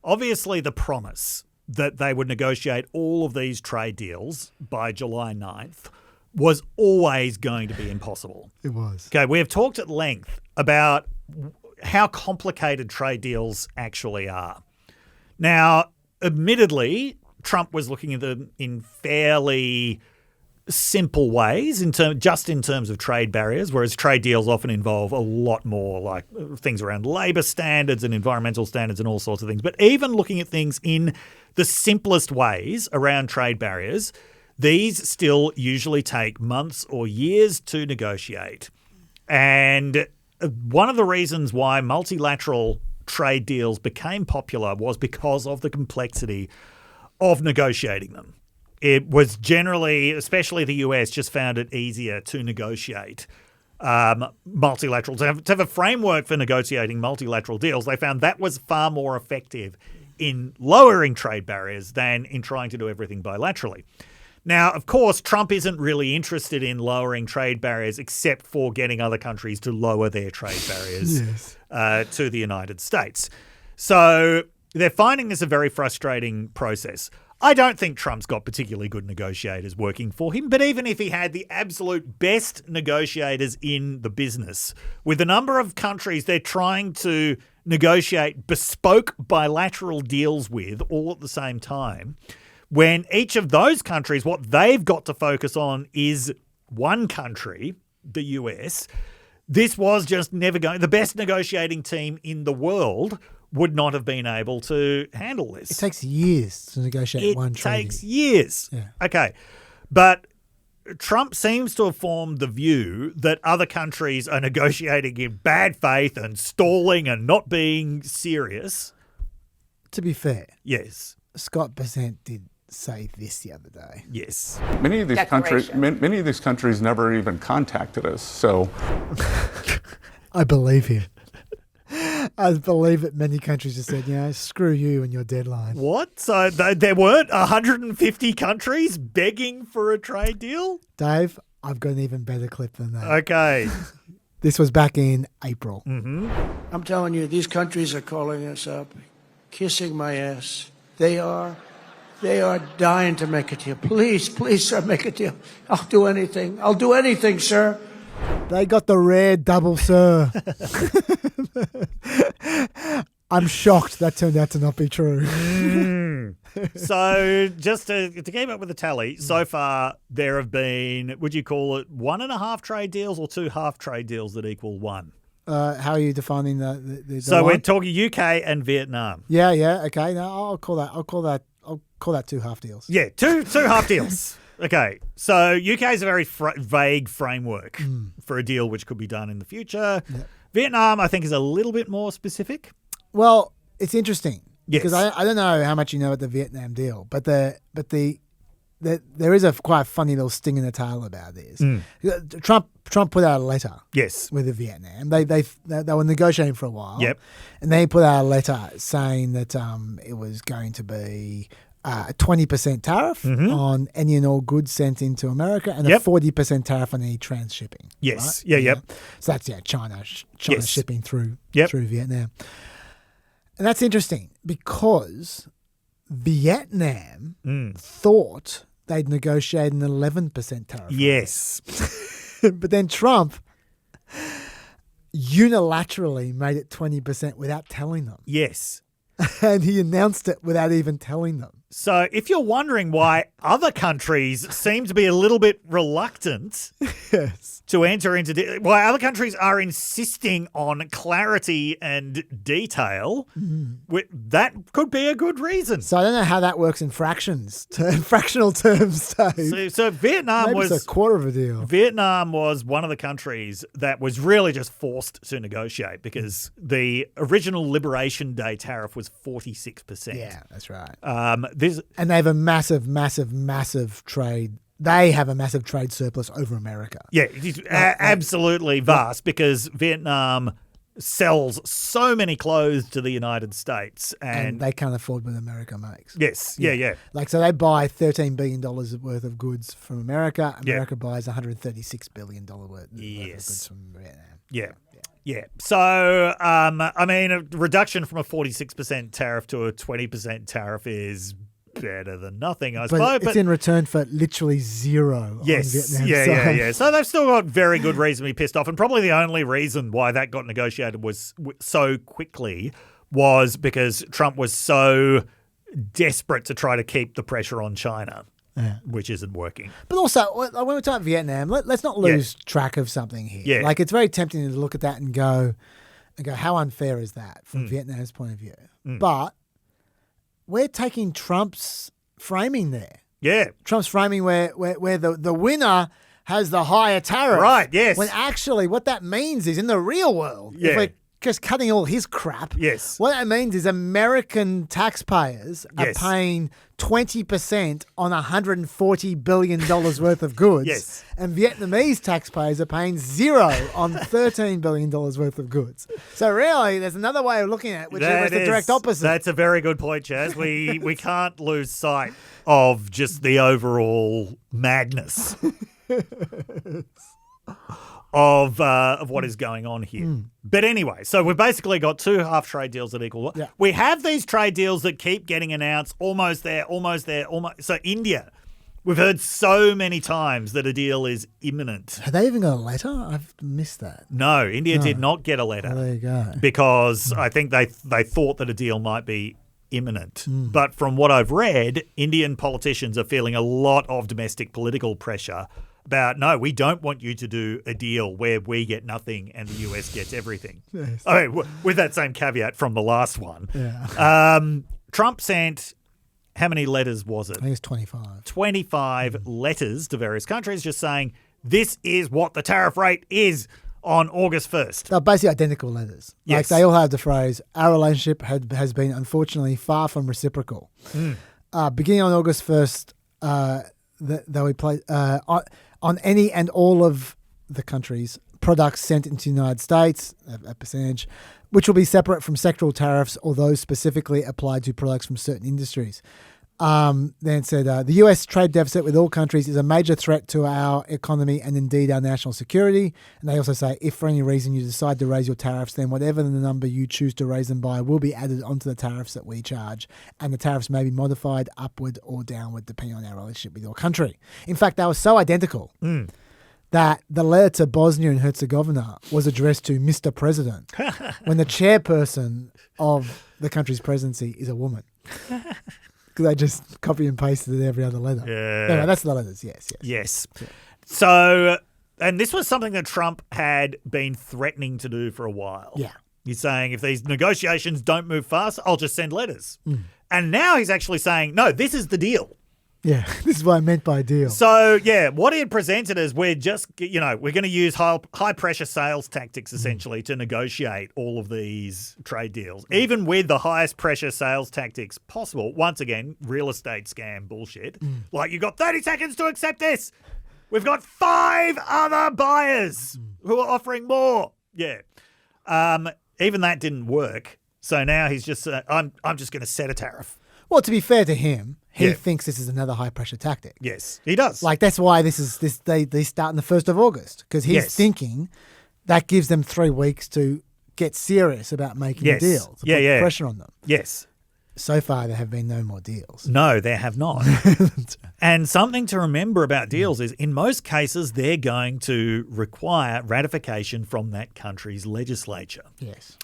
obviously the promise that they would negotiate all of these trade deals by July 9th was always going to be impossible. It was. Okay, we have talked at length about how complicated trade deals actually are. Now, admittedly, Trump was looking at them in fairly simple ways, just in terms of trade barriers, whereas trade deals often involve a lot more, like things around labour standards and environmental standards and all sorts of things. But even looking at things in the simplest ways around trade barriers, these still usually take months or years to negotiate. And one of the reasons why multilateral trade deals became popular was because of the complexity of negotiating them. It was generally, especially the US, just found it easier to negotiate multilateral, to have a framework for negotiating multilateral deals. They found that was far more effective in lowering trade barriers than in trying to do everything bilaterally. Now, of course, Trump isn't really interested in lowering trade barriers except for getting other countries to lower their trade barriers to the United States. So they're finding this a very frustrating process. I don't think Trump's got particularly good negotiators working for him, but even if he had the absolute best negotiators in the business, with the number of countries they're trying to negotiate bespoke bilateral deals with all at the same time, when each of those countries, what they've got to focus on is one country, the US, this was just never going. The best negotiating team in the world would not have been able to handle this. It takes years to negotiate one trade. It takes years. Yeah. Okay. But Trump seems to have formed the view that other countries are negotiating in bad faith and stalling and not being serious. To be fair. Yes. Scott Bessent did say this the other day. Yes. Many of these countries never even contacted us. So I believe him. I believe that many countries just said, screw you and your deadline. What? So there weren't 150 countries begging for a trade deal? Dave, I've got an even better clip than that. Okay. This was back in April. I'm telling you, these countries are calling us up, kissing my ass, They are dying to make a deal. Please, sir, make a deal. I'll do anything. I'll do anything, sir. They got the rare double, sir. I'm shocked that turned out to not be true. So just to keep up with the tally, so far there have been, would you call it 1.5 trade deals or 2 half trade deals that equal 1? How are you defining the So one? we're talking UK and Vietnam. Yeah, okay. No, I'll call that 2 half deals. Yeah, two half deals. Okay, so UK is a very vague framework for a deal which could be done in the future. Yep. Vietnam, I think, is a little bit more specific. Well, it's interesting Yes. because I don't know how much you know about the Vietnam deal, but there is a quite funny little sting in the tail about this. Trump put out a letter. Yes. With the Vietnam, they were negotiating for a while. Yep. And they put out a letter saying that it was going to be a 20% tariff on any and all goods sent into America and a 40% tariff on any trans-shipping. Yes. Right? Yeah. So that's China Yes. shipping through Yep. Vietnam. And that's interesting because Vietnam thought they'd negotiate an 11% tariff. Yes. But then Trump unilaterally made it 20% without telling them. Yes. And he announced it without even telling them. So if you're wondering why other countries seem to be a little bit reluctant to enter into why other countries are insisting on clarity and detail, that could be a good reason. So I don't know how that works in fractional terms, Dave. So Vietnam Maybe was it's a quarter of a deal. Vietnam was one of the countries that was really just forced to negotiate because the original Liberation Day tariff was 46%. Yeah, that's right. And they have a massive trade. They have a massive trade surplus over America. Yeah, it is absolutely vast because Vietnam sells so many clothes to the United States and they can't afford what America makes. Yes, yeah. Like, so they buy $13 billion worth of goods from America. America buys $136 billion worth of goods from Vietnam. Yeah. So, I mean, a reduction from a 46% tariff to a 20% tariff is better than nothing, I suppose. But it's in return for literally zero on Vietnam. Yeah. So they've still got very good reason to be pissed off. And probably the only reason why that got negotiated was so quickly was because Trump was so desperate to try to keep the pressure on China. Yeah. Which isn't working. But also, when we talk Vietnam, let's not lose track of something here. Yeah. Like, it's very tempting to look at that and go, how unfair is that from Vietnam's point of view? But we're taking Trump's framing there. Yeah. Trump's framing where the winner has the higher tariff. Right, yes. When actually what that means is in the real world, if we're just cutting all his crap, what that means is American taxpayers are paying 20% on $140 billion worth of goods. And Vietnamese taxpayers are paying 0 on $13 billion worth of goods. So really, there's another way of looking at it, which is the direct opposite. That's a very good point, Chaz. We can't lose sight of just the overall madness of what is going on here. But anyway, so we've basically got 2 half trade deals that equal. Yeah. We have these trade deals that keep getting announced, almost there. So India, we've heard so many times that a deal is imminent. Have they even got a letter? I've missed that. No, India did not get a letter. There you go. Because I think they thought that a deal might be imminent. But from what I've read, Indian politicians are feeling a lot of domestic political pressure about, no, we don't want you to do a deal where we get nothing and the US gets everything. Yes. I mean, with that same caveat from the last one. Yeah. Trump sent, how many letters was it? I think it's 25. 25 letters to various countries just saying, this is what the tariff rate is on August 1st. They're basically identical letters. Yes. Like, they all have the phrase, our relationship has been unfortunately far from reciprocal. Beginning on August 1st, they'll be on any and all of the countries' products sent into the United States, a percentage, which will be separate from sectoral tariffs or those specifically applied to products from certain industries. Then it said, the US trade deficit with all countries is a major threat to our economy and indeed our national security. And they also say, if for any reason you decide to raise your tariffs, then whatever the number you choose to raise them by will be added onto the tariffs that we charge. And the tariffs may be modified upward or downward depending on our relationship with your country. In fact, they were so identical that the letter to Bosnia and Herzegovina was addressed to Mr. President when the chairperson of the country's presidency is a woman. Because they just copy and pasted it every other letter. Yeah. Anyway, that's the letters, yes. Yes. So, and this was something that Trump had been threatening to do for a while. Yeah. He's saying if these negotiations don't move fast, I'll just send letters. And now he's actually saying, no, this is the deal. Yeah, this is what I meant by deal. So, yeah, what he had presented is we're just, we're going to use high pressure sales tactics essentially to negotiate all of these trade deals, even with the highest pressure sales tactics possible. Once again, real estate scam bullshit. Like, you've got 30 seconds to accept this. We've got 5 other buyers who are offering more. Yeah. Even that didn't work. So now he's just, I'm just going to set a tariff. Well, to be fair to him, he thinks this is another high pressure tactic. Yes, he does. Like, that's why they start on the 1st of August, because he's thinking that gives them 3 weeks to get serious about making a deal, to put pressure on them. Yes. So far, there have been no more deals. No, there have not. And something to remember about deals is, in most cases, they're going to require ratification from that country's legislature. Yes.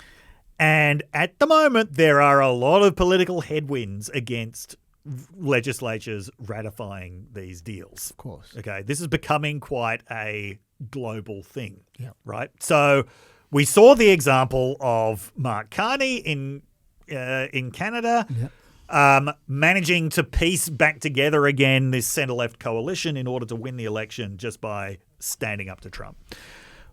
And at the moment, there are a lot of political headwinds against legislatures ratifying these deals. Of course. Okay, this is becoming quite a global thing, right? So we saw the example of Mark Carney in Canada managing to piece back together again this centre-left coalition in order to win the election just by standing up to Trump.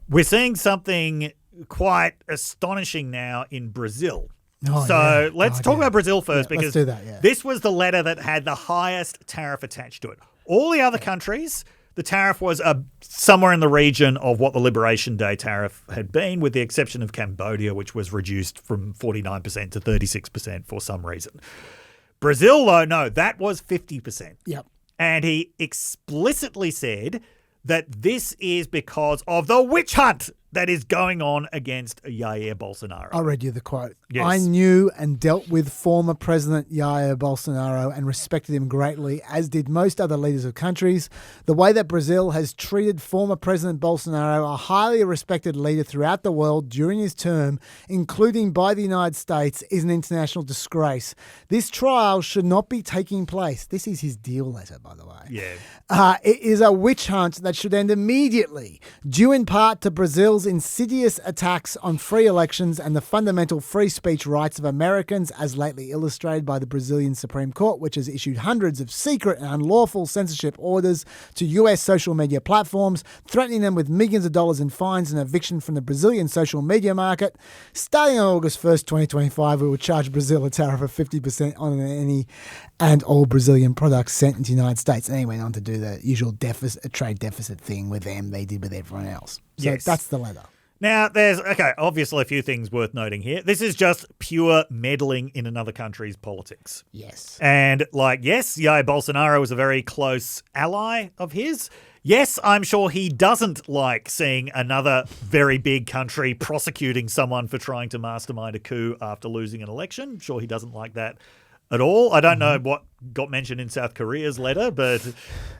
We're seeing something quite astonishing now in Brazil. Let's talk about Brazil first, because let's do that, this was the letter that had the highest tariff attached to it. All the other countries, the tariff was somewhere in the region of what the Liberation Day tariff had been, with the exception of Cambodia, which was reduced from 49% to 36% for some reason. Brazil, though, no, that was 50%. Yep. And he explicitly said that this is because of the witch hunt that is going on against Jair Bolsonaro. I'll read you the quote. Yes. I knew and dealt with former President Jair Bolsonaro and respected him greatly, as did most other leaders of countries. The way that Brazil has treated former President Bolsonaro, a highly respected leader throughout the world during his term, including by the United States, is an international disgrace. This trial should not be taking place. This is his deal letter, by the way. Yeah. It is a witch hunt that should end immediately, due in part to Brazil's insidious attacks on free elections and the fundamental free speech rights of Americans, as lately illustrated by the Brazilian Supreme Court, which has issued hundreds of secret and unlawful censorship orders to US social media platforms, threatening them with millions of dollars in fines and eviction from the Brazilian social media market. Starting on August 1st, 2025, we will charge Brazil a tariff of 50% on any and all Brazilian products sent into the United States. And then he went on to do the usual trade deficit thing with them they did with everyone else. So that's the letter. Now, there's, obviously a few things worth noting here. This is just pure meddling in another country's politics. Yes. And, yes, Jair Bolsonaro is a very close ally of his. Yes, I'm sure he doesn't like seeing another very big country prosecuting someone for trying to mastermind a coup after losing an election. I'm sure he doesn't like that at all. I don't know what got mentioned in South Korea's letter, but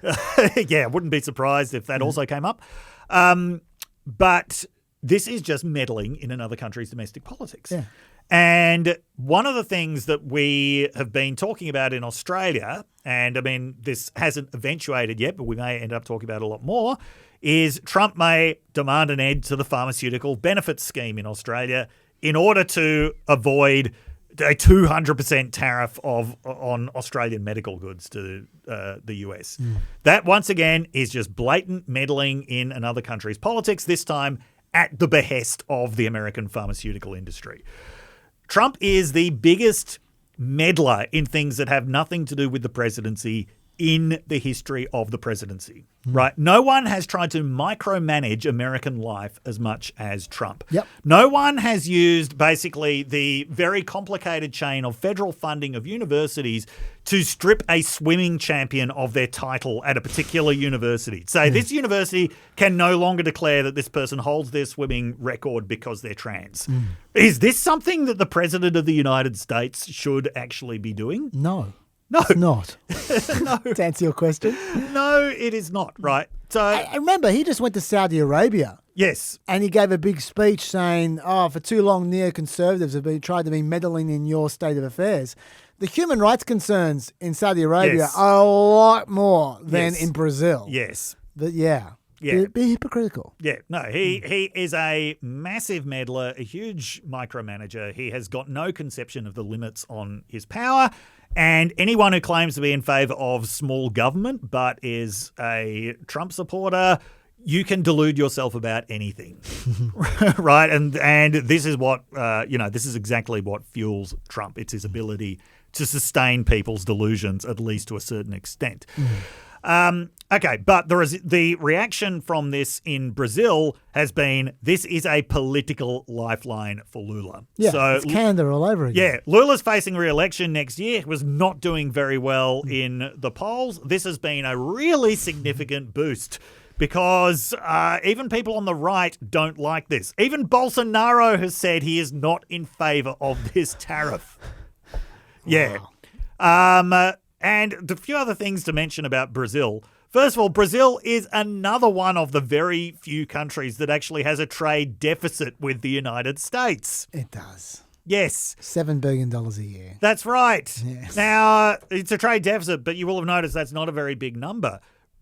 I wouldn't be surprised if that also came up. But this is just meddling in another country's domestic politics. Yeah. And one of the things that we have been talking about in Australia, and I mean, this hasn't eventuated yet, but we may end up talking about it a lot more, is Trump may demand an end to the pharmaceutical benefits scheme in Australia in order to avoid a 200% tariff on Australian medical goods to the US. That, once again, is just blatant meddling in another country's politics, this time at the behest of the American pharmaceutical industry. Trump is the biggest meddler in things that have nothing to do with the presidency in the history of the presidency, right? No one has tried to micromanage American life as much as Trump. Yep. No one has used basically the very complicated chain of federal funding of universities to strip a swimming champion of their title at a particular university. Say this university can no longer declare that this person holds their swimming record because they're trans. Is this something that the president of the United States should actually be doing? No. No. It's not. No. To answer your question. No, it is not, right? So I remember he just went to Saudi Arabia. Yes. And he gave a big speech saying, for too long neoconservatives have tried to be meddling in your state of affairs. The human rights concerns in Saudi Arabia are a lot more than in Brazil. Yes. But yeah. Be hypocritical. Yeah, no, he is a massive meddler, a huge micromanager. He has got no conception of the limits on his power. And anyone who claims to be in favour of small government but is a Trump supporter, you can delude yourself about anything, right? And this is what, this is exactly what fuels Trump. It's his ability to sustain people's delusions, at least to a certain extent. Okay, but the reaction from this in Brazil has been, this is a political lifeline for Lula. Yeah, so, it's Canada all over again. Yeah, Lula's facing re-election next year, was not doing very well in the polls. This has been a really significant boost because even people on the right don't like this. Even Bolsonaro has said he is not in favour of this tariff. Yeah. And a few other things to mention about Brazil. First of all, Brazil is another one of the very few countries that actually has a trade deficit with the United States. It does. Yes. $7 billion a year. That's right. Yes. Now, it's a trade deficit, but you will have noticed that's not a very big number.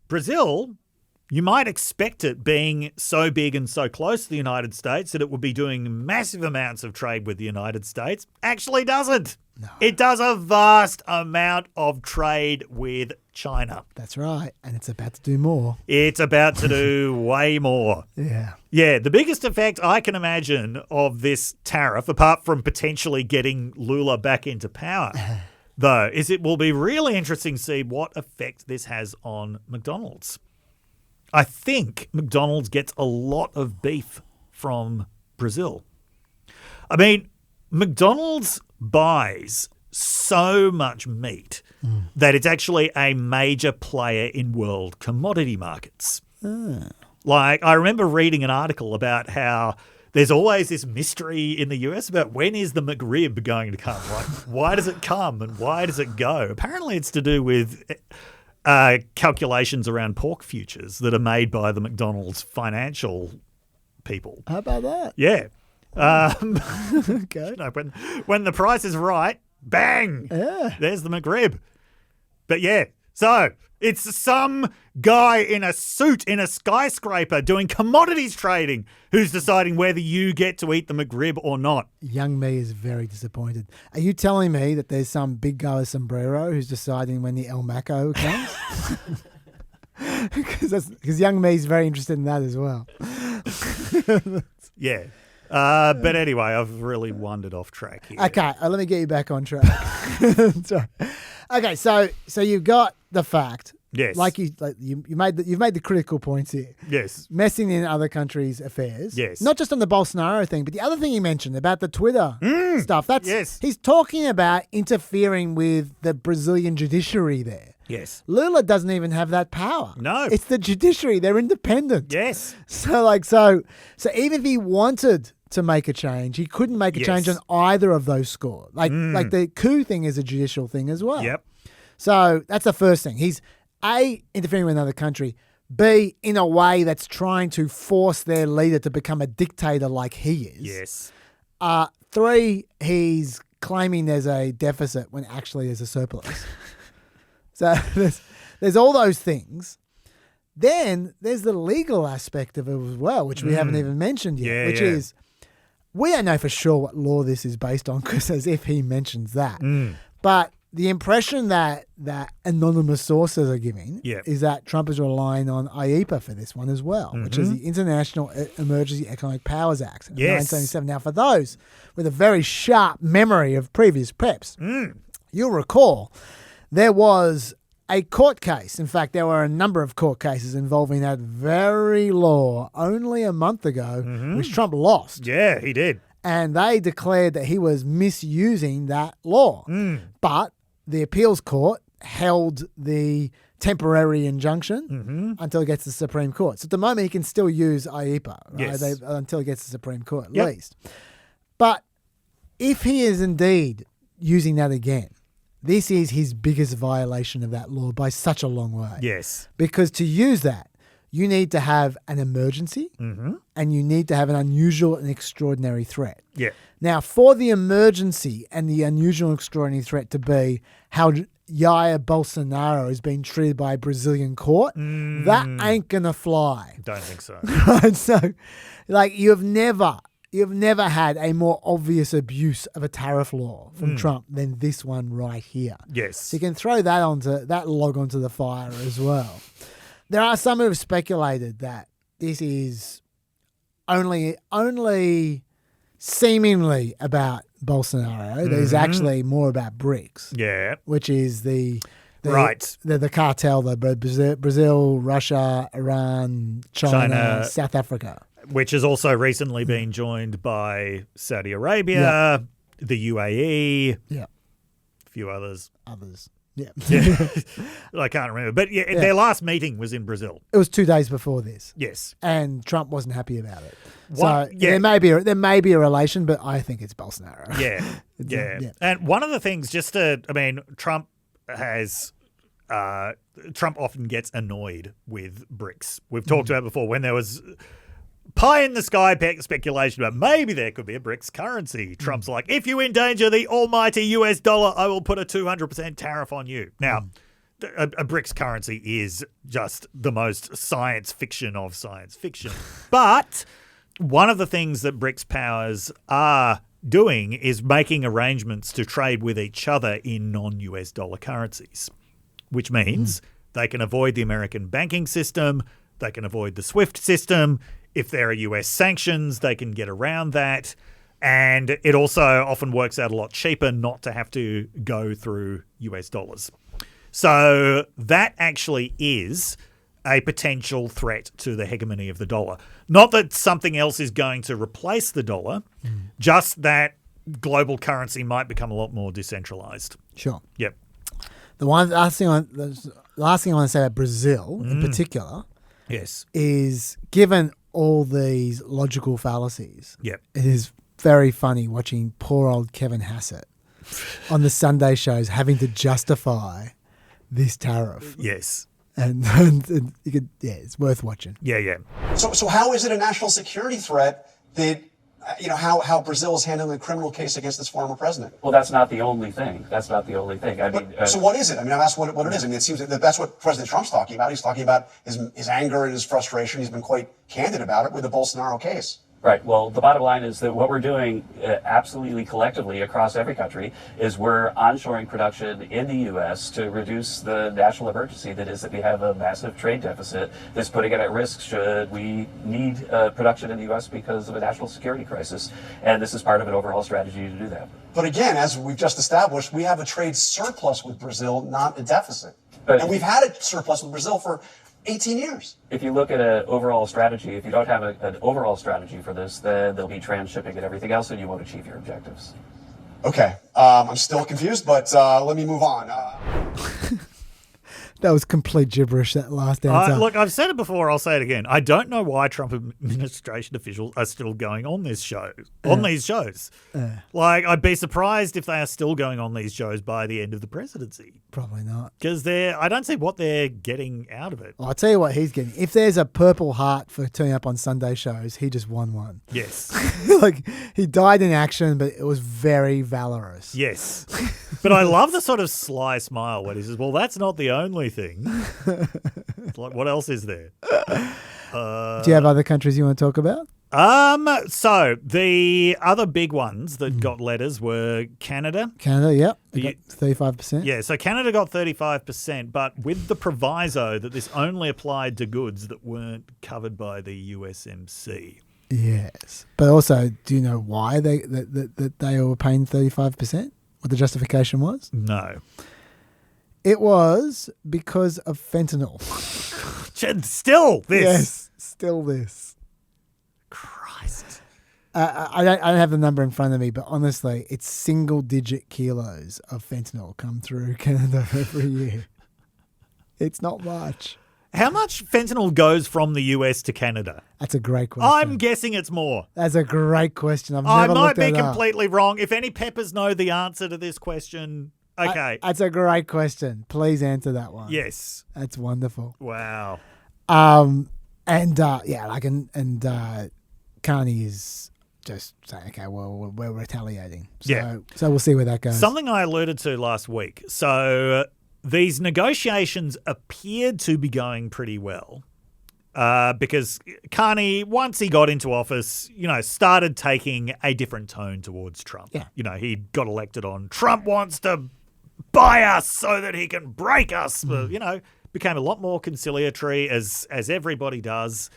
Brazil, you might expect it being so big and so close to the United States that it would be doing massive amounts of trade with the United States. Actually doesn't. No. It does a vast amount of trade with China. That's right. And it's about to do more. It's about to do way more. Yeah. Yeah. The biggest effect I can imagine of this tariff, apart from potentially getting Lula back into power, though, is it will be really interesting to see what effect this has on McDonald's. I think McDonald's gets a lot of beef from Brazil. I mean, McDonald's buys so much meat that it's actually a major player in world commodity markets. Like, I remember reading an article about how there's always this mystery in the US about when is the McRib going to come? Like, why does it come and why does it go? Apparently it's to do with calculations around pork futures that are made by the McDonald's financial people. How about that? Yeah. Okay. You know, when the price is right, bang, there's the McRib. But yeah, so it's some guy in a suit in a skyscraper doing commodities trading who's deciding whether you get to eat the McRib or not. Young me is very disappointed. Are you telling me that there's some big guy with sombrero who's deciding when the El Maco comes? Because young me is very interested in that as well. Yeah. But anyway, I've really wandered off track here. Okay, let me get you back on track. Sorry. Okay, so you've got the fact. Yes. You've made the critical points here. Yes. Messing in other countries' affairs. Yes. Not just on the Bolsonaro thing, but the other thing you mentioned about the Twitter stuff. Yes. He's talking about interfering with the Brazilian judiciary there. Yes. Lula doesn't even have that power. No. It's the judiciary. They're independent. Yes. So even if he wanted to make a change, he couldn't make a change on either of those scores. Like the coup thing is a judicial thing as well. Yep. So that's the first thing. He's A, interfering with another country. B, in a way that's trying to force their leader to become a dictator like he is. Yes. 3, he's claiming there's a deficit when actually there's a surplus. So there's all those things. Then there's the legal aspect of it as well, which we haven't even mentioned yet, which is we don't know for sure what law this is based on, because as if he mentions that. But the impression that anonymous sources are giving is that Trump is relying on IEPA for this one as well, which is the International Emergency Economic Powers Act of 1977. Now, for those with a very sharp memory of previous PEPs, you'll recall there was a court case. In fact, there were a number of court cases involving that very law only a month ago, which Trump lost. Yeah, he did. And they declared that he was misusing that law. But the appeals court held the temporary injunction until it gets to the Supreme Court. So at the moment, he can still use IEPA until it gets to the Supreme Court at least. But if he is indeed using that again, this is his biggest violation of that law by such a long way. Yes. Because to use that, you need to have an emergency and you need to have an unusual and extraordinary threat. Yeah. Now, for the emergency and the unusual and extraordinary threat to be how Jair Bolsonaro is being treated by a Brazilian court, that ain't going to fly. Don't think so. Right? So, like, you've never had a more obvious abuse of a tariff law from Trump than this one right here. Yes. So you can throw that log onto the fire as well. There are some who have speculated that this is only seemingly about Bolsonaro. There's actually more about BRICS. Yeah. Which is the cartel, the Brazil, Russia, Iran, China, South Africa. Which has also recently been joined by Saudi Arabia, the UAE, a few others. Yeah. I can't remember. But their last meeting was in Brazil. It was 2 days before this. Yes. And Trump wasn't happy about it. What? So there may be a relation, but I think it's Bolsonaro. Yeah. And one of the things, Trump often gets annoyed with BRICS. We've talked about before when there was pie in the sky speculation about maybe there could be a BRICS currency. Trump's like, if you endanger the almighty US dollar, I will put a 200% tariff on you. Now, a BRICS currency is just the most science fiction of science fiction. But one of the things that BRICS powers are doing is making arrangements to trade with each other in non-US dollar currencies, which means they can avoid the American banking system, they can avoid the SWIFT system. If there are US sanctions, they can get around that. And it also often works out a lot cheaper not to have to go through US dollars. So that actually is a potential threat to the hegemony of the dollar. Not that something else is going to replace the dollar, just that global currency might become a lot more decentralized. Sure. Yep. The last thing I want to say about Brazil in particular is given all these logical fallacies, it is very funny watching poor old Kevin Hassett on the Sunday shows having to justify this tariff. Yes. And you could, it's worth watching. Yeah. So how is it a national security threat that, how Brazil is handling a criminal case against its former president? Well, that's not the only thing. I mean, so what is it? I mean, I've asked what it is. I mean, it seems that that's what President Trump's talking about. He's talking about his anger and his frustration. He's been quite candid about it with the Bolsonaro case. Right. Well, the bottom line is that what we're doing absolutely collectively across every country is we're onshoring production in the U.S. to reduce the national emergency that is that we have a massive trade deficit that's putting it at risk should we need production in the U.S. because of a national security crisis. And this is part of an overall strategy to do that. But again, as we've just established, we have a trade surplus with Brazil, not a deficit. But we've had a surplus with Brazil for 18 years. If you look at an overall strategy, if you don't have an overall strategy for this, then there'll be transshipping and everything else, and you won't achieve your objectives. Okay. I'm still confused, but let me move on. That was complete gibberish, that last answer. Look, I've said it before, I'll say it again. I don't know why Trump administration officials are still going on these shows. Like, I'd be surprised if they are still going on these shows by the end of the presidency. Probably not. Because I don't see what they're getting out of it. I'll tell you what he's getting. If there's a Purple Heart for turning up on Sunday shows, he just won one. Yes. Like, he died in action, but it was very valorous. Yes. But I love the sort of sly smile when he says, well, that's not the only thing. Like, what else is there? Do you have other countries you want to talk about? So the other big ones that got letters were Canada. Canada, yep. They got 35%. Yeah, so Canada got 35%, but with the proviso that this only applied to goods that weren't covered by the USMC. Yes. But also, do you know why they were paying 35%? What the justification was? No. It was because of fentanyl. Still this. Yes, still this. Christ. I don't have the number in front of me, but honestly, it's single-digit kilos of fentanyl come through Canada every year. It's not much. How much fentanyl goes from the US to Canada? That's a great question. I'm guessing it's more. That's a great question. I never might looked be that up. completely wrong. If any peppers know the answer to this question, okay. That's a great question. Please answer that one. Yes. That's wonderful. Wow. Carney is just saying, okay, well, we're retaliating. So we'll see where that goes. Something I alluded to last week. So these negotiations appeared to be going pretty well because Carney, once he got into office, started taking a different tone towards Trump. Yeah. He got elected on Trump wants to buy us so that he can break us. Became a lot more conciliatory as everybody does.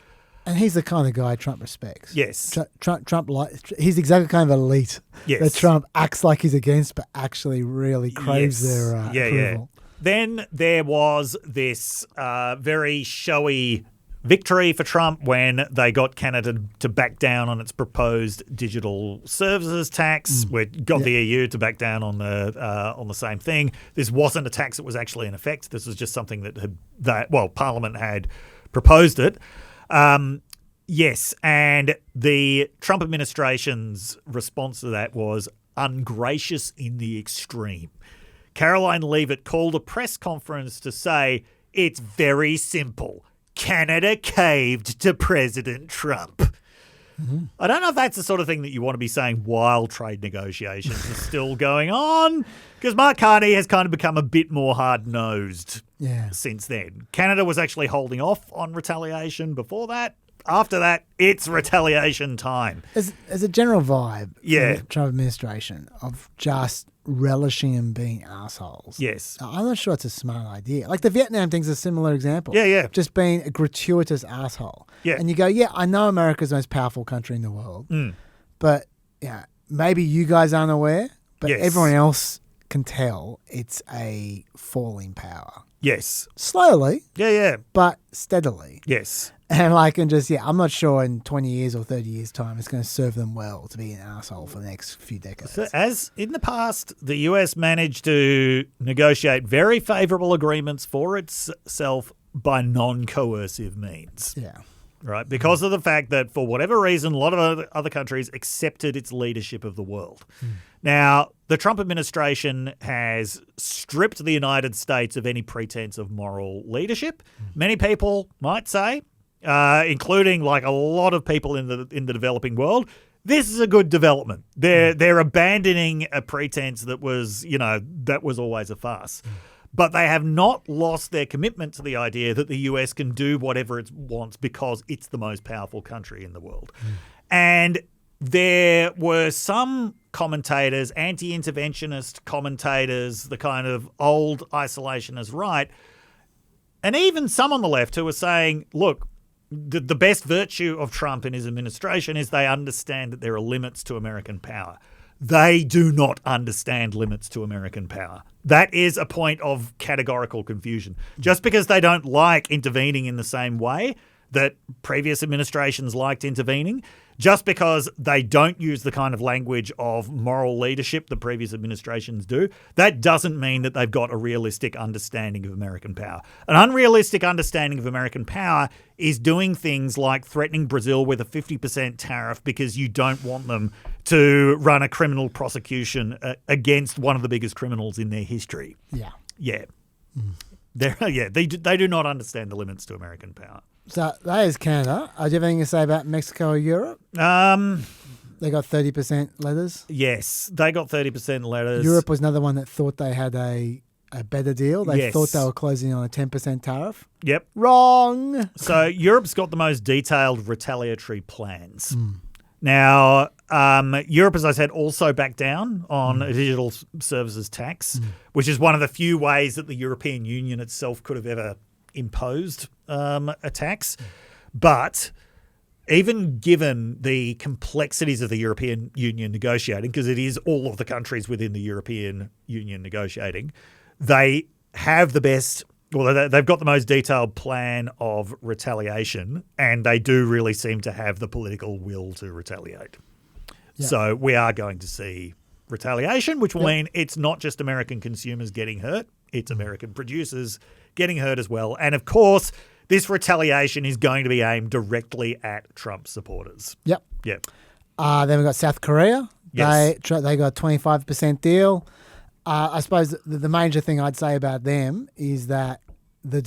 And he's the kind of guy Trump respects. Yes. Trump he's exactly kind of elite that Trump acts like he's against, but actually really craves their approval. Then there was this very showy victory for Trump when they got Canada to back down on its proposed digital services tax. We got the EU to back down on the same thing. This wasn't a tax that was actually in effect. This was just something that Parliament had proposed it. Yes, and the Trump administration's response to that was ungracious in the extreme. Caroline Leavitt called a press conference to say, it's very simple. Canada caved to President Trump. Mm-hmm. I don't know if that's the sort of thing that you want to be saying while trade negotiations are still going on, because Mark Carney has kind of become a bit more hard-nosed since then. Canada was actually holding off on retaliation before that. After that, it's retaliation time. There's a general vibe from the Trump administration of just relishing in being assholes. Yes. I'm not sure it's a smart idea. Like the Vietnam thing's a similar example. Yeah. Just being a gratuitous asshole. Yeah. And you go, I know America's the most powerful country in the world, but maybe you guys aren't aware, but everyone else can tell it's a falling power. Yes. Slowly. Yeah. But steadily. Yes. And I'm not sure in 20 years or 30 years' time it's going to serve them well to be an asshole for the next few decades. So as in the past, the US managed to negotiate very favourable agreements for itself by non-coercive means. Yeah. Right? Because of the fact that for whatever reason, a lot of other countries accepted its leadership of the world. Now, the Trump administration has stripped the United States of any pretense of moral leadership. Many people might say, including like a lot of people in the developing world, this is a good development. They're abandoning a pretense that was always a farce. But they have not lost their commitment to the idea that the US can do whatever it wants because it's the most powerful country in the world. And there were some commentators, anti-interventionist commentators, the kind of old isolationist right, and even some on the left who were saying, look, the best virtue of Trump and his administration is they understand that there are limits to American power. They do not understand limits to American power. That is a point of categorical confusion. Just because they don't like intervening in the same way that previous administrations liked intervening, just because they don't use the kind of language of moral leadership that previous administrations do, that doesn't mean that they've got a realistic understanding of American power. An unrealistic understanding of American power is doing things like threatening Brazil with a 50% tariff because you don't want them to run a criminal prosecution against one of the biggest criminals in their history. Yeah. They do not understand the limits to American power. So that is Canada. Do you have anything to say about Mexico or Europe? They got 30% letters. Yes, they got 30% letters. Europe was another one that thought they had a better deal. They thought they were closing on a 10% tariff. Yep. Wrong. So Europe's got the most detailed retaliatory plans. Now, Europe, as I said, also backed down on a digital services tax, which is one of the few ways that the European Union itself could have ever imposed a tax. But even given the complexities of the European Union negotiating, because it is all of the countries within the European Union negotiating, they have the best, well, they've got the most detailed plan of retaliation, and they do really seem to have the political will to retaliate. Yeah. So we are going to see retaliation, which will mean it's not just American consumers getting hurt, it's American producers getting hurt as well. And of course, this retaliation is going to be aimed directly at Trump supporters. Yep. Yep. Then we've got South Korea. Yes. They got a 25% deal. I suppose the major thing I'd say about them is that the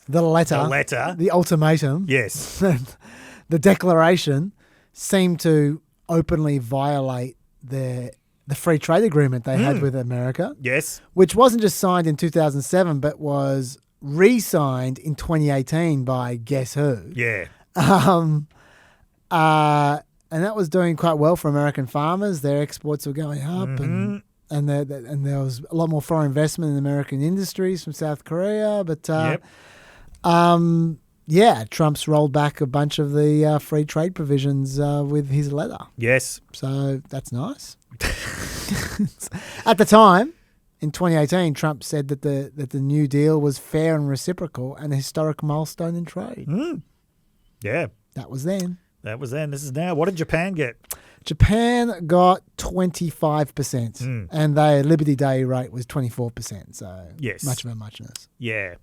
the letter, the ultimatum, yes, the declaration seemed to openly violate the free trade agreement they had with America. Yes. Which wasn't just signed in 2007, but was re-signed in 2018 by guess who? Yeah. And that was doing quite well for American farmers. Their exports were going up, and there was a lot more foreign investment in American industries from South Korea. But Trump's rolled back a bunch of the free trade provisions with his letter. Yes. So that's nice. At the time, in 2018, Trump said that the new deal was fair and reciprocal and a historic milestone in trade. Yeah. That was then. That was then. This is now. What did Japan get? Japan got 25%, and their Liberty Day rate was 24%. So yes, much of a muchness. Yeah.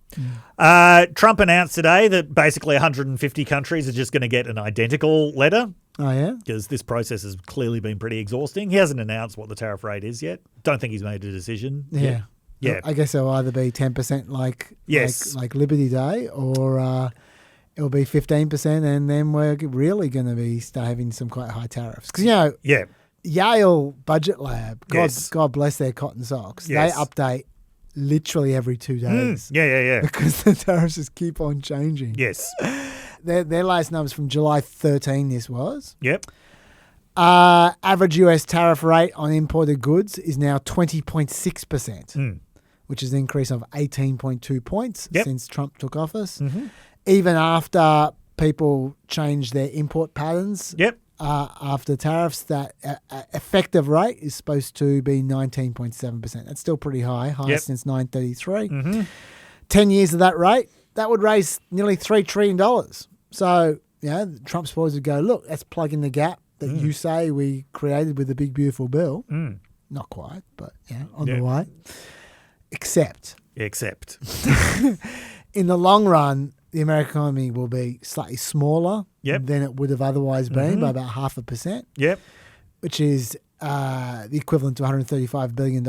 Trump announced today that basically 150 countries are just going to get an identical letter. Oh, yeah? Because this process has clearly been pretty exhausting. He hasn't announced what the tariff rate is yet. Don't think he's made a decision. Yeah. Yeah. I guess it'll either be 10% like Liberty Day, or it'll be 15%, and then we're really going to be start having some quite high tariffs. Because, Yale Budget Lab, God bless their cotton socks, they update literally every 2 days. Yeah. Because the tariffs just keep on changing. Yes. Their latest numbers from July 13, this was. Yep. Average US tariff rate on imported goods is now 20.6%, which is an increase of 18.2 points since Trump took office. Even after people changed their import patterns after tariffs, that effective rate is supposed to be 19.7%. That's still pretty high, highest since 1933. 10 years of that rate, that would raise nearly $3 trillion. So, Trump supporters would go, look, let's plug in the gap that you say we created with the big, beautiful bill. Not quite, but on the way. Except. In the long run, the American economy will be slightly smaller than it would have otherwise been by about 0.5%. Which is the equivalent to $135 billion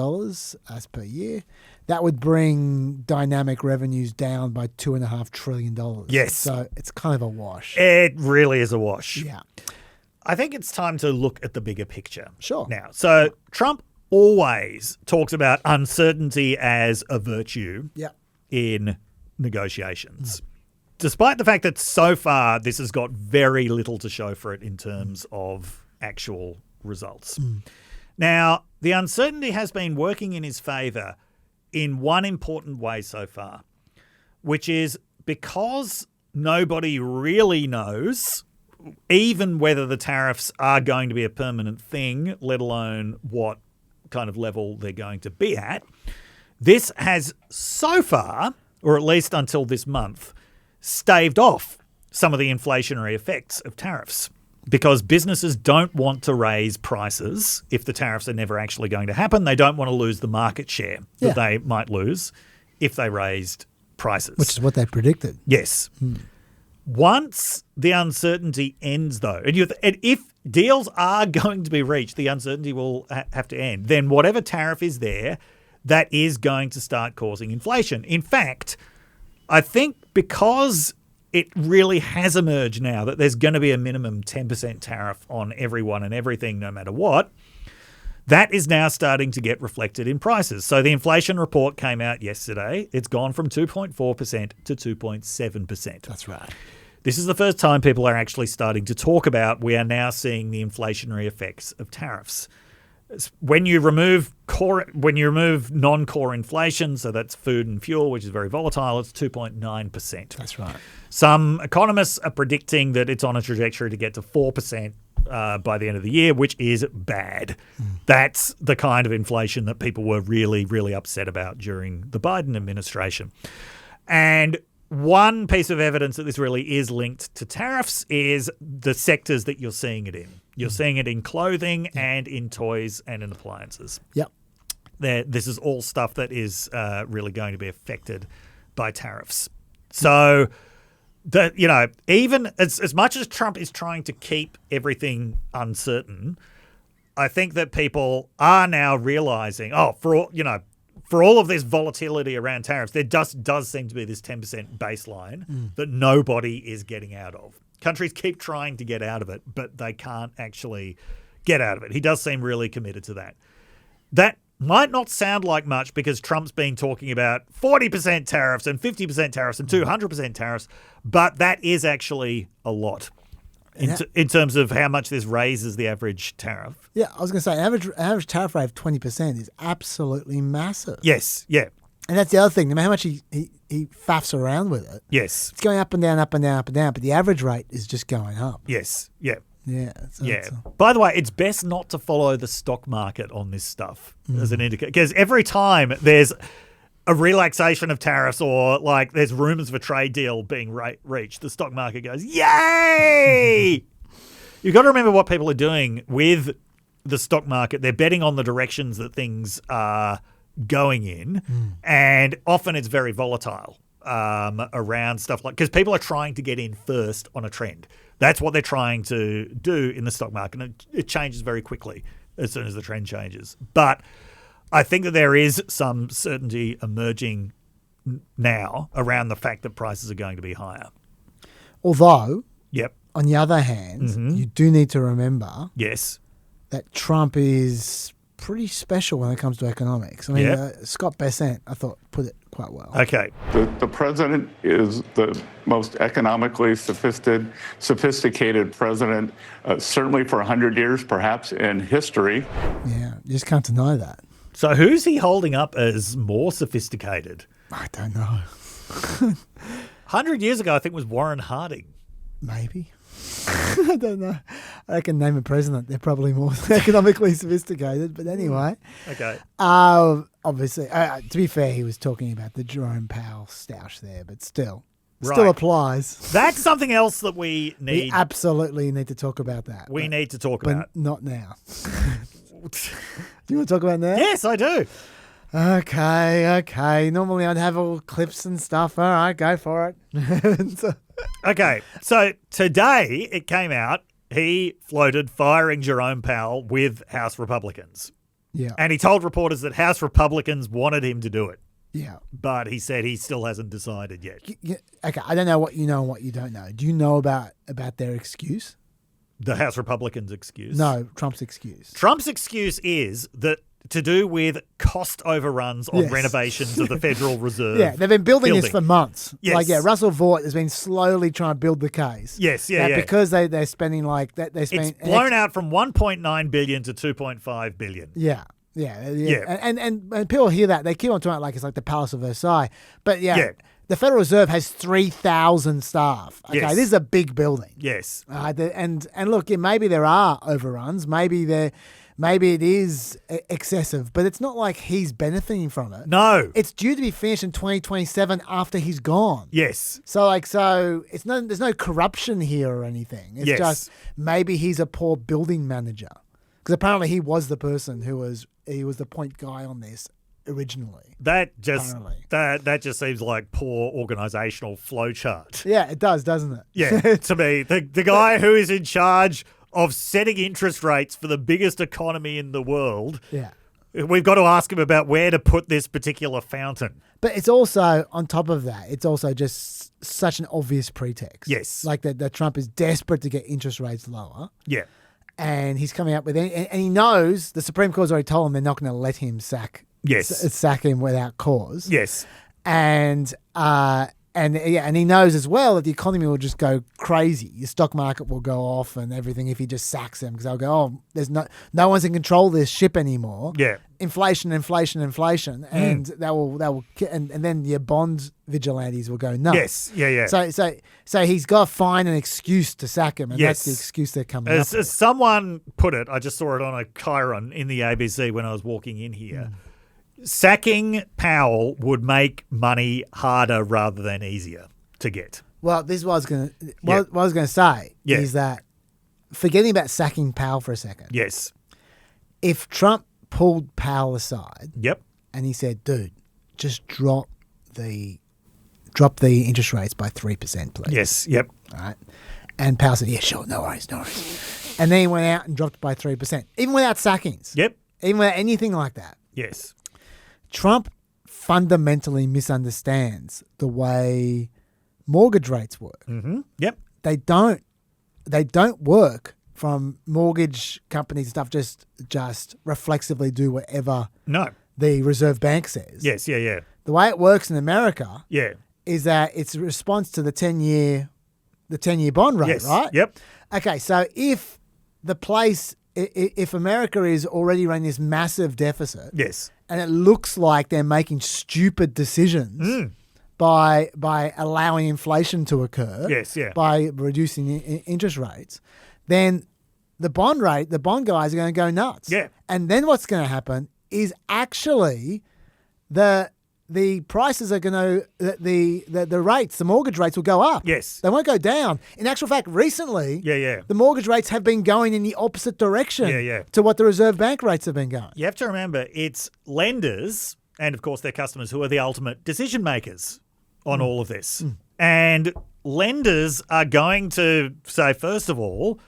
as per year. That would bring dynamic revenues down by $2.5 trillion. Yes. So it's kind of a wash. It really is a wash. Yeah. I think it's time to look at the bigger picture. Sure. Now, so Trump always talks about uncertainty as a virtue in negotiations. Despite the fact that so far this has got very little to show for it in terms of actual results. Now, the uncertainty has been working in his favour in one important way so far, which is because nobody really knows even whether the tariffs are going to be a permanent thing, let alone what kind of level they're going to be at. This has so far, or at least until this month, staved off some of the inflationary effects of tariffs because businesses don't want to raise prices if the tariffs are never actually going to happen. They don't want to lose the market share that they might lose if they raised prices. Which is what they predicted. Yes. Once the uncertainty ends, though, and if deals are going to be reached, the uncertainty will have to end. Then whatever tariff is there, that is going to start causing inflation. In fact, I think because it really has emerged now that there's going to be a minimum 10% tariff on everyone and everything no matter what, that is now starting to get reflected in prices. So the inflation report came out yesterday. It's gone from 2.4% to 2.7%. That's right. This is the first time people are actually starting to talk about we are now seeing the inflationary effects of tariffs. When you remove non-core inflation, so that's food and fuel, which is very volatile, it's 2.9%. That's right. Some economists are predicting that it's on a trajectory to get to 4% by the end of the year, which is bad. That's the kind of inflation that people were really, really upset about during the Biden administration. And one piece of evidence that this really is linked to tariffs is the sectors that you're seeing it in. You're seeing it in clothing and in toys and in appliances. Yep. This is all stuff that is really going to be affected by tariffs. So, even as much as Trump is trying to keep everything uncertain, I think that people are now realizing, for all of this volatility around tariffs, there does seem to be this 10% baseline that nobody is getting out of. Countries keep trying to get out of it, but they can't actually get out of it. He does seem really committed to that. That might not sound like much because Trump's been talking about 40% tariffs and 50% tariffs and 200% tariffs, but that is actually a lot in terms of how much this raises the average tariff. Yeah, I was going to say, average tariff rate of 20% is absolutely massive. Yes, yeah. And that's the other thing. No matter how much he faffs around with it, yes, it's going up and down, up and down, up and down, but the average rate is just going up. Yes, yeah. Yeah. By the way, it's best not to follow the stock market on this stuff as an indicator, because every time there's a relaxation of tariffs or like there's rumors of a trade deal being reached, the stock market goes, yay! You've got to remember what people are doing with the stock market. They're betting on the directions that things are going in, and often it's very volatile around stuff like, because people are trying to get in first on a trend. That's what they're trying to do in the stock market. And it changes very quickly as soon as the trend changes. But I think that there is some certainty emerging now around the fact that prices are going to be higher. Although, yep, on the other hand, you do need to remember that Trump is pretty special when it comes to economics. I mean, Scott Bessent, I thought, put it quite well. Okay. The president is the most economically sophisticated president, certainly for 100 years, perhaps in history. Yeah, you just can't deny that. So who's he holding up as more sophisticated? I don't know. 100 years ago, I think, was Warren Harding. Maybe. I don't know. I can name a president. They're probably more economically sophisticated. But anyway. Okay. Obviously, to be fair, he was talking about the Jerome Powell stoush there, but still applies. That's something else that we need. We absolutely need to talk about that. We need to talk but about. Not now. Do you want to talk about that? Yes, I do. Okay. Normally I'd have all clips and stuff. All right, go for it. Okay, so today it came out, he floated firing Jerome Powell with House Republicans. Yeah. And he told reporters that House Republicans wanted him to do it. Yeah. But he said he still hasn't decided yet. Okay, I don't know what you know and what you don't know. Do you know about their excuse? The House Republicans' excuse? No, Trump's excuse. Trump's excuse is that to do with cost overruns on renovations of the Federal Reserve. Yeah, they've been building this for months. Yes. Like, Russell Vought has been slowly trying to build the case. Yes, Because they're spending like that. They spend. It's blown out from 1.9 billion to 2.5 billion. Yeah. And people hear that. They keep on talking like it's like the Palace of Versailles. But the Federal Reserve has 3,000 staff. Okay, Yes. this is a big building. Yes. And look, maybe there are overruns. Maybe it is excessive, but it's not like he's benefiting from it. No. It's due to be finished in 2027 after he's gone. Yes. So there's no corruption here or anything. It's just maybe he's a poor building manager. Because apparently he was the person who was the point guy on this originally. That just seems like poor organizational flowchart. Yeah, it does, doesn't it? Yeah, to me, the guy who is in charge of setting interest rates for the biggest economy in the world. Yeah. We've got to ask him about where to put this particular fountain. But it's also, on top of that, it's also just such an obvious pretext. Yes. Like that Trump is desperate to get interest rates lower. Yeah. And he's coming up with it. And he knows the Supreme Court's already told him they're not going to let him sack him without cause. Yes. And And he knows as well that the economy will just go crazy. The stock market will go off and everything if he just sacks them, because they'll go, oh, there's no one's in control of this ship anymore. Yeah. Inflation, and and then your bond vigilantes will go nuts. Yes, yeah. So he's got to find an excuse to sack him, and Yes. that's the excuse they're coming up As with. someone put it, I just saw it on a chyron in the ABC when I was walking in here. Sacking Powell would make money harder rather than easier to get. Well, this is what I was going to say is that, forgetting about sacking Powell for a second. Yes. If Trump pulled Powell aside, and he said, "Dude, just drop the interest rates by 3%, please." Yes. Yep. All right. And Powell said, "Yeah, sure, no worries." And then he went out and dropped by 3%, even without sackings. Yep. Even without anything like that. Yes. Trump fundamentally misunderstands the way mortgage rates work. Mm-hmm. Yep. They don't work from mortgage companies and stuff just reflexively do whatever the Reserve Bank says. Yes, yeah. The way it works in America Yeah. is that it's a response to the 10-year bond rate, Yes. right? Yep. Okay, so if America is already running this massive deficit, Yes. and it looks like they're making stupid decisions by allowing inflation to occur, Yes, yeah. by reducing interest rates, then the bond guys are going to go nuts. Yeah. And then what's going to happen is actually the prices are going to, the rates, the mortgage rates will go up. Yes. They won't go down. In actual fact, recently, Yeah. the mortgage rates have been going in the opposite direction Yeah. to what the Reserve Bank rates have been going. You have to remember, it's lenders and, of course, their customers who are the ultimate decision makers on all of this. And lenders are going to say, first of all,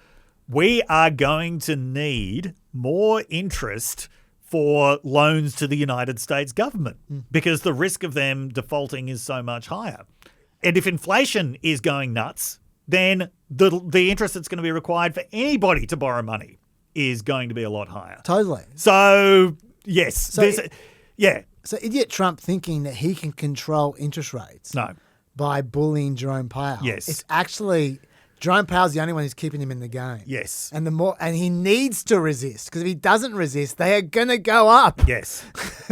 we are going to need more interest for loans to the United States government because the risk of them defaulting is so much higher. And if inflation is going nuts, then the interest that's going to be required for anybody to borrow money is going to be a lot higher. Totally. So, yes. So yeah. So idiot Trump thinking that he can control interest rates by bullying Jerome Powell. Yes. It's actually Jerome Powell's the only one who's keeping him in the game. Yes. And he needs to resist, because if he doesn't resist, they are going to go up. Yes.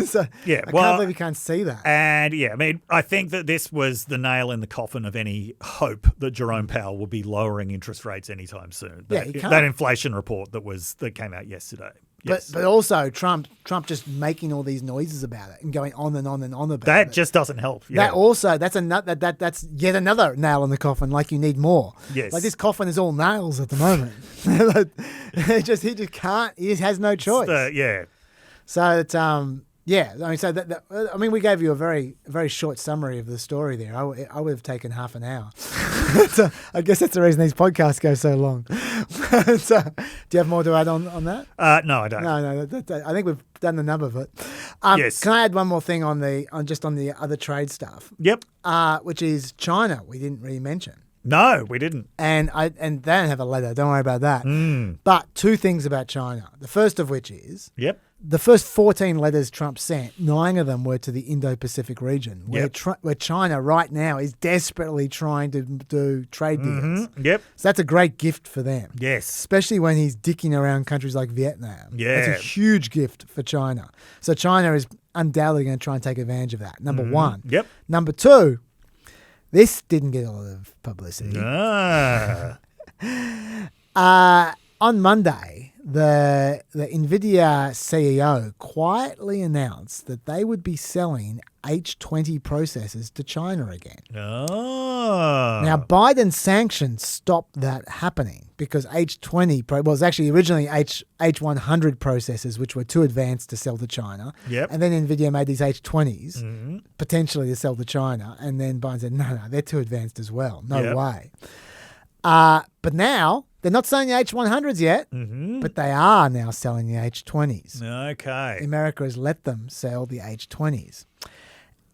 So Yeah. I can't believe you can't see that. And yeah, I mean, I think that this was the nail in the coffin of any hope that Jerome Powell will be lowering interest rates anytime soon. Yeah, he can't. That inflation report that came out yesterday. Yes. But also Trump just making all these noises about it and going on and on and on about it. That just doesn't help. Yeah. That also, that's yet another nail in the coffin. Like, you need more. Yes. Like, this coffin is all nails at the moment. he just can't. He just has no choice. Yeah. So it's yeah. I mean, we gave you a very short summary of the story there. I would have taken half an hour. So I guess that's the reason these podcasts go so long. So, do you have more to add on that? No, I don't. No. I think we've done the number of it. Yes. Can I add one more thing on the other trade stuff? Yep. Which is China. We didn't really mention. No, we didn't. And they don't have a letter. Don't worry about that. But two things about China. The first of which is the first 14 letters Trump sent, 9 of them were to the Indo-Pacific region, where China right now is desperately trying to do trade deals. Yep. So that's a great gift for them. Yes. Especially when he's dicking around countries like Vietnam. Yeah. That's a huge gift for China. So China is undoubtedly going to try and take advantage of that. Number one. Yep. Number two, this didn't get a lot of publicity. On Monday, the NVIDIA CEO quietly announced that they would be selling H20 processors to China again. Now, Biden's sanctions stopped that happening because H20, well, it was actually originally H100 processors, which were too advanced to sell to China. Yep. And then NVIDIA made these H20s potentially to sell to China. And then Biden said, no, they're too advanced as well. No way. But now they're not selling the H100s yet, but they are now selling the H20s. Okay. America has let them sell the H20s.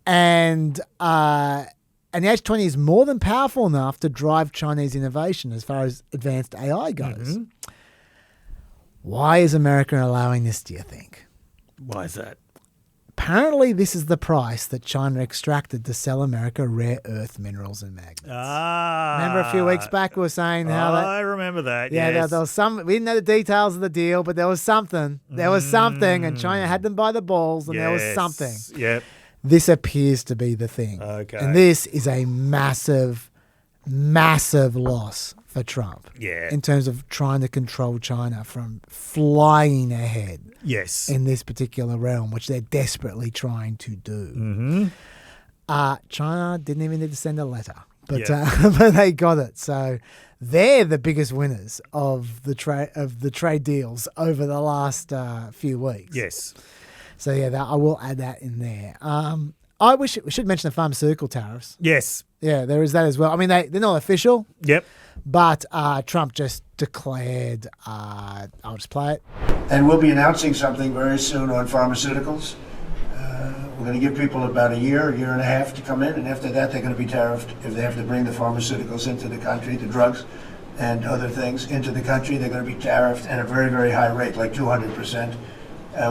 And the H20 is more than powerful enough to drive Chinese innovation as far as advanced AI goes. Why is America allowing this, do you think? Why is that? Apparently, this is the price that China extracted to sell America rare earth minerals and magnets. Remember a few weeks back we were saying how that... I remember that, Yeah, yes. there was some... We didn't know the details of the deal, but there was something. There was something, and China had them by the balls, and there was something. Yep. This appears to be the thing. Okay. And this is a massive, massive loss for Trump. Yeah. In terms of trying to control China from flying ahead. Yes. In this particular realm, which they're desperately trying to do. Mm-hmm. China didn't even need to send a letter, but Yeah. but they got it. So they're the biggest winners of the trade deals over the last few weeks. Yes. So yeah, I will add that in there. We should mention the pharmaceutical tariffs. Yes. Yeah, there is that as well. I mean, they're not official. Yep. But Trump just declared, I'll just play it. And we'll be announcing something very soon on pharmaceuticals. We're going to give people about a year and a half to come in, and after that they're going to be tariffed if they have to bring the pharmaceuticals into the country, the drugs and other things into the country. They're going to be tariffed at a very, very high rate, like 200%.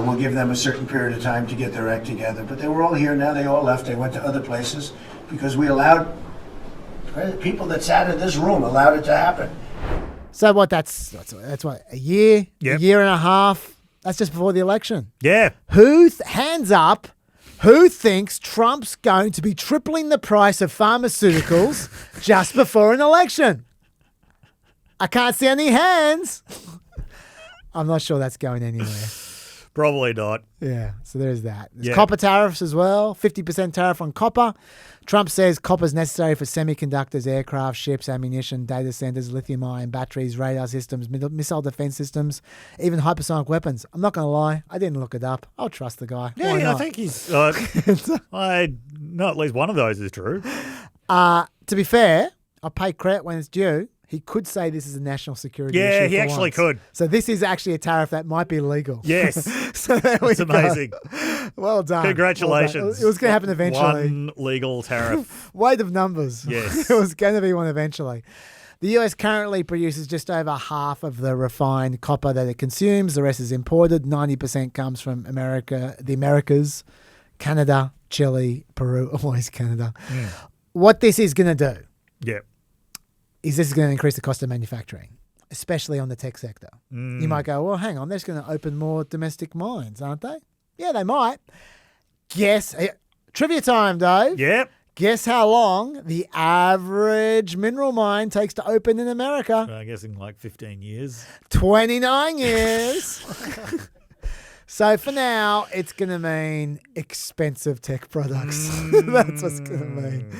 We'll give them a certain period of time to get their act together. But they were all here now. They all left. They went to other places because we allowed people that sat in this room allowed it to happen. So what? That's what, a year, Yep. a year and a half. That's just before the election. Yeah. Hands up? Who thinks Trump's going to be tripling the price of pharmaceuticals just before an election? I can't see any hands. I'm not sure that's going anywhere. Probably not. Yeah, so there's that. There's Yeah. copper tariffs as well, 50% tariff on copper. Trump says copper is necessary for semiconductors, aircraft, ships, ammunition, data centers, lithium-ion batteries, radar systems, missile defense systems, even hypersonic weapons. I'm not going to lie, I didn't look it up. I'll trust the guy. Yeah, Why I not? think he's... I know at least one of those is true. To be fair, I'll pay credit when it's due. He could say this is a national security issue. Yeah, he for actually once. could. So this is actually a tariff that might be legal. Yes. So there we That's go. amazing. Well done. Congratulations. Well done. It was going to happen eventually. One legal tariff. Weight of numbers. Yes. It was going to be one eventually. The US currently produces just over half of the refined copper that it consumes. The rest is imported. 90% comes from the Americas, Canada, Chile, Peru, always Canada. Mm. What this is going to do Yeah. is this is going to increase the cost of manufacturing, especially on the tech sector. Mm. You might go, well, hang on, they're just going to open more domestic mines, aren't they? Yeah, they might. Guess, trivia time, Dave. Yep. Guess how long the average mineral mine takes to open in America? I guess in like 15 years. 29 years. So for now, it's going to mean expensive tech products. That's what's going to mean.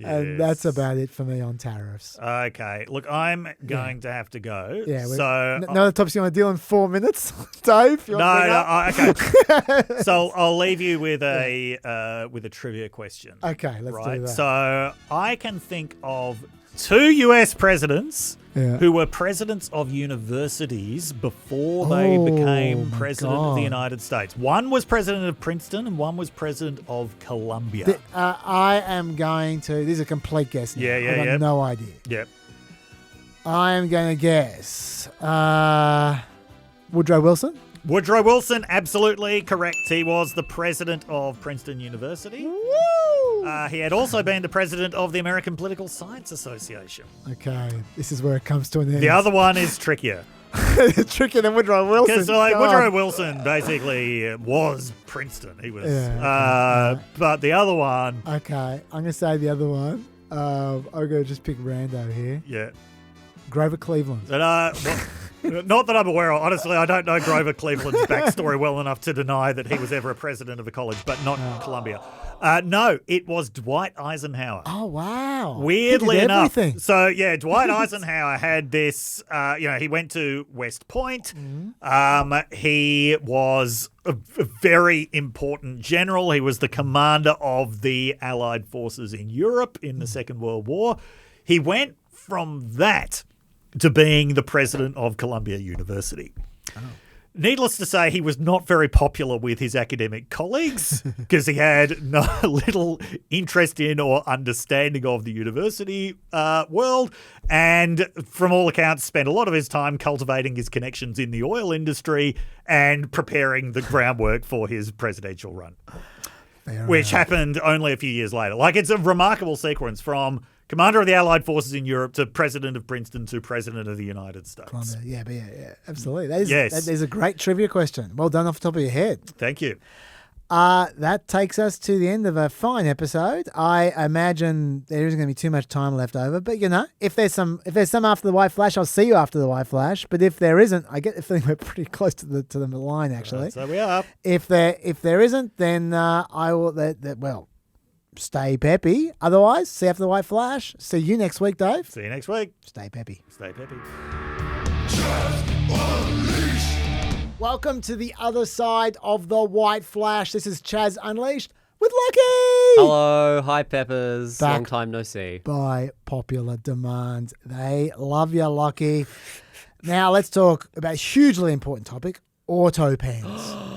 And that's about it for me on tariffs. Okay. Look, I'm going to have to go. Yeah. So no topics you want to deal in 4 minutes, Dave? You want to bring up? Okay. So I'll leave you with a trivia question. Okay, let's do that. So I can think of 2 US presidents Yeah. who were presidents of universities before they became my president of the God. United States. One was president of Princeton and one was president of Columbia. I am going to. This is a complete guess. Now. Yeah, I have no idea. Yep. I am going to guess Woodrow Wilson. Woodrow Wilson, absolutely correct. He was the president of Princeton University. Woo! He had also been the president of the American Political Science Association. Okay, this is where it comes to an end. The other one is trickier. Trickier than Woodrow Wilson. Because Woodrow Wilson basically was Princeton. He was. But the other one. Okay, I'm going to say the other one. I'm going to just pick rando here. Yeah. Grover Cleveland. Not that I'm aware of. Honestly, I don't know Grover Cleveland's backstory well enough to deny that he was ever a president of a college, but not Columbia. No, it was Dwight Eisenhower. Oh, wow. Weirdly He did enough. everything. So, yeah, Dwight Eisenhower had this, he went to West Point. He was a very important general. He was the commander of the Allied forces in Europe in the Second World War. He went from that to being the president of Columbia University. Needless to say, he was not very popular with his academic colleagues because he had no little interest in or understanding of the university world, and from all accounts spent a lot of his time cultivating his connections in the oil industry and preparing the groundwork for his presidential run, which happened only a few years later. Like, it's a remarkable sequence from Commander of the Allied Forces in Europe to President of Princeton to President of the United States. Yeah, absolutely. That is a great trivia question. Well done off the top of your head. Thank you. That takes us to the end of a fine episode. I imagine there isn't going to be too much time left over, but if there's some after the white flash, I'll see you after the white flash. But if there isn't, I get the feeling we're pretty close to the line actually. So we are. If there isn't, then I will. Stay peppy. Otherwise, see you after the white flash. See you next week, Dave. See you next week. Stay peppy. Stay peppy. Welcome to the other side of the white flash. This is Chaz Unleashed with Lucky. Hello. Hi, Peppers. Back Long time no see. By popular demand. They love you, Lucky. Now let's talk about a hugely important topic, Autopens.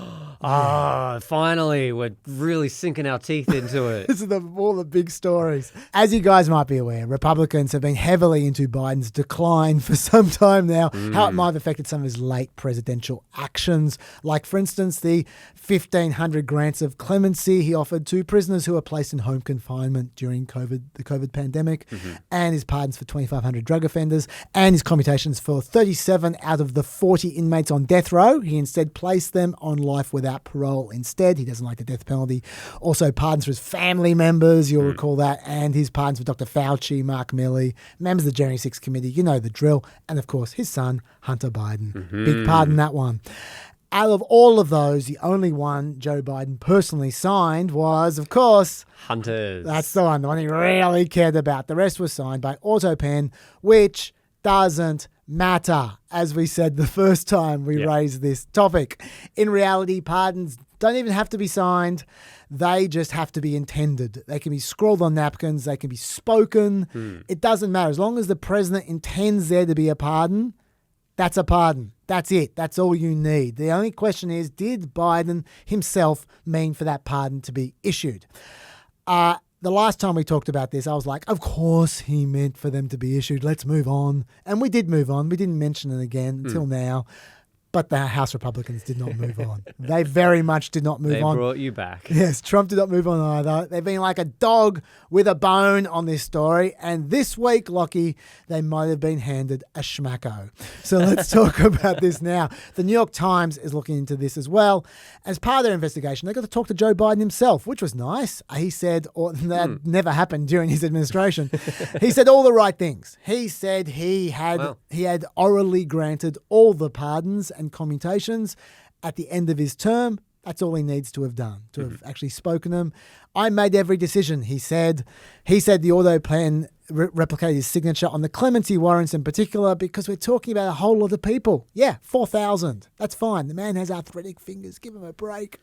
Finally, we're really sinking our teeth into it. This is all the big stories. As you guys might be aware, Republicans have been heavily into Biden's decline for some time now, how it might have affected some of his late presidential actions. Like, for instance, the 1,500 grants of clemency he offered to prisoners who were placed in home confinement during the COVID pandemic, and his pardons for 2,500 drug offenders, and his commutations for 37 out of the 40 inmates on death row. He instead placed them on life without parole instead. He doesn't like the death penalty. Also pardons for his family members, you'll recall that, and his pardons for Dr. Fauci, Mark Milley, members of the January 6th committee, you know the drill, and of course his son, Hunter Biden. Big pardon, that one. Out of all of those, the only one Joe Biden personally signed was, of course, Hunter's. That's the one he really cared about. The rest was signed by Autopen, which doesn't matter, as we said the first time we raised this topic. In reality, pardons don't even have to be signed. They just have to be intended. They can be scrawled on napkins. They can be spoken. It doesn't matter. As long as the president intends there to be a pardon, that's a pardon. That's it. That's all you need. The only question is, did Biden himself mean for that pardon to be issued? The last time we talked about this, I was like, of course he meant for them to be issued. Let's move on. And we did move on. We didn't mention it again until now. But the House Republicans did not move on. They very much did not move on. They brought you back. Yes, Trump did not move on either. They've been like a dog with a bone on this story. And this week, Lockie, they might have been handed a schmacko. So let's talk about this now. The New York Times is looking into this as well. As part of their investigation, they got to talk to Joe Biden himself, which was nice. He said, or that never happened during his administration. He said all the right things. He said he had orally granted all the pardons and commutations at the end of his term. That's all he needs to have done, to have actually spoken them. I made every decision, he said. He said the Autopen replicated his signature on the clemency warrants in particular because we're talking about a whole lot of people. Yeah, 4,000. That's fine. The man has arthritic fingers. Give him a break.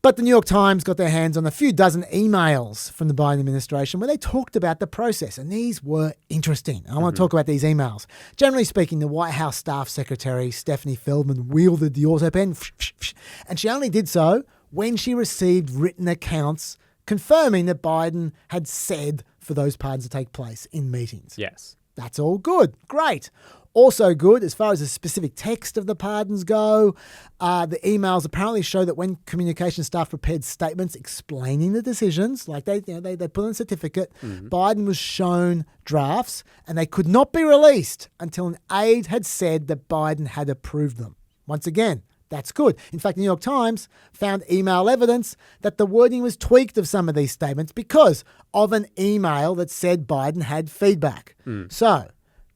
But the New York Times got their hands on a few dozen emails from the Biden administration where they talked about the process, and these were interesting. I want to talk about these emails. Generally speaking, the White House Staff Secretary, Stephanie Feldman, wielded the Autopen, and she only did so when she received written accounts confirming that Biden had said for those pardons to take place in meetings. Yes. That's all good. Great. Also good, as far as the specific text of the pardons go, the emails apparently show that when communication staff prepared statements explaining the decisions, like they put on a certificate, Biden was shown drafts and they could not be released until an aide had said that Biden had approved them. Once again, that's good. In fact, the New York Times found email evidence that the wording was tweaked of some of these statements because of an email that said Biden had feedback. So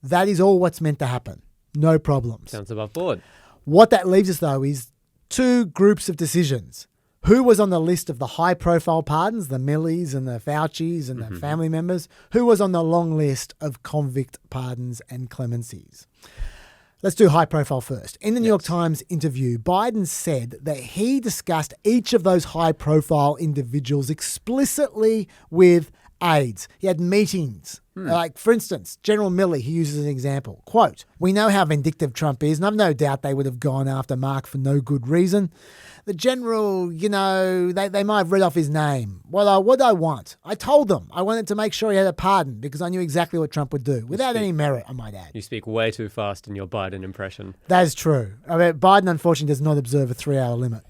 that is all what's meant to happen. No problems. Sounds above board. What that leaves us, though, is two groups of decisions. Who was on the list of the high-profile pardons, the Millies and the Faucis and the family members? Who was on the long list of convict pardons and clemencies? Let's do high profile first. In the New York Times interview, Biden said that he discussed each of those high profile individuals explicitly with aides. He had meetings Like, for instance, General Milley, he uses an example. Quote, "We know how vindictive Trump is, and I've no doubt they would have gone after Mark for no good reason. The general, they might have read off his name. What I want? I told them I wanted to make sure he had a pardon because I knew exactly what Trump would do, without any merit, I might add." You speak way too fast in your Biden impression. That is true. I mean, Biden, unfortunately, does not observe a 3-hour limit.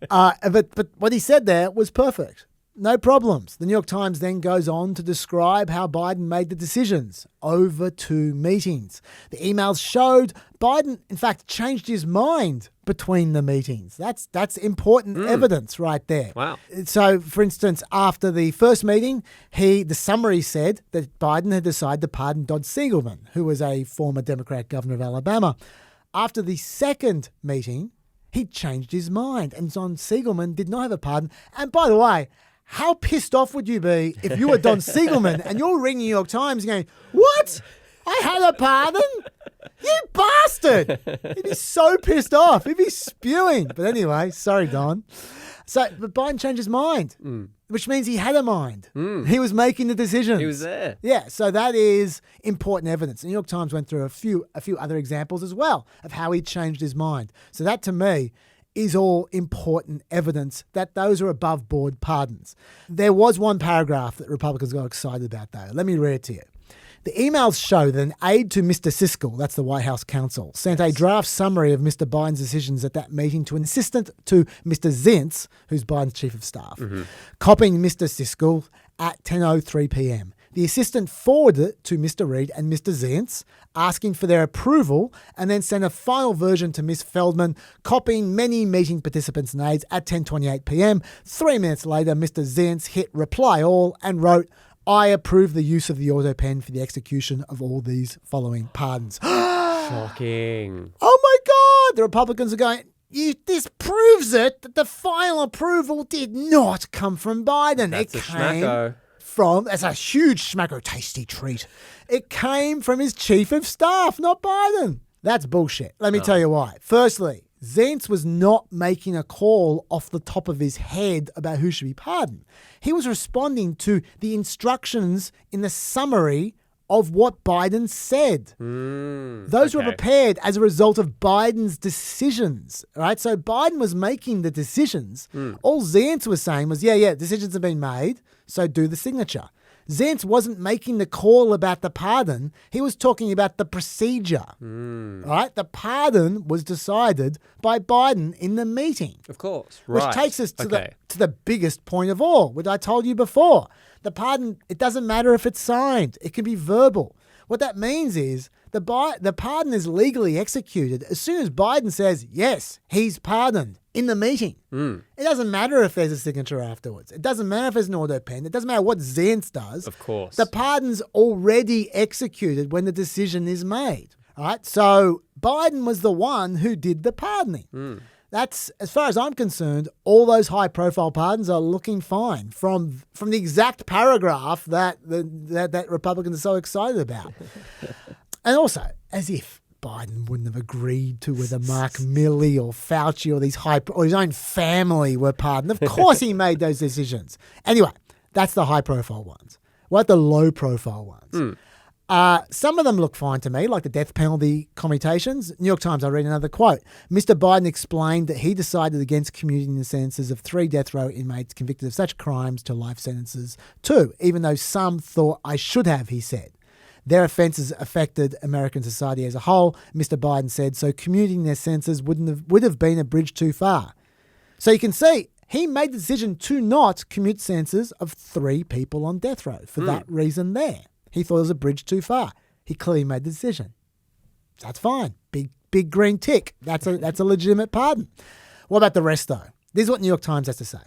But what he said there was perfect. No problems. The New York Times then goes on to describe how Biden made the decisions over 2 meetings. The emails showed Biden, in fact, changed his mind between the meetings. That's important evidence right there. Wow. So, for instance, after the first meeting, the summary said that Biden had decided to pardon Dodd Siegelman, who was a former Democrat governor of Alabama. After the second meeting, he changed his mind, and Don Siegelman did not have a pardon. And by the way, how pissed off would you be if you were Don Siegelman and you're reading New York Times going, "What? I had a pardon? You bastard!" He'd be so pissed off. He'd be spewing. But anyway, sorry, Don. But Biden changed his mind, which means he had a mind. He was making the decisions. He was there. Yeah, so that is important evidence. The New York Times went through a few other examples as well of how he changed his mind. So that, to me, is all important evidence that those are above board pardons. There was one paragraph that Republicans got excited about, though. Let me read it to you. The emails show that an aide to Mr. Siskel, that's the White House counsel, sent a draft summary of Mr. Biden's decisions at that meeting to an assistant to Mr. Zients, who's Biden's chief of staff, copying Mr. Siskel at 10:03 p.m. The assistant forwarded it to Mr. Reid and Mr. Zients, asking for their approval, and then sent a final version to Ms. Feldman, copying many meeting participants and aides at 10:28 p.m. 3 minutes later, Mr. Zients hit reply all and wrote, "I approve the use of the Autopen for the execution of all these following pardons." Shocking. Oh my God! The Republicans are going, this proves it that the final approval did not come from Biden. That's a schmacko. That's a huge schmacko, tasty treat. It came from his chief of staff, not Biden. That's bullshit. Let me tell you why. Firstly, Zients was not making a call off the top of his head about who should be pardoned. He was responding to the instructions in the summary of what Biden said. Those were prepared as a result of Biden's decisions, right? So Biden was making the decisions. All Zients was saying was, yeah, decisions have been made, so do the signature. Zients wasn't making the call about the pardon. He was talking about the procedure, right? The pardon was decided by Biden in the meeting. Of course, right. Which takes us to the biggest point of all, which I told you before. The pardon, it doesn't matter if it's signed. It can be verbal. What that means is the pardon is legally executed as soon as Biden says, yes, he's pardoned in the meeting. It doesn't matter if there's a signature afterwards. It doesn't matter if there's an Autopen. It doesn't matter what Zients does. Of course. The pardon's already executed when the decision is made. All right? So Biden was the one who did the pardoning. That's, as far as I'm concerned, all those high-profile pardons are looking fine from the exact paragraph that Republicans are so excited about. And also, as if Biden wouldn't have agreed to whether Mark Milley or Fauci or his own family were pardoned. Of course he made those decisions. Anyway, that's the high-profile ones. What about the low-profile ones? Some of them look fine to me, like the death penalty commutations. New York Times, I read another quote. Mr. Biden explained that he decided against commuting the sentences of 3 death row inmates convicted of such crimes to life sentences too, even though some thought I should have, he said. Their offences affected American society as a whole, Mr. Biden said, so commuting their sentences would have been a bridge too far. So you can see, he made the decision to not commute sentences of 3 people on death row for that reason there. He thought it was a bridge too far. He clearly made the decision. That's fine. Big green tick. That's a legitimate pardon. What about the rest, though? This is what New York Times has to say.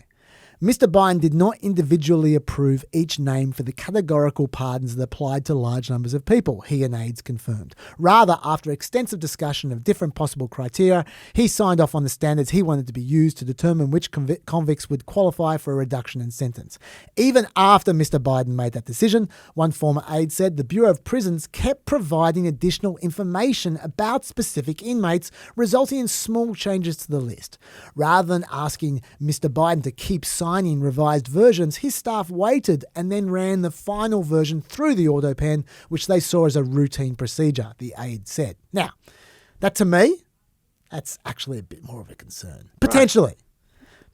Mr. Biden did not individually approve each name for the categorical pardons that applied to large numbers of people, he and aides confirmed. Rather, after extensive discussion of different possible criteria, he signed off on the standards he wanted to be used to determine which convicts would qualify for a reduction in sentence. Even after Mr. Biden made that decision, one former aide said the Bureau of Prisons kept providing additional information about specific inmates, resulting in small changes to the list. Rather than asking Mr. Biden to keep signing signing revised versions, his staff waited and then ran the final version through the Autopen, which they saw as a routine procedure, the aide said. Now, that to me, that's actually a bit more of a concern. Potentially.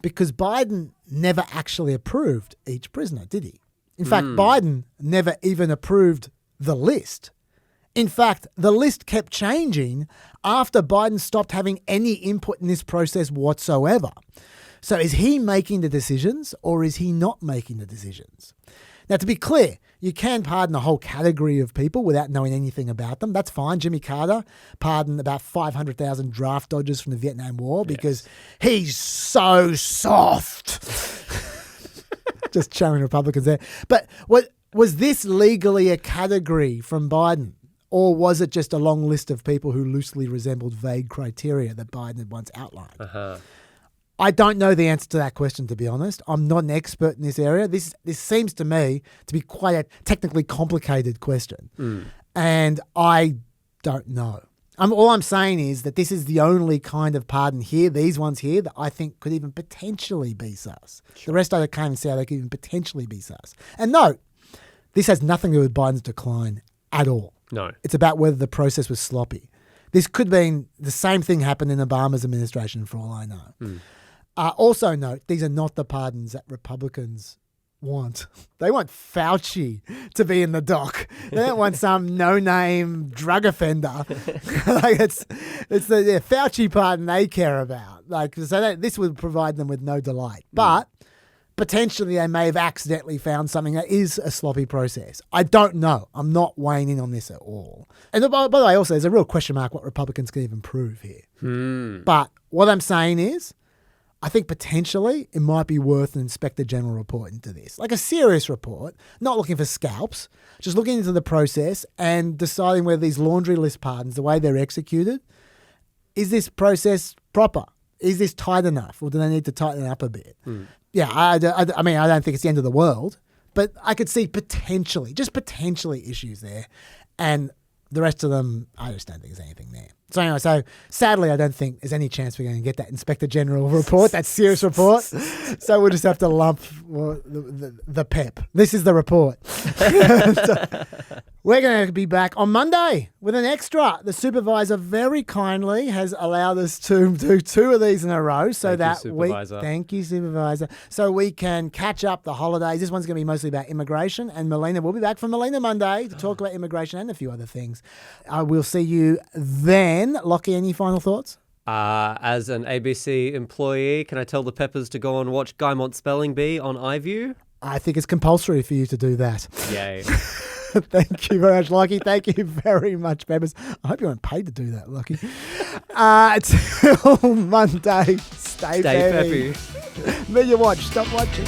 Because Biden never actually approved each prisoner, did he? In fact, Biden never even approved the list. In fact, the list kept changing after Biden stopped having any input in this process whatsoever. So is he making the decisions or is he not making the decisions? Now, to be clear, you can pardon a whole category of people without knowing anything about them. That's fine. Jimmy Carter pardoned about 500,000 draft dodgers from the Vietnam War because he's so soft. Just showing Republicans there. But was this legally a category from Biden? Or was it just a long list of people who loosely resembled vague criteria that Biden had once outlined? I don't know the answer to that question, to be honest. I'm not an expert in this area. This seems to me to be quite a technically complicated question. And I don't know. All I'm saying is that this is the only kind of pardon here, these ones here, that I think could even potentially be sus. The rest I can't even see how they could even potentially be sus. And note, this has nothing to do with Biden's decline at all. No. It's about whether the process was sloppy. This could mean the same thing happened in Obama's administration, for all I know. Also note, these are not the pardons that Republicans want. They want Fauci to be in the dock. They don't want some no-name drug offender. It's the Fauci pardon they care about. This would provide them with no delight. But potentially they may have accidentally found something that is a sloppy process. I don't know. I'm not weighing in on this at all. And by the way, also, there's a real question mark what Republicans can even prove here. But what I'm saying is, I think potentially it might be worth an Inspector General report into this. Like a serious report, not looking for scalps, just looking into the process and deciding whether these laundry list pardons, the way they're executed, is this process proper? Is this tight enough? Or do they need to tighten it up a bit? Yeah, I mean, I don't think it's the end of the world, but I could see potentially issues there. And the rest of them, I just don't think there's anything there. So anyway, sadly, I don't think there's any chance we're going to get that Inspector General report, that serious report. So we'll just have to lump the PEP. This is the report. We're going to be back on Monday with an extra. The supervisor very kindly has allowed us to do 2 of these in a row so thank you, Supervisor. So we can catch up the holidays. This one's going to be mostly about immigration, and Melina will be back from Melina Monday to talk about immigration and a few other things. We'll see you then. Lockie, any final thoughts? As an ABC employee, can I tell the Peppers to go and watch Guymont Spelling Bee on iView? I think it's compulsory for you to do that. Yay. Thank you very much, Lockie. Thank you very much, Peppers. I hope you weren't paid to do that, Lockie. Till Monday, stay peppy. Media Watch, stop watching.